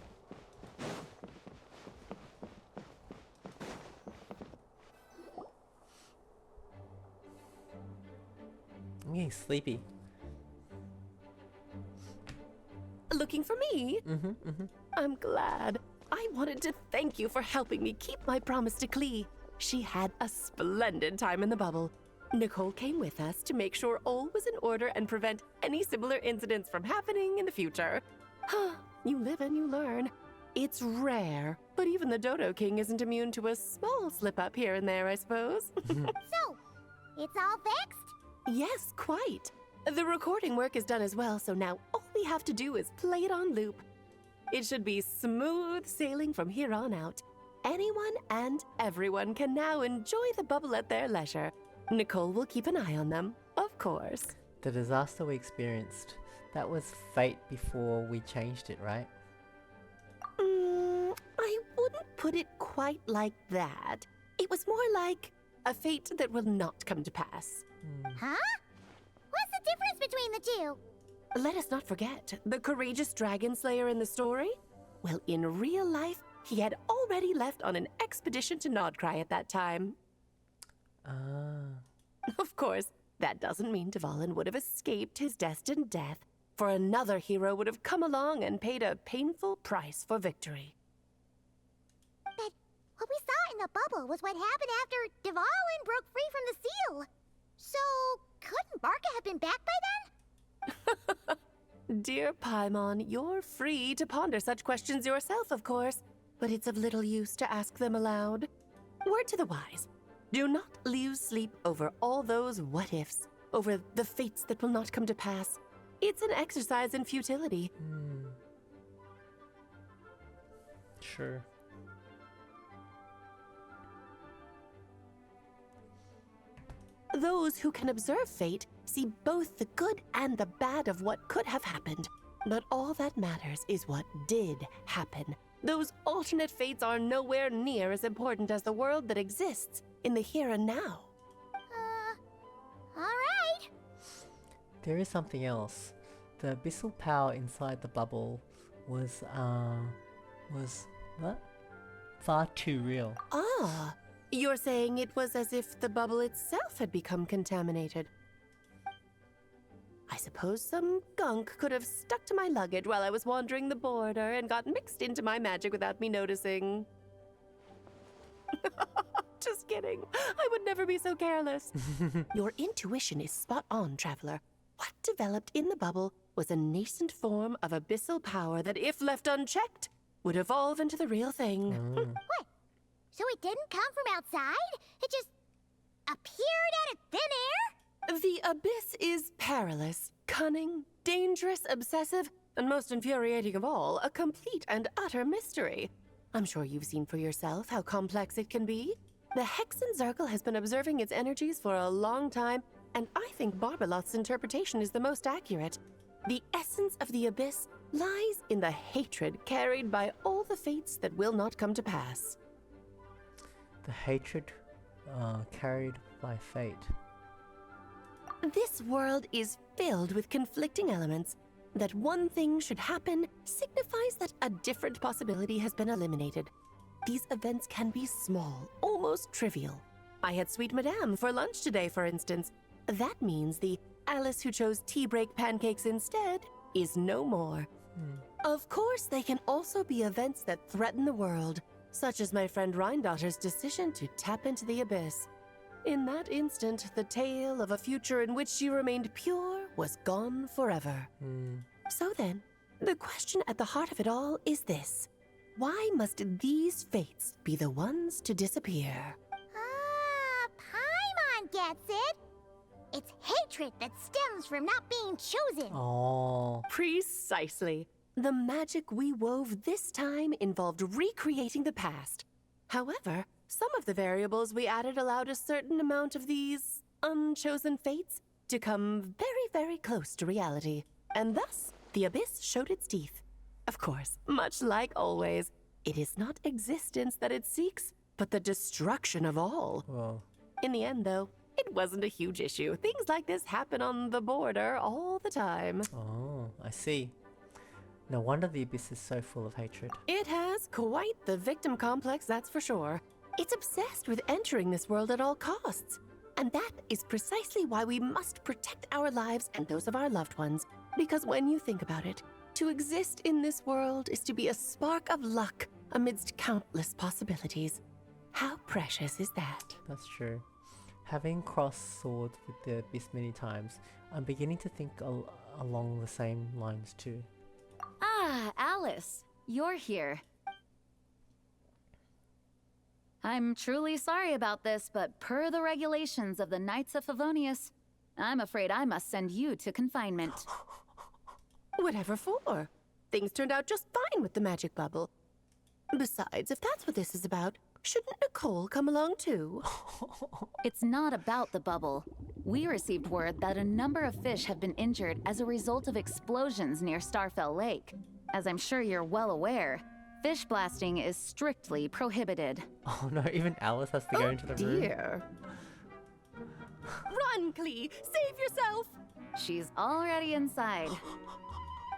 I'm getting sleepy. Looking for me? I'm glad. I wanted to thank you for helping me keep my promise to Klee. She had a splendid time in the bubble. Nicole came with us to make sure all was in order and prevent any similar incidents from happening in the future. You live and you learn. It's rare, but even the Dodo King isn't immune to a small slip-up here and there, I suppose. So, it's all fixed? Yes, quite. The recording work is done as well, so now all we have to do is play it on loop. It should be smooth sailing from here on out. Anyone and everyone can now enjoy the bubble at their leisure. Nicole will keep an eye on them, of course. The disaster we experienced, that was fate before we changed it, right? I wouldn't put it quite like that. It was more like a fate that will not come to pass. Huh? What's the difference between the two? Let us not forget the courageous dragon slayer in the story. Well, in real life, he had already left on an expedition to Nodcry at that time. Of course, that doesn't mean Dvalin would have escaped his destined death, for another hero would have come along and paid a painful price for victory. But what we saw in the bubble was what happened after Dvalin broke free from the seal. So, couldn't Barca have been back by then? Dear Paimon, you're free to ponder such questions yourself, of course, but it's of little use to ask them aloud. Word to the wise. Do not lose sleep over all those what-ifs, over the fates that will not come to pass. It's an exercise in futility. Sure. Those who can observe fate see both the good and the bad of what could have happened. But all that matters is what did happen. Those alternate fates are nowhere near as important as the world that exists in the here and now. Alright. There is something else. The abyssal power inside the bubble was what? Far too real. Ah, you're saying it was as if the bubble itself had become contaminated. I suppose some gunk could have stuck to my luggage while I was wandering the border and got mixed into my magic without me noticing. Just kidding. I would never be so careless. Your intuition is spot on, Traveler. What developed in the bubble was a nascent form of abyssal power that, if left unchecked, would evolve into the real thing. What? So it didn't come from outside? It just appeared out of thin air? The abyss is perilous, cunning, dangerous, obsessive, and most infuriating of all, a complete and utter mystery. I'm sure you've seen for yourself how complex it can be. The Hexen Circle has been observing its energies for a long time, and I think Barbalot's interpretation is the most accurate. The essence of the abyss lies in the hatred carried by all the fates that will not come to pass. The hatred carried by fate. This world is filled with conflicting elements. That one thing should happen signifies that a different possibility has been eliminated. These events can be small, almost trivial. I had Sweet Madame for lunch today, for instance. That means the Alice who chose tea break pancakes instead is no more. Of course, they can also be events that threaten the world, such as my friend Rhindotter's decision to tap into the abyss. In that instant, the tale of a future in which she remained pure was gone forever. So then, the question at the heart of it all is this. Why must these fates be the ones to disappear? Paimon gets it. It's hatred that stems from not being chosen. Oh. Precisely. The magic we wove this time involved recreating the past. However, some of the variables we added allowed a certain amount of these unchosen fates to come very, very close to reality. And thus, the abyss showed its teeth. Of course, much like always, it is not existence that it seeks, but the destruction of all. Whoa. In the end, though, it wasn't a huge issue. Things like this happen on the border all the time. Oh, I see. No wonder the abyss is so full of hatred. It has quite the victim complex, that's for sure. It's obsessed with entering this world at all costs. And that is precisely why we must protect our lives and those of our loved ones. Because when you think about it, to exist in this world is to be a spark of luck amidst countless possibilities. How precious is that? That's true. Having crossed swords with the abyss many times, I'm beginning to think along the same lines too. Ah, Alice, you're here. I'm truly sorry about this, but per the regulations of the Knights of Favonius, I'm afraid I must send you to confinement. Whatever for? Things turned out just fine with the magic bubble. Besides, if that's what this is about, shouldn't Nicole come along too? It's not about the bubble. We received word that a number of fish have been injured as a result of explosions near Starfell Lake. As I'm sure you're well aware, fish blasting is strictly prohibited. Oh no, even Alice has to go into the room. Dear. Run, Klee! Save yourself! She's already inside.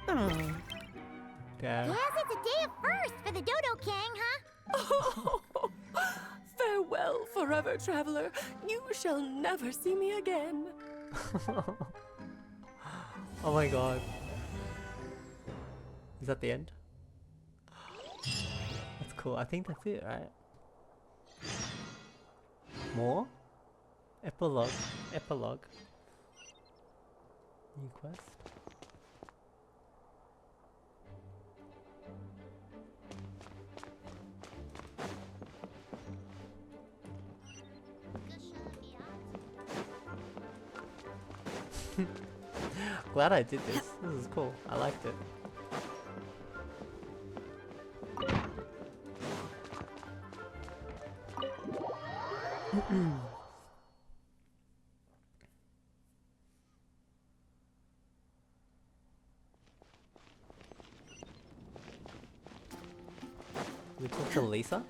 Damn. Guess it's a day of first for the Dodo King, huh? Farewell, forever traveler. You shall never see me again. Oh my god. Is that the end? That's cool. I think that's it, right? More? Epilogue. Epilogue. New quest. Glad I did this. This is cool. I liked it. We talk to Lisa?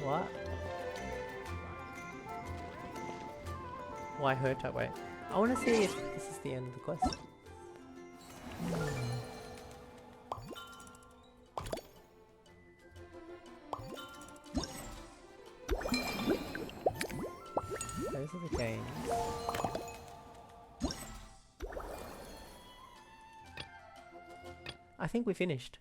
What? Why hurt that way? I want to see if this is the end of the quest. Those are the games. I think we finished.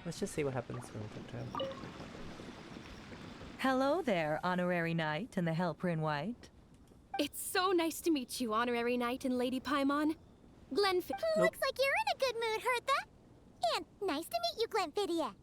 Let's just see what happens when we talk to her. Hello there, Honorary Knight and the Helper in White. It's so nice to meet you, Honorary Knight and Lady Paimon. Looks like you're in a good mood, Hertha. And nice to meet you, Glenfidia.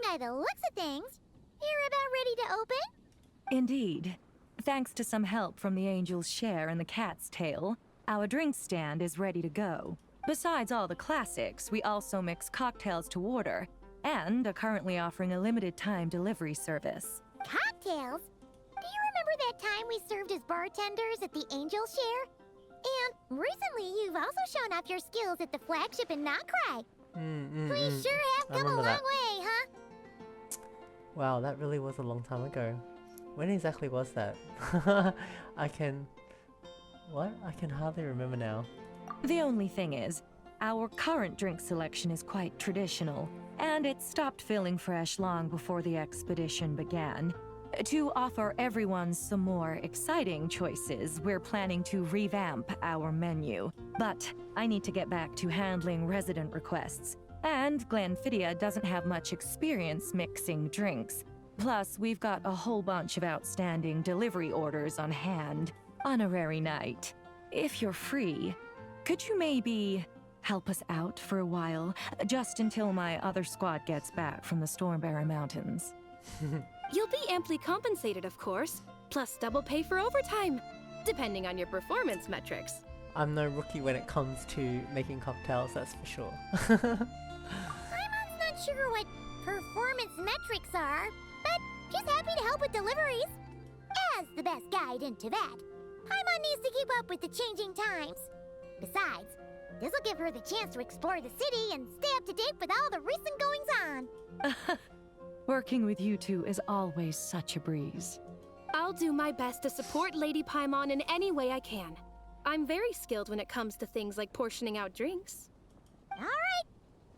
By the looks of things, you're about ready to open? Indeed. Thanks to some help from the Angel's Share and the Cat's Tail, our drink stand is ready to go. Besides all the classics, we also mix cocktails to order, and are currently offering a limited time delivery service. Cocktails? Do you remember that time we served as bartenders at the Angel Share? And recently, you've also shown off your skills at the flagship in Nocrai. We sure have come a long way, huh? Wow, that really was a long time ago. When exactly was that? I can hardly remember now. The only thing is, our current drink selection is quite traditional, and it stopped feeling fresh long before the expedition began. To offer everyone some more exciting choices, we're planning to revamp our menu. But I need to get back to handling resident requests, and Glenfidia doesn't have much experience mixing drinks. Plus, we've got a whole bunch of outstanding delivery orders on hand. Honorary Knight, if you're free, could you maybe help us out for a while, just until my other squad gets back from the Stormbearer Mountains? You'll be amply compensated, of course, plus double pay for overtime, depending on your performance metrics. I'm no rookie when it comes to making cocktails, that's for sure. Paimon's not sure what performance metrics are, but she's happy to help with deliveries. has the best guide into that. Paimon needs to keep up with the changing times. Besides, this'll give her the chance to explore the city and stay up to date with all the recent goings-on. Working with you two is always such a breeze. I'll do my best to support Lady Paimon in any way I can. I'm very skilled when it comes to things like portioning out drinks. All right.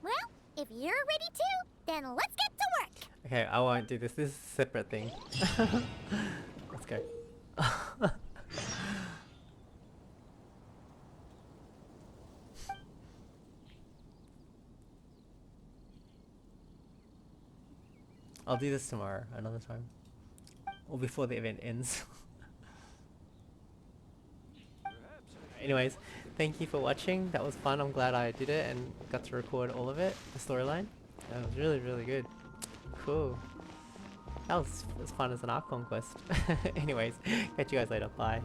Well, if you're ready to, then let's get to work. Okay, I won't do this. This is a separate thing. Let's go. I'll do this tomorrow, another time. Or before the event ends. Anyways, thank you for watching. That was fun. I'm glad I did it and got to record all of it, the storyline. That was really, really good. Cool. That was as fun as an Archon quest. Anyways, catch you guys later. Bye.